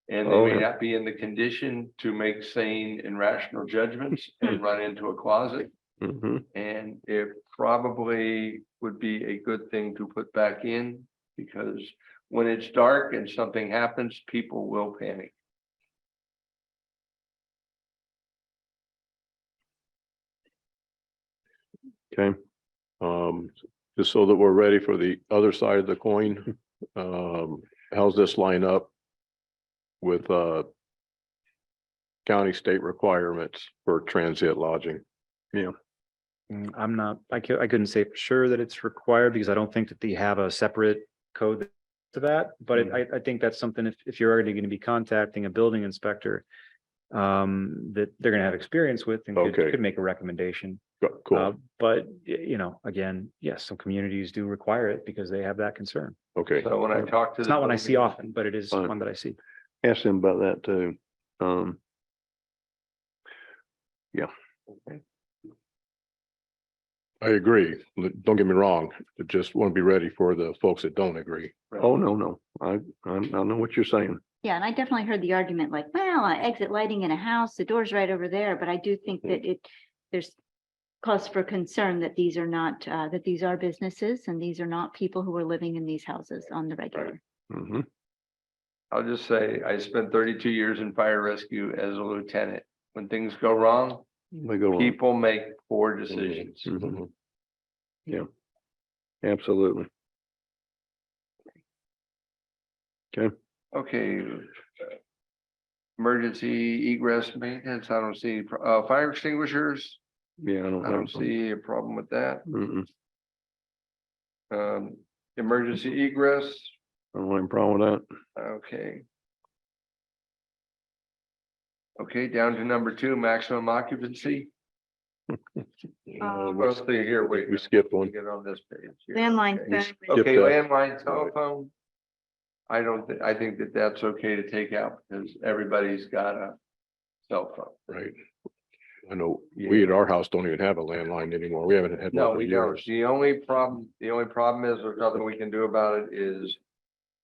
And they Oh, may yeah. not be in the condition to make sane and rational judgments and run into a closet. Mm-hmm. And it probably would be a good thing to put back in, because when it's dark and something happens, people will panic. Okay. Just so that we're ready for the other side of the coin, how's this line up with, county state requirements for transient lodging? I'm not, I couldn't say for sure that it's required because I don't think that they have a separate code to that. But I think that's something if you're already going to be contacting a building inspector, that they're going to have experience with and Okay. could make a recommendation. Cool. But again, yes, some communities do require it because they have that concern. Okay. So when I talk to It's the not one I see building- often, but it is Fine. one that I see. Ask them about that too. I agree. Don't get me wrong. I just want to be ready for the folks that don't agree. Oh, no. I know what you're saying. Yeah, and I definitely heard the argument like, well, exit lighting in a house, the door's right over there, but I do think that there's cause for concern that these are not, that these are businesses and these are not people who are living in these houses on the regular. Mhm. I'll just say, I spent 32 years in fire rescue as a lieutenant. When things go wrong, They go wrong. people make poor decisions. Mhm. Yeah, absolutely. Okay. Emergency egress maintenance, I don't see, fire extinguishers, Yeah, I don't I have. don't see a problem with that. Mm-mm. Emergency egress, I don't have a problem with that. okay. Okay, down to number 2, maximum occupancy. Let's see here, wait. We skipped one. Get on this page. here. Landline Okay. phone. Okay, that. landline telephone. I don't think, I think that that's okay to take out because everybody's got a cell phone. Right. I know we at our house don't even have a landline anymore. We haven't had No, one for we don't. years. The only problem is there's nothing we can do about it is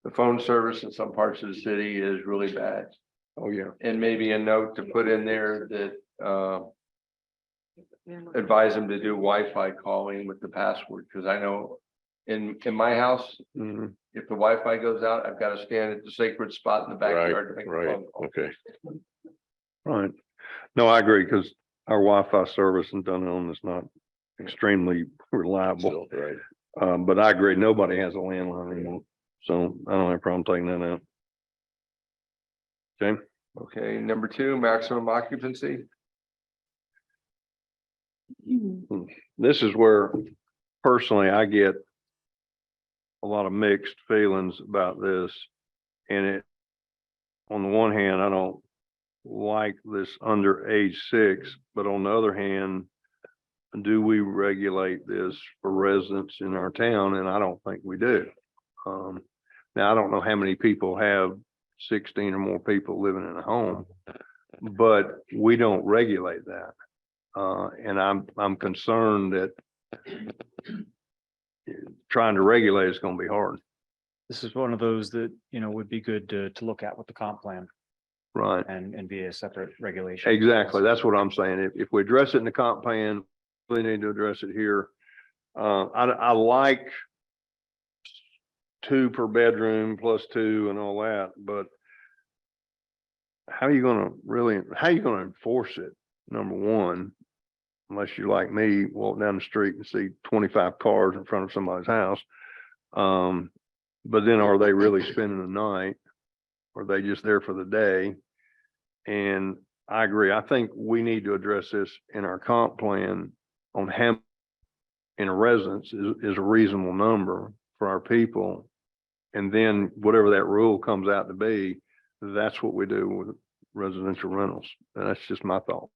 the phone service in some parts of the city is really bad. Oh, yeah. And maybe a note to put in there that, advise them to do Wi-Fi calling with the password, because I know in my house, Mhm. if the Wi-Fi goes out, I've got to stand at the sacred spot in the backyard to make a Right, phone call. okay. Right. No, I agree, because our Wi-Fi service in Dunnellon is not extremely reliable. Still, right. But I agree, nobody has a landline anymore, so I don't have a problem taking that out. Okay, Okay, number 2, maximum occupancy. this is where personally I get a lot of mixed feelings about this. And it, on the one hand, I don't like this under age 6, but on the other hand, do we regulate this for residents in our town? And I don't think we do. Now, I don't know how many people have 16 or more people living in a home, but we don't regulate that. And I'm concerned that trying to regulate is going to be hard. This is one of those that, would be good to look at with the comp plan Right. and be a separate regulation. Exactly. That's what I'm saying. If we address it in the comp plan, we need to address it here. I like 2 per bedroom plus 2 and all that, but how are you gonna enforce it? Number one, unless you're like me, walk down the street and see 25 cars in front of somebody's house. But then are they really spending the night? Or are they just there for the day? And I agree. I think we need to address this in our comp plan on how in a residence is a reasonable number for our people. And then whatever that rule comes out to be, that's what we do with residential rentals. And that's just my thought.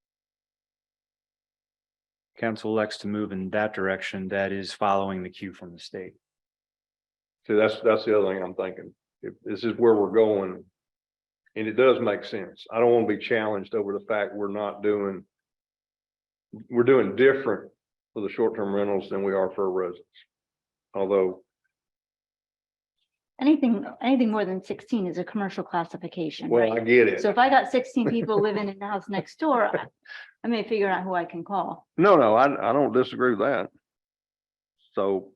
Council elects to move in that direction, that is following the cue from the state. See, that's the other thing I'm thinking. If this is where we're going, and it does make sense. I don't want to be challenged over the fact we're doing different for the short-term rentals than we are for residents. Although, Anything more than 16 is a commercial classification, well, I right? get it. So if I got 16 people living in the house next door, I may figure out who I can call. No, I don't disagree with that. So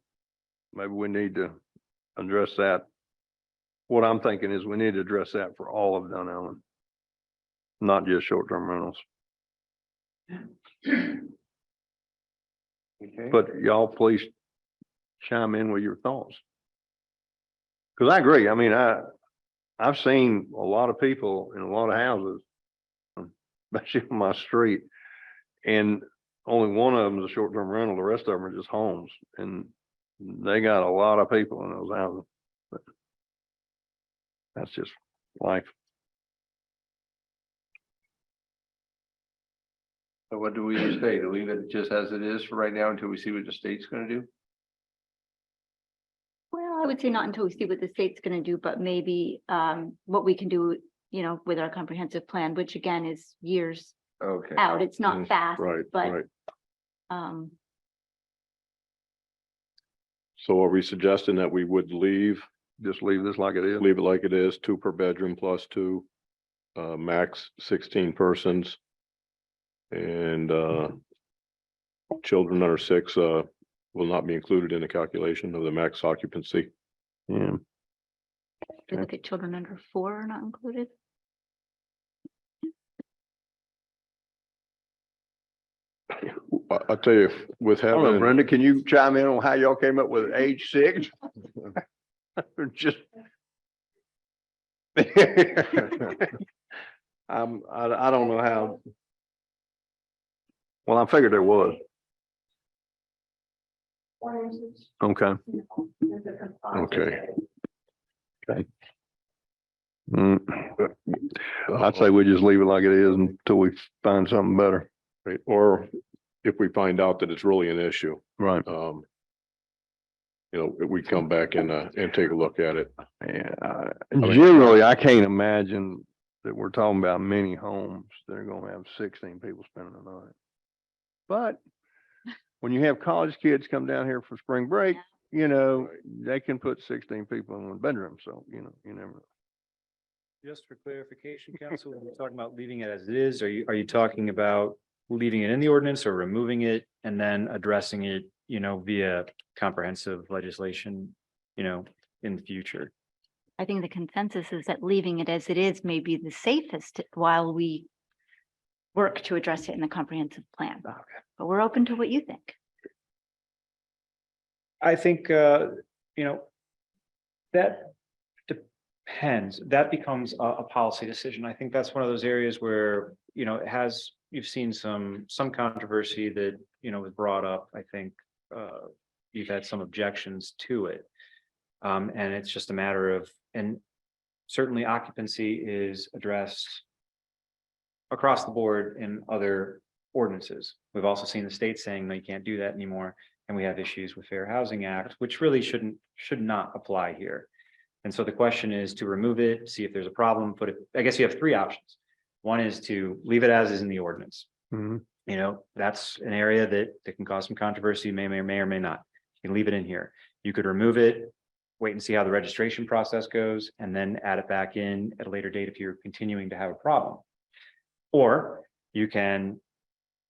maybe we need to address that what I'm thinking is we need to address that for all of Dunnellon, not just short-term rentals. Okay. But y'all please chime in with your thoughts. Cause I agree. I mean, I've seen a lot of people in a lot of houses, especially on my street. And only one of them is a short-term rental. The rest of them are just homes, and they got a lot of people in those houses. But that's just life. So what do we say? To leave it just as it is for right now until we see what the state's gonna do? Well, I would say not until we see what the state's gonna do, but maybe what we can do, with our comprehensive plan, which again is years Okay. out. It's not fast, Right, but right. um, So are we suggesting that we would Just leave this like it is. leave it like it is, 2 per bedroom plus 2, max 16 persons? And, children under 6, will not be included in the calculation of the max occupancy. Yeah. if you look at children under 4 are not included. I'll tell you, with I don't know, having, Brenda, can you chime in on how y'all came up with age 6? Just. I don't know how. Well, I figured there was. Okay. okay. Mm, I'd say we just leave it like it is until we find something better. Right, or if we find out that it's really an issue, Right. we come back and take a look at it. Yeah. mean- Generally, I can't imagine that we're talking about many homes that are gonna have 16 people spending the night. But when you have college kids come down here for spring break, they can put 16 people in one bedroom. So, you never know. Just for clarification, council, when you're talking about leaving it as it is, are you talking about leaving it in the ordinance or removing it and then addressing it, via comprehensive legislation, in the future? I think the consensus is that leaving it as it is may be the safest while we work to address it in the comprehensive plan. Okay. But we're open to what you think. I think, that depends. That becomes a policy decision. I think that's one of those areas where, you've seen some controversy that, was brought up. I think, you've had some objections to it. And it's just a matter of, and certainly occupancy is addressed across the board in other ordinances. We've also seen the state saying, no, you can't do that anymore. And we have issues with Fair Housing Act, which really should not apply here. And so the question is to remove it, see if there's a problem, I guess you have 3 options. One is to leave it as is in the ordinance. Mhm. That's an area that can cause some controversy, may or may not. You can leave it in here. You could remove it, wait and see how the registration process goes, and then add it back in at a later date if you're continuing to have a problem. Or you can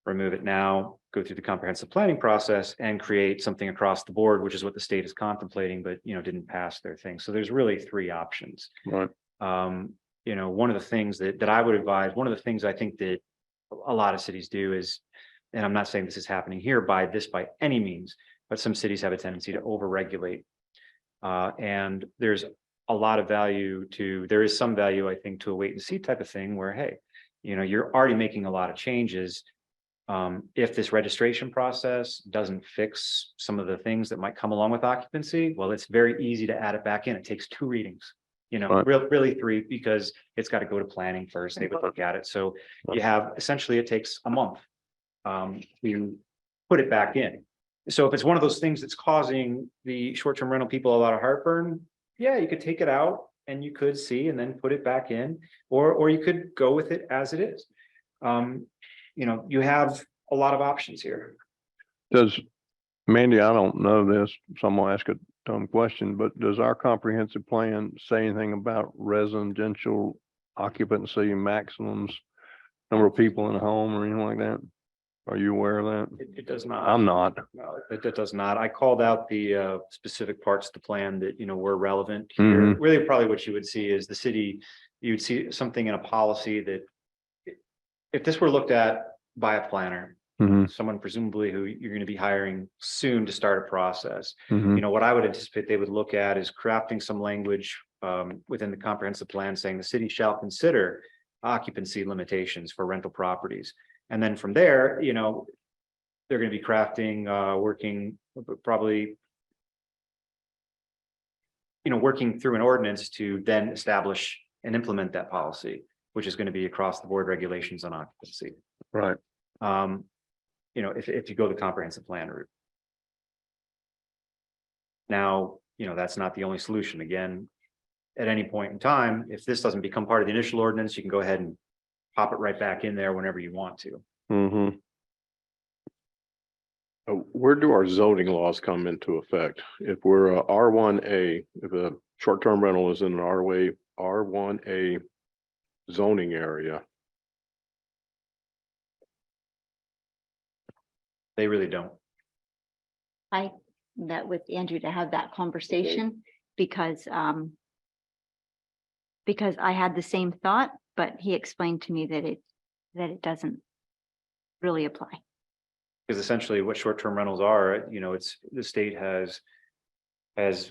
remove it now, go through the comprehensive planning process and create something across the board, which is what the state is contemplating, but didn't pass their thing. So there's really 3 options. Right. One of the things that I would advise, one of the things I think that a lot of cities do is, and I'm not saying this is happening here by any means, but some cities have a tendency to overregulate. And there's a lot of value there is some value, I think, to a wait and see type of thing where, hey, you're already making a lot of changes. If this registration process doesn't fix some of the things that might come along with occupancy, well, it's very easy to add it back in. It takes 2 readings, Right. really 3, because it's got to go to planning first. They would look at it. So you have, essentially, it takes a month to put it back in. So if it's one of those things that's causing the short-term rental people a lot of heartburn, yeah, you could take it out and you could see and then put it back in, or you could go with it as it is. You have a lot of options here. Does, Mandy, I don't know this, so I'm gonna ask a dumb question, but does our comprehensive plan say anything about residential occupancy maximums, number of people in a home or anything like that? Are you aware of that? It does not. I'm not. No, it does not. I called out the specific parts of the plan that, were relevant here. Really, probably what you would see is the city, you would see something in a policy that if this were looked at by a planner, Mm-hmm. someone presumably who you're going to be hiring soon to start a process, Mm-hmm. what I would anticipate they would look at is crafting some language within the comprehensive plan saying the city shall consider occupancy limitations for rental properties. And then from there, they're going to be crafting, working probably, working through an ordinance to then establish and implement that policy, which is going to be across the board regulations on occupancy. Right. If you go the comprehensive plan route. Now, that's not the only solution. Again, at any point in time, if this doesn't become part of the initial ordinance, you can go ahead and pop it right back in there whenever you want to. Mm-hmm. Where do our zoning laws come into effect? If we're a R1A, if a short-term rental is in an R1A zoning area, They really don't. I met with Andrew to have that conversation because I had the same thought, but he explained to me that it doesn't really apply. Because essentially what short-term rentals are, it's the state has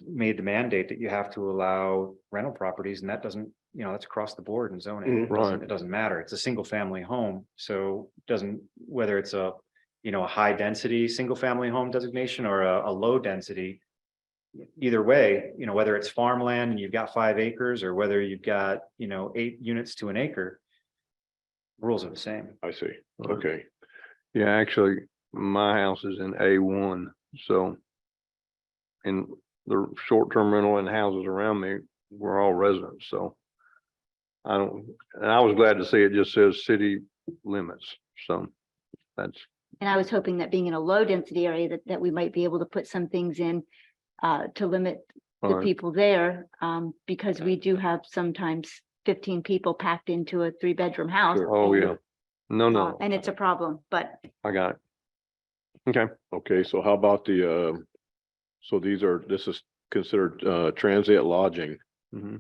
made the mandate that you have to allow rental properties, and that doesn't, that's across the board in zoning. Right. It doesn't matter. It's a single family home. So it doesn't, whether it's a high density, single family home designation or a low density, either way, whether it's farmland and you've got 5 acres or whether you've got, 8 units to an acre, rules are the same. I see. Okay. Yeah, actually, my house is in A1, so. And the short-term rental and houses around me, we're all residents, so. And I was glad to see it just says city limits, so that's. And I was hoping that being in a low density area that we might be able to put some things in to limit the Right. people there, because we do have sometimes 15 people packed into a 3-bedroom house. Oh, yeah. No, And it's a problem, but I got it. Okay. Okay, so how about so this is considered transient lodging. Mhm.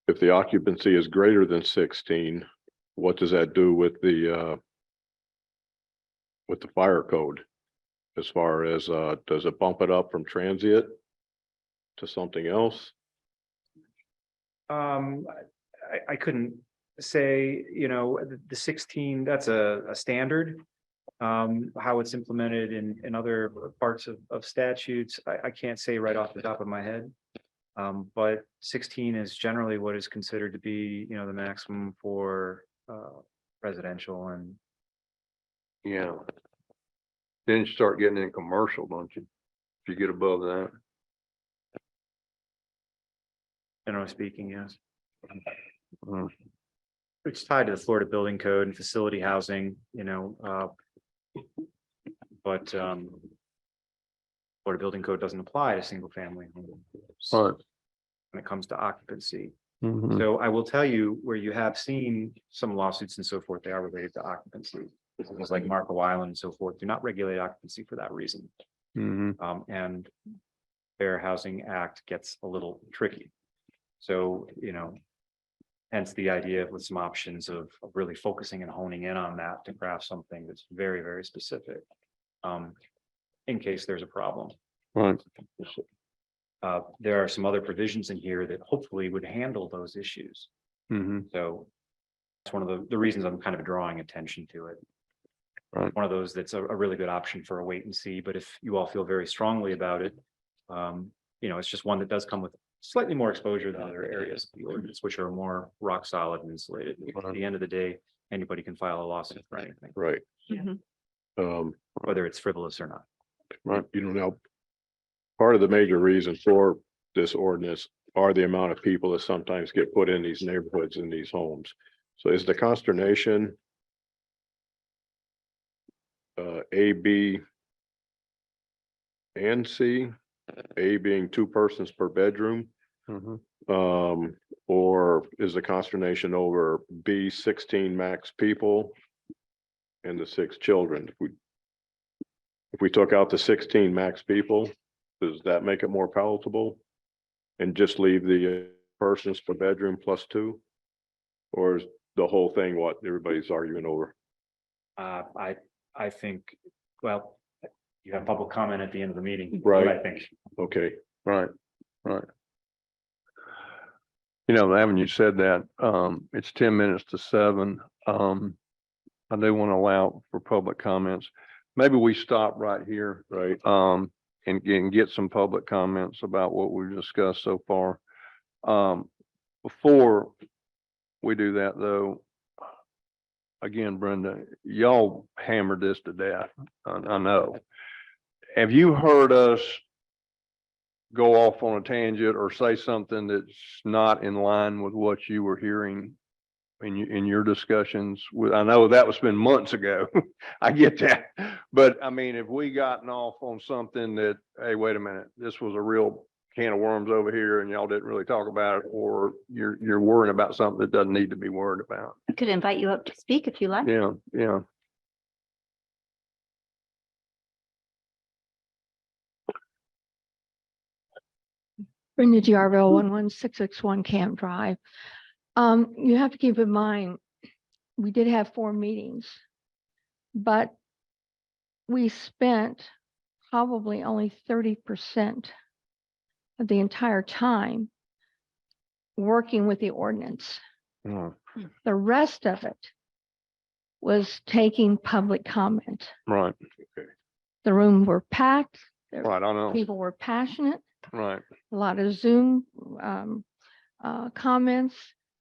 If the occupancy is greater than 16, what does that do with the fire code? As far as, does it bump it up from transient to something else? I couldn't say, the 16, that's a standard. How it's implemented in other parts of statutes, I can't say right off the top of my head. But 16 is generally what is considered to be, the maximum for residential and. Yeah. Then you start getting in commercial, don't you? If you get above that. Generally speaking, yes. Mhm. It's tied to the Florida Building Code and facility housing, but Florida Building Code doesn't apply to single family homes Right. when it comes to occupancy. Mhm. So I will tell you where you have seen some lawsuits and so forth, they are related to occupancy. Things like Marco Island and so forth do not regulate occupancy for that reason. Mhm. And Fair Housing Act gets a little tricky. So, hence the idea with some options of really focusing and honing in on that to craft something that's very, very specific. In case there's a problem. Right. There are some other provisions in here that hopefully would handle those issues. Mhm. So that's one of the reasons I'm kind of drawing attention to it. Right. One of those that's a really good option for a wait and see, but if you all feel very strongly about it, it's just one that does come with slightly more exposure than other areas of the ordinance, which are more rock solid and insulated. At the end of the day, anybody can file a lawsuit for anything, Right. Mhm. whether it's frivolous or not. Right, now, part of the major reason for this ordinance are the amount of people that sometimes get put in these neighborhoods, in these homes. So is the consternation A, B, and C, A being 2 persons per bedroom? Mhm. Or is the consternation over B 16 max people and the 6 children. If we took out the 16 max people, does that make it more palatable? And just leave the persons per bedroom plus 2? Or is the whole thing what everybody's arguing over? I think, well, you have public comment at the end of the meeting. Right. I think. Okay, Right, right. You know, having you said that, it's 10 minutes to 7. I do want to allow for public comments. Maybe we stop right here, right. and get some public comments about what we've discussed so far. Before we do that though, again, Brenda, y'all hammered this to death. I know. Have you heard us go off on a tangent or say something that's not in line with what you were hearing in your discussions with, I know that was been months ago. I get that. But I mean, if we gotten off on something that, hey, wait a minute, this was a real can of worms over here and y'all didn't really talk about it, or you're worrying about something that doesn't need to be worried about. I could invite you up to speak if you like. Yeah, yeah. Brenda Giarville, 11661 Camp Drive. You have to keep in mind, we did have 4 meetings, but we spent probably only 30% of the entire time working with the ordinance. Mm, The rest of it was taking public comment. right, The room were packed. right, I know, People were passionate. right. A lot of Zoom comments,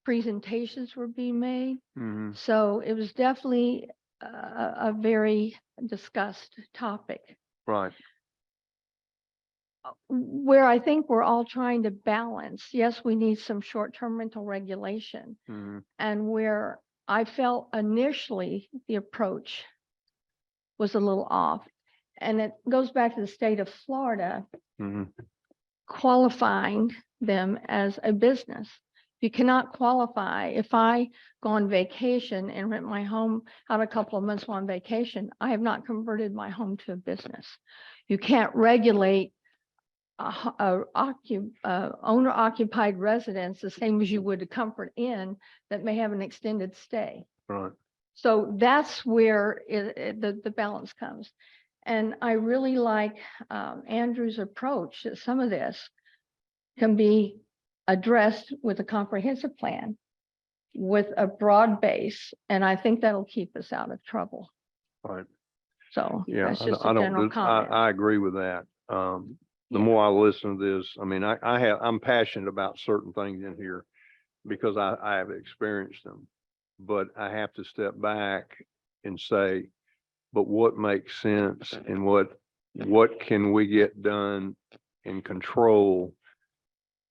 presentations were being made. Hmm. So it was definitely a very discussed topic. Right, Where I think we're all trying to balance, yes, we need some short-term rental regulation. hmm, And where I felt initially the approach was a little off. And it goes back to the state of Florida hmm, qualifying them as a business. You cannot qualify. If I go on vacation and rent my home out a couple of months while on vacation, I have not converted my home to a business. You can't regulate owner occupied residence the same as you would a Comfort Inn that may have an extended stay. right, So that's where the balance comes. And I really like Andrew's approach that some of this can be addressed with a comprehensive plan with a broad base. And I think that'll keep us out of trouble. right. So Yeah, that's just I a don't, general comment. I agree with that. The Yeah. more I listen to this, I mean, I'm passionate about certain things in here because I have experienced them. But I have to step back and say, but what makes sense and what can we get done and control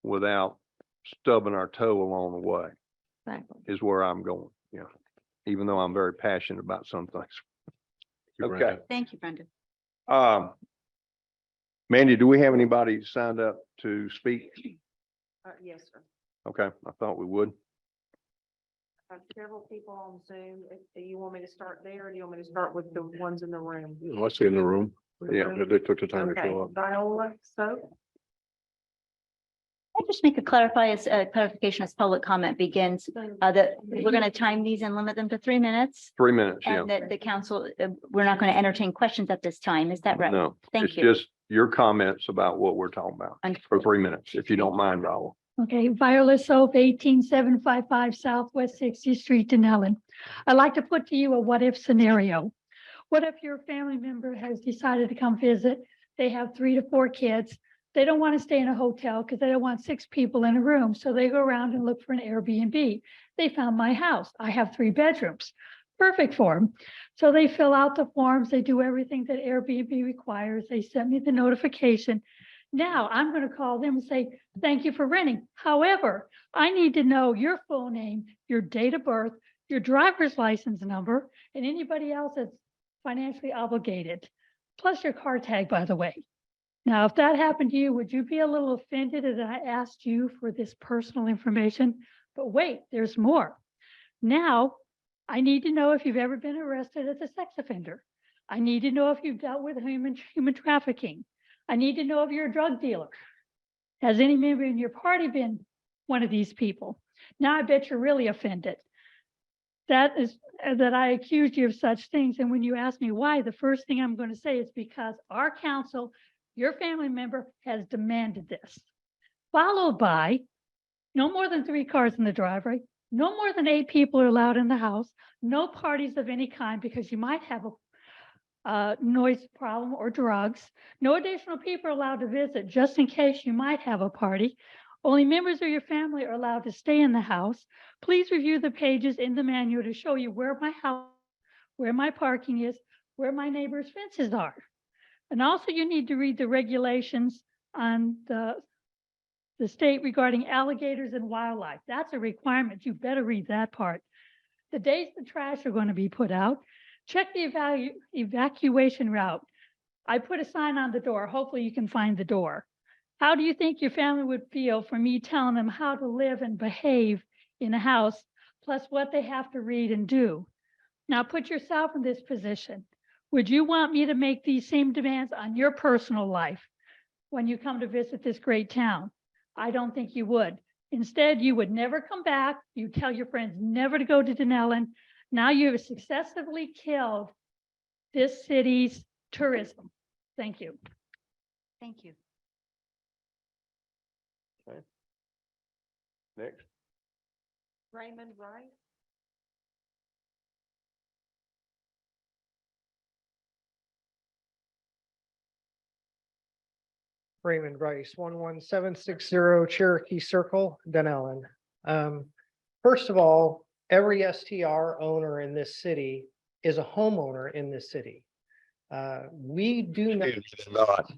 without stubbing our toe along the way Exactly. is where I'm going, you know, even though I'm very passionate about some things. you, Okay. Brenda. Thank you, Brendan. Mandy, do we have anybody signed up to speak? Yes, sir. Okay, I thought we would. I have several people on Zoom. Do you want me to start there or do you want me to start with the ones in the room? Let's see in the room. Yeah, they took the time to Okay, show up. Viola, so, I'll just make a clarification as public comment begins, that we're going to time these and limit them to 3 minutes. 3 minutes, yeah. And that the council, we're not going to entertain questions at this time. Is that right? No, Thank it's you. just your comments about what we're talking about for 3 minutes, if you don't mind, Raul. Okay, Viola Soap, 18755 Southwest 60th Street, Dunnellon. I'd like to put to you a what-if scenario. What if your family member has decided to come visit? They have 3 to 4 kids. They don't want to stay in a hotel because they don't want 6 people in a room. So they go around and look for an Airbnb. They found my house. I have 3 bedrooms. Perfect for them. So they fill out the forms. They do everything that Airbnb requires. They send me the notification. Now I'm going to call them and say, thank you for renting. However, I need to know your full name, your date of birth, your driver's license number, and anybody else that's financially obligated, plus your car tag, by the way. Now, if that happened to you, would you be a little offended that I asked you for this personal information? But wait, there's more. Now, I need to know if you've ever been arrested as a sex offender. I need to know if you've dealt with human trafficking. I need to know if you're a drug dealer. Has any member in your party been one of these people? Now I bet you're really offended. That is that I accused you of such things. And when you ask me why, the first thing I'm going to say is because our council, your family member, has demanded this. Followed by no more than 3 cars in the driveway, no more than 8 people are allowed in the house, no parties of any kind because you might have a noise problem or drugs. No additional people are allowed to visit just in case you might have a party. Only members of your family are allowed to stay in the house. Please review the pages in the manual to show you where my house, where my parking is, where my neighbors' fences are. And also you need to read the regulations on the state regarding alligators and wildlife. That's a requirement. You better read that part. The days the trash are going to be put out. Check the evacuation route. I put a sign on the door. Hopefully you can find the door. How do you think your family would feel for me telling them how to live and behave in a house, plus what they have to read and do? Now put yourself in this position. Would you want me to make these same demands on your personal life when you come to visit this great town? I don't think you would. Instead, you would never come back. You tell your friends never to go to Dunnellon. Now you have successfully killed this city's tourism. Thank you. Thank you. Next. Raymond Rice. Raymond Rice, 11760 Cherokee Circle, Dunnellon. First of all, every STR owner in this city is a homeowner in this city. We do not. They're not.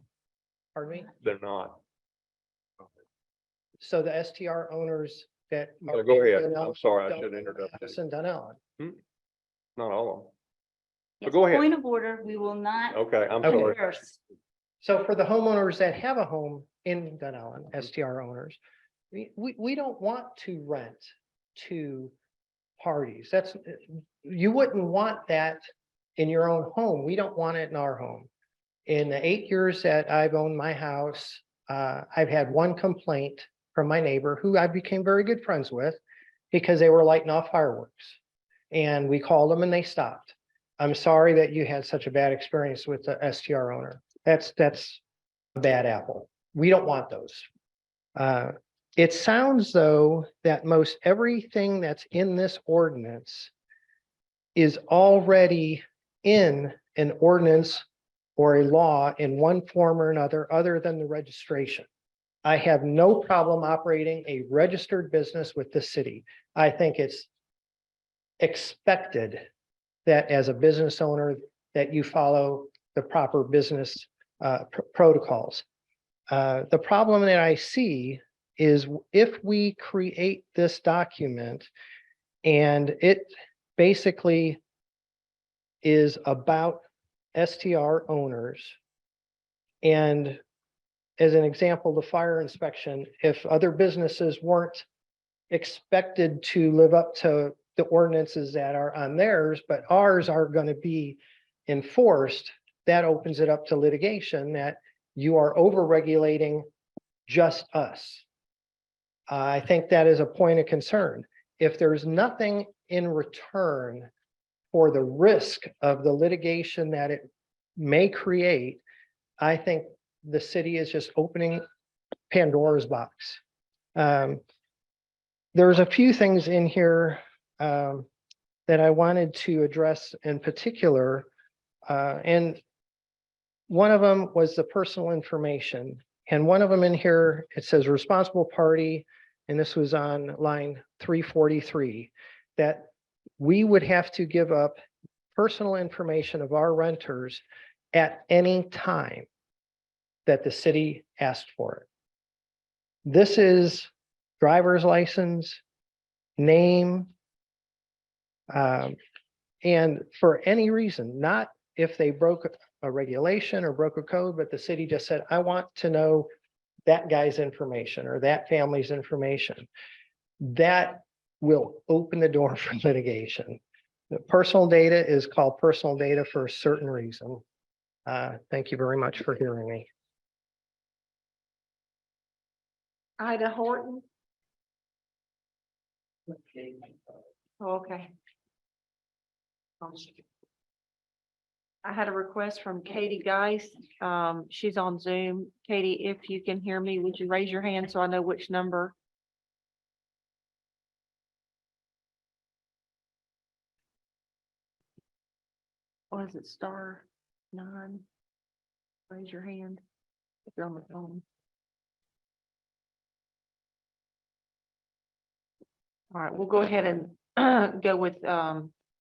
Pardon me? They're not. So the STR owners that. No, go ahead. I'm sorry, I should interrupt you. It's in Dunnellon. Not all of them. Yes, go ahead. Point of order, we will not. Okay, I'm Okay. sorry. Reverse. So for the homeowners that have a home in Dunnellon, STR owners, we don't want to rent to parties. That's, you wouldn't want that in your own home. We don't want it in our home. In the 8 years that I've owned my house, I've had one complaint from my neighbor who I became very good friends with because they were lighting off fireworks. And we called them and they stopped. I'm sorry that you had such a bad experience with the STR owner. That's a bad apple. We don't want those. It sounds though that most everything that's in this ordinance is already in an ordinance or a law in one form or another, other than the registration. I have no problem operating a registered business with the city. I think it's expected that as a business owner that you follow the proper business protocols. The problem that I see is if we create this document and it basically is about STR owners, and as an example, the fire inspection, if other businesses weren't expected to live up to the ordinances that are on theirs, but ours are going to be enforced, that opens it up to litigation that you are over-regulating just us. I think that is a point of concern. If there's nothing in return for the risk of the litigation that it may create, I think the city is just opening Pandora's box. There's a few things in here that I wanted to address in particular, and one of them was the personal information. And one of them in here, it says responsible party, and this was on line 343, that we would have to give up personal information of our renters at any time that the city asked for it. This is driver's license, name, and for any reason, not if they broke a regulation or broke a code, but the city just said, I want to know that guy's information or that family's information. That will open the door for litigation. The personal data is called personal data for a certain reason. Thank you very much for hearing me. Ida Horton? Oh, okay. I had a request from Katie Geis. She's on Zoom. Katie, if you can hear me, would you raise your hand so I know which number? Or is it *9? Raise your hand if you're on the phone. All right, we'll go ahead and go with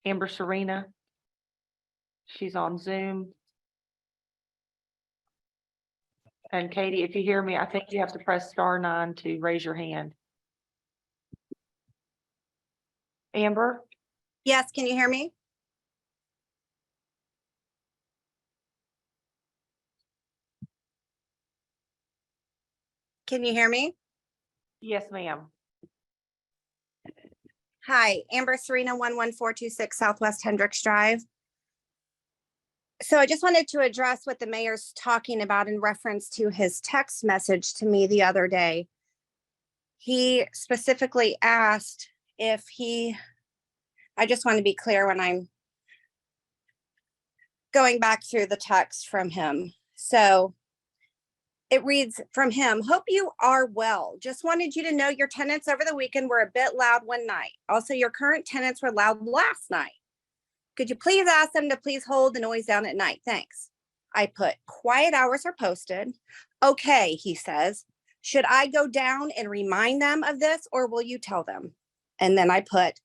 Amber Serena. She's on Zoom. And Katie, if you hear me, I think you have to press *9 to raise your hand. Amber? Yes, can you hear me? Can you hear me? Yes, ma'am. Hi, Amber Serena, 11426 Southwest Hendricks Drive. So I just wanted to address what the mayor's talking about in reference to his text message to me the other day. He specifically asked if I just want to be clear when I'm going back through the text from him. So it reads from him, hope you are well. Just wanted you to know your tenants over the weekend were a bit loud one night. Also, your current tenants were loud last night. Could you please ask them to please hold the noise down at night? Thanks. I put quiet hours are posted. Okay, he says. Should I go down and remind them of this or will you tell them? And then I put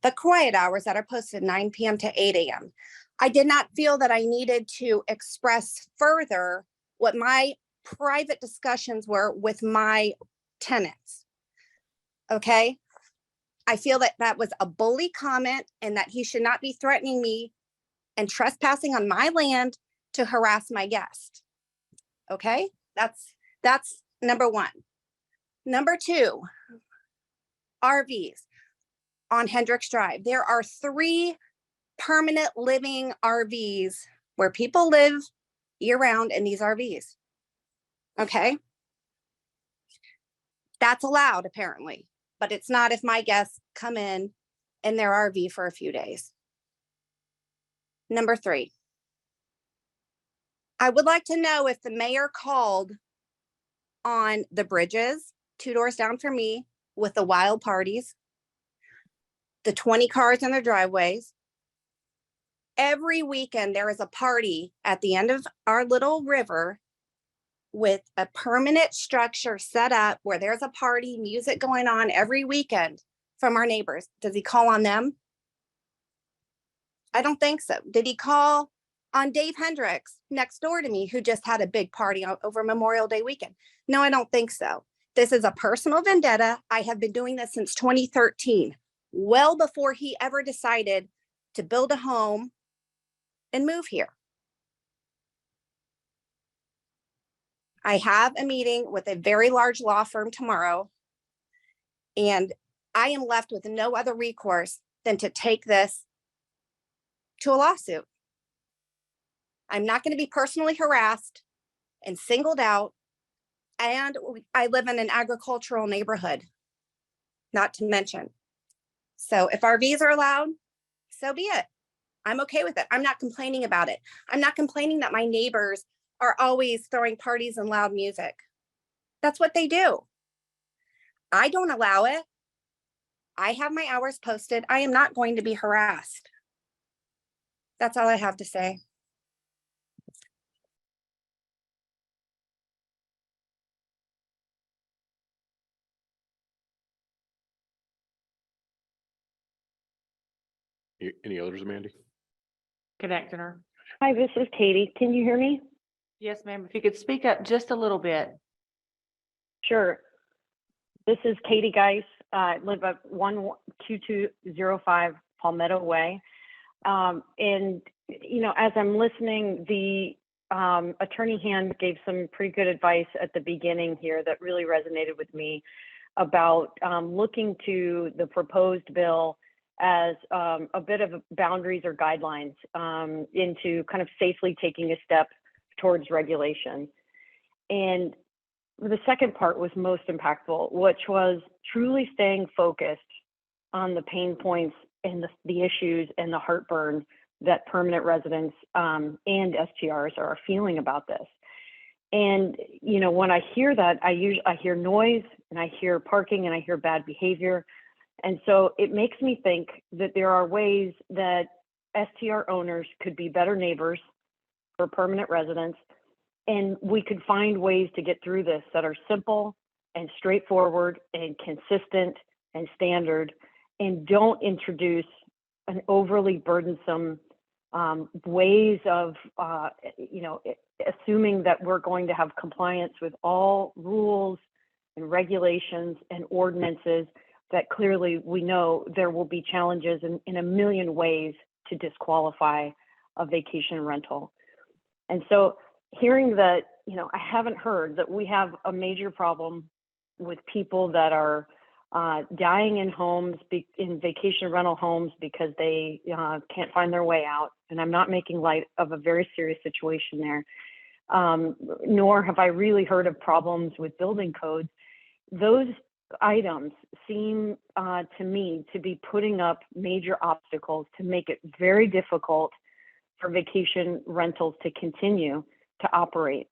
the quiet hours that are posted 9 p.m. to 8 a.m. I did not feel that I needed to express further what my private discussions were with my tenants. Okay. I feel that that was a bully comment and that he should not be threatening me and trespassing on my land to harass my guest. Okay. That's number one. Number two, RVs on Hendricks Drive. There are 3 permanent living RVs where people live year round in these RVs. Okay. That's allowed apparently, but it's not if my guests come in their RV for a few days. Number 3, I would like to know if the mayor called on the bridges 2 doors down from me with the wild parties, the 20 cars in their driveways. Every weekend there is a party at the end of our little river with a permanent structure set up where there's a party, music going on every weekend from our neighbors. Does he call on them? I don't think so. Did he call on Dave Hendricks next door to me who just had a big party over Memorial Day weekend? No, I don't think so. This is a personal vendetta. I have been doing this since 2013, well before he ever decided to build a home and move here. I have a meeting with a very large law firm tomorrow, and I am left with no other recourse than to take this to a lawsuit. I'm not going to be personally harassed and singled out, and I live in an agricultural neighborhood, not to mention. So if RVs are allowed, so be it. I'm okay with it. I'm not complaining about it. I'm not complaining that my neighbors are always throwing parties and loud music. That's what they do. I don't allow it. I have my hours posted. I am not going to be harassed. That's all I have to say. Any others, Mandy? Connecting her. Hi, this is Katie. Can you hear me? Yes, ma'am. If you could speak up just a little bit. Sure. This is Katie Geis. I live at 12205 Palmetto Way. And, you know, as I'm listening, the Attorney Hand gave some pretty good advice at the beginning here that really resonated with me about looking to the proposed bill as a bit of boundaries or guidelines into kind of safely taking a step towards regulation. And the second part was most impactful, which was truly staying focused on the pain points and the issues and the heartburn that permanent residents and STRs are feeling about this. And, you know, when I hear that, I hear noise and I hear parking and I hear bad behavior. And so it makes me think that there are ways that STR owners could be better neighbors for permanent residents. And we could find ways to get through this that are simple and straightforward and consistent and standard, and don't introduce an overly burdensome ways of, you know, assuming that we're going to have compliance with all rules and regulations and ordinances that clearly we know there will be challenges in a million ways to disqualify a vacation rental. And so hearing that, you know, I haven't heard that we have a major problem with people that are dying in homes, in vacation rental homes because they can't find their way out. And I'm not making light of a very serious situation there. Nor have I really heard of problems with building codes. Those items seem to me to be putting up major obstacles to make it very difficult for vacation rentals to continue to operate,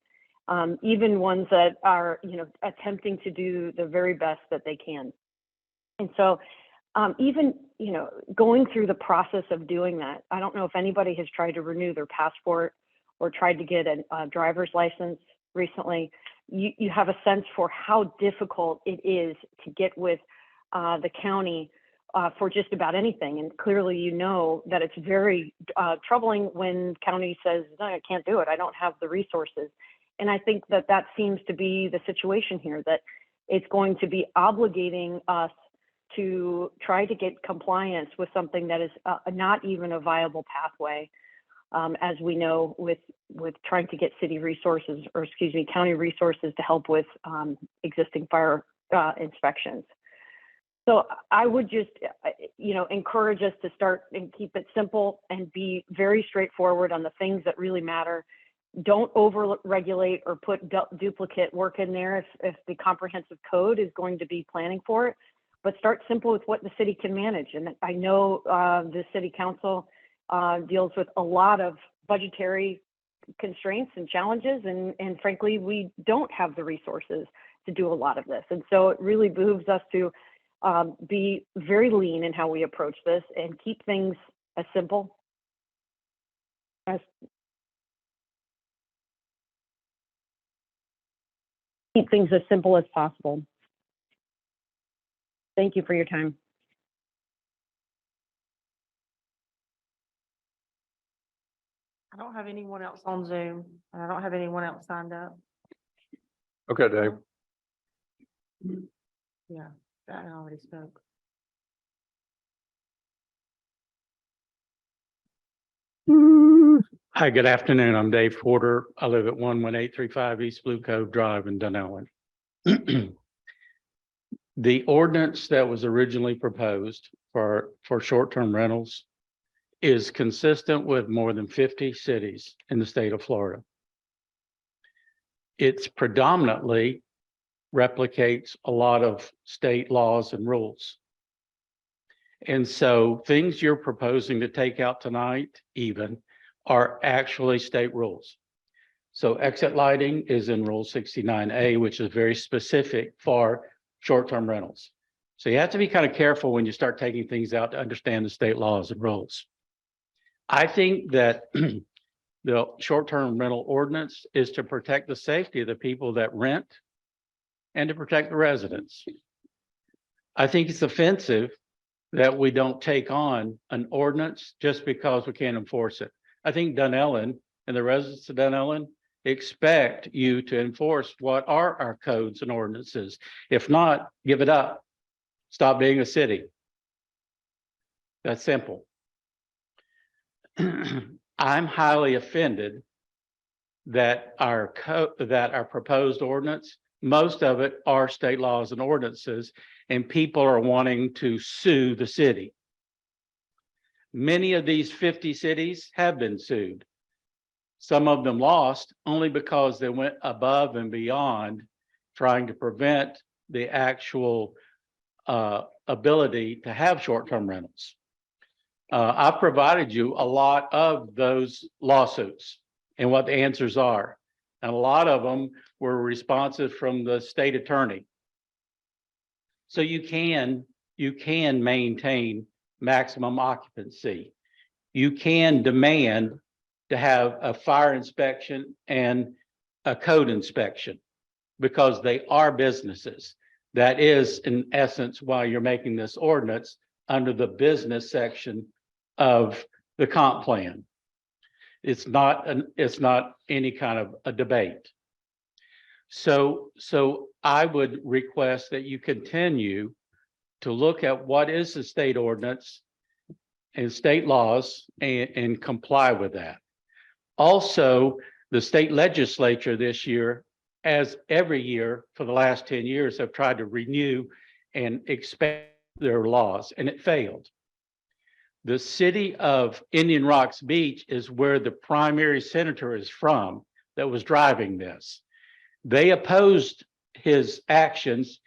even ones that are, you know, attempting to do the very best that they can. And so even, you know, going through the process of doing that, I don't know if anybody has tried to renew their passport or tried to get a driver's license recently. You have a sense for how difficult it is to get with the county for just about anything. And clearly, you know that it's very troubling when county says, no, I can't do it. I don't have the resources. And I think that that seems to be the situation here, that it's going to be obligating us to try to get compliance with something that is not even a viable pathway, as we know, with trying to get city resources, or excuse me, county resources to help with existing fire inspections. So I would just, you know, encourage us to start and keep it simple and be very straightforward on the things that really matter. Don't over-regulate or put duplicate work in there if the comprehensive code is going to be planning for it, but start simple with what the city can manage. And I know the city council deals with a lot of budgetary constraints and challenges, and frankly, we don't have the resources to do a lot of this. And so it really behooves us to be very lean in how we approach this and keep things as simple as possible. Thank you for your time. I don't have anyone else on Zoom, and I don't have anyone else signed up. Okay, Dave. Yeah, I already spoke. Hi, good afternoon. I'm Dave Porter. I live at 11835 East Blue Cove Drive in Dunnellon. The ordinance that was originally proposed for short-term rentals is consistent with more than 50 cities in the state of Florida. It's predominantly replicates a lot of state laws and rules. And so things you're proposing to take out tonight even are actually state rules. So exit lighting is in Rule 69A, which is very specific for short-term rentals. So you have to be kind of careful when you start taking things out to understand the state laws and rules. I think that the short-term rental ordinance is to protect the safety of the people that rent and to protect the residents. I think it's offensive that we don't take on an ordinance just because we can't enforce it. I think Dunnellon and the residents of Dunnellon expect you to enforce what are our codes and ordinances. If not, give it up. Stop being a city. That's simple. I'm highly offended that our proposed ordinance, most of it are state laws and ordinances, and people are wanting to sue the city. Many of these 50 cities have been sued. Some of them lost only because they went above and beyond trying to prevent the actual ability to have short-term rentals. I've provided you a lot of those lawsuits and what the answers are. And a lot of them were responses from the state attorney. So you can maintain maximum occupancy. You can demand to have a fire inspection and a code inspection because they are businesses. That is, in essence, why you're making this ordinance under the business section of the comp plan. It's not any kind of a debate. So I would request that you continue to look at what is the state ordinance and state laws and comply with that. Also, the state legislature this year, as every year for the last 10 years, have tried to renew and expand their laws, and it failed. The city of Indian Rocks Beach is where the primary senator is from that was driving this. They opposed his actions,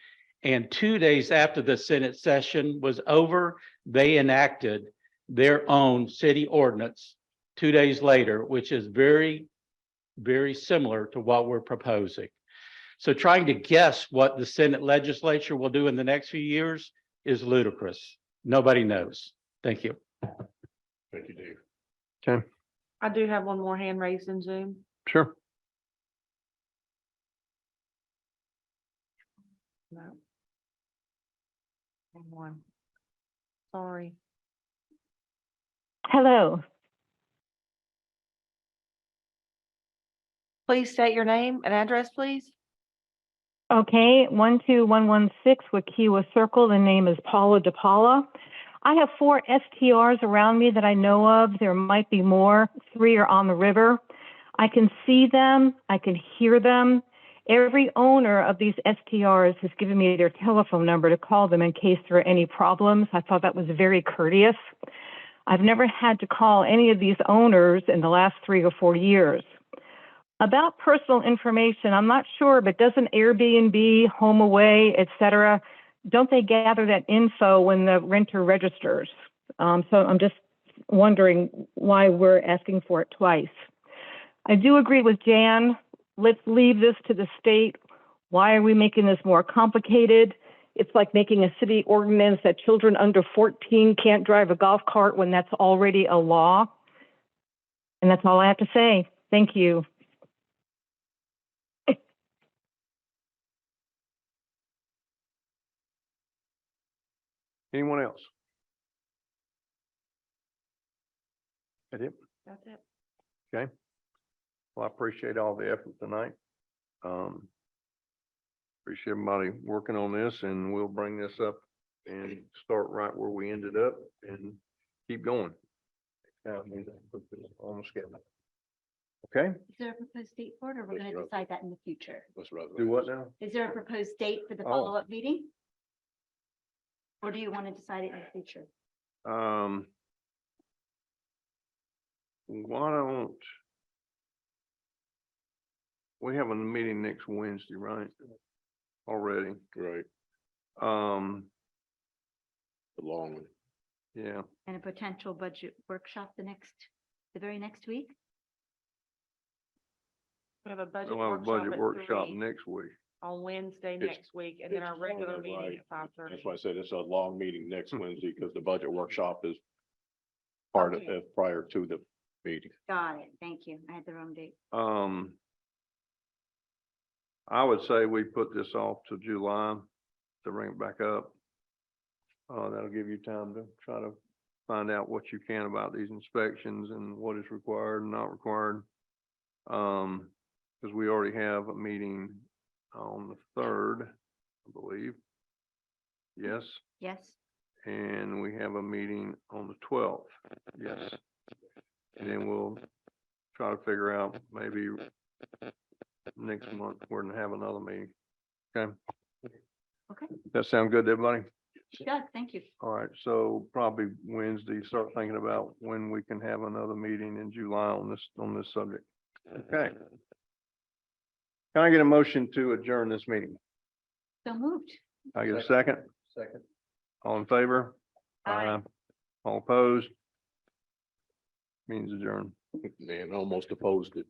and 2 days after the Senate session was over, they enacted their own city ordinance 2 days later, which is very, very similar to what we're proposing. So trying to guess what the Senate legislature will do in the next few years is ludicrous. Nobody knows. Thank you. Thank you, Dave. Okay, I do have one more hand raised in Zoom. sure. No. One. Sorry. Hello. Please state your name and address, please. Okay, 12116 Wakiwa Circle. The name is Paula DePaula. I have 4 STRs around me that I know of. There might be more. 3 are on the river. I can see them. I can hear them. Every owner of these STRs has given me their telephone number to call them in case there are any problems. I thought that was very courteous. I've never had to call any of these owners in the last 3 or 4 years. About personal information, I'm not sure, but doesn't Airbnb, HomeAway, et cetera, don't they gather that info when the renter registers? So I'm just wondering why we're asking for it twice. I do agree with Jan. Let's leave this to the state. Why are we making this more complicated? It's like making a city ordinance that children under 14 can't drive a golf cart when that's already a law. And that's all I have to say. Thank you. Anyone else? That it? That's it. Okay. Well, I appreciate all the effort tonight. Appreciate everybody working on this, and we'll bring this up and start right where we ended up and keep going. On the schedule. Okay, Is there a proposed date for it, or we're going to decide that in the future? do what now? Is there a proposed date for the Oh. follow-up meeting? Or do you want to decide it in the future? Why don't we have a meeting next Wednesday, right? Already. Right, Um, the long one. yeah, And a potential budget workshop the very next week? We have a budget we'll have a budget workshop workshop at 3 next week. on Wednesday It's- next week, and then our regular Right. meeting at 5:30. That's why I said it's a long meeting next Wednesday because the budget workshop is part of, Okay. prior to the meeting. Got it. Thank you. I had the wrong date. I would say we put this off to July to bring it back up. That'll give you time to try to find out what you can about these inspections and what is required and not required. Because we already have a meeting on the 3rd, I believe. Yes, Yes? and we have a meeting on the 12th. Yes. And then we'll try to figure out maybe next month we're gonna have another meeting. Okay? Okay. That sound good to everybody? Doug, thank you. All right, so probably Wednesday, start thinking about when we can have another meeting in July on this subject. Okay. Can I get a motion to adjourn this meeting? So moved. Can I get a second? Second. All in favor? Aye. All opposed? Means adjourned. Man, almost opposed it.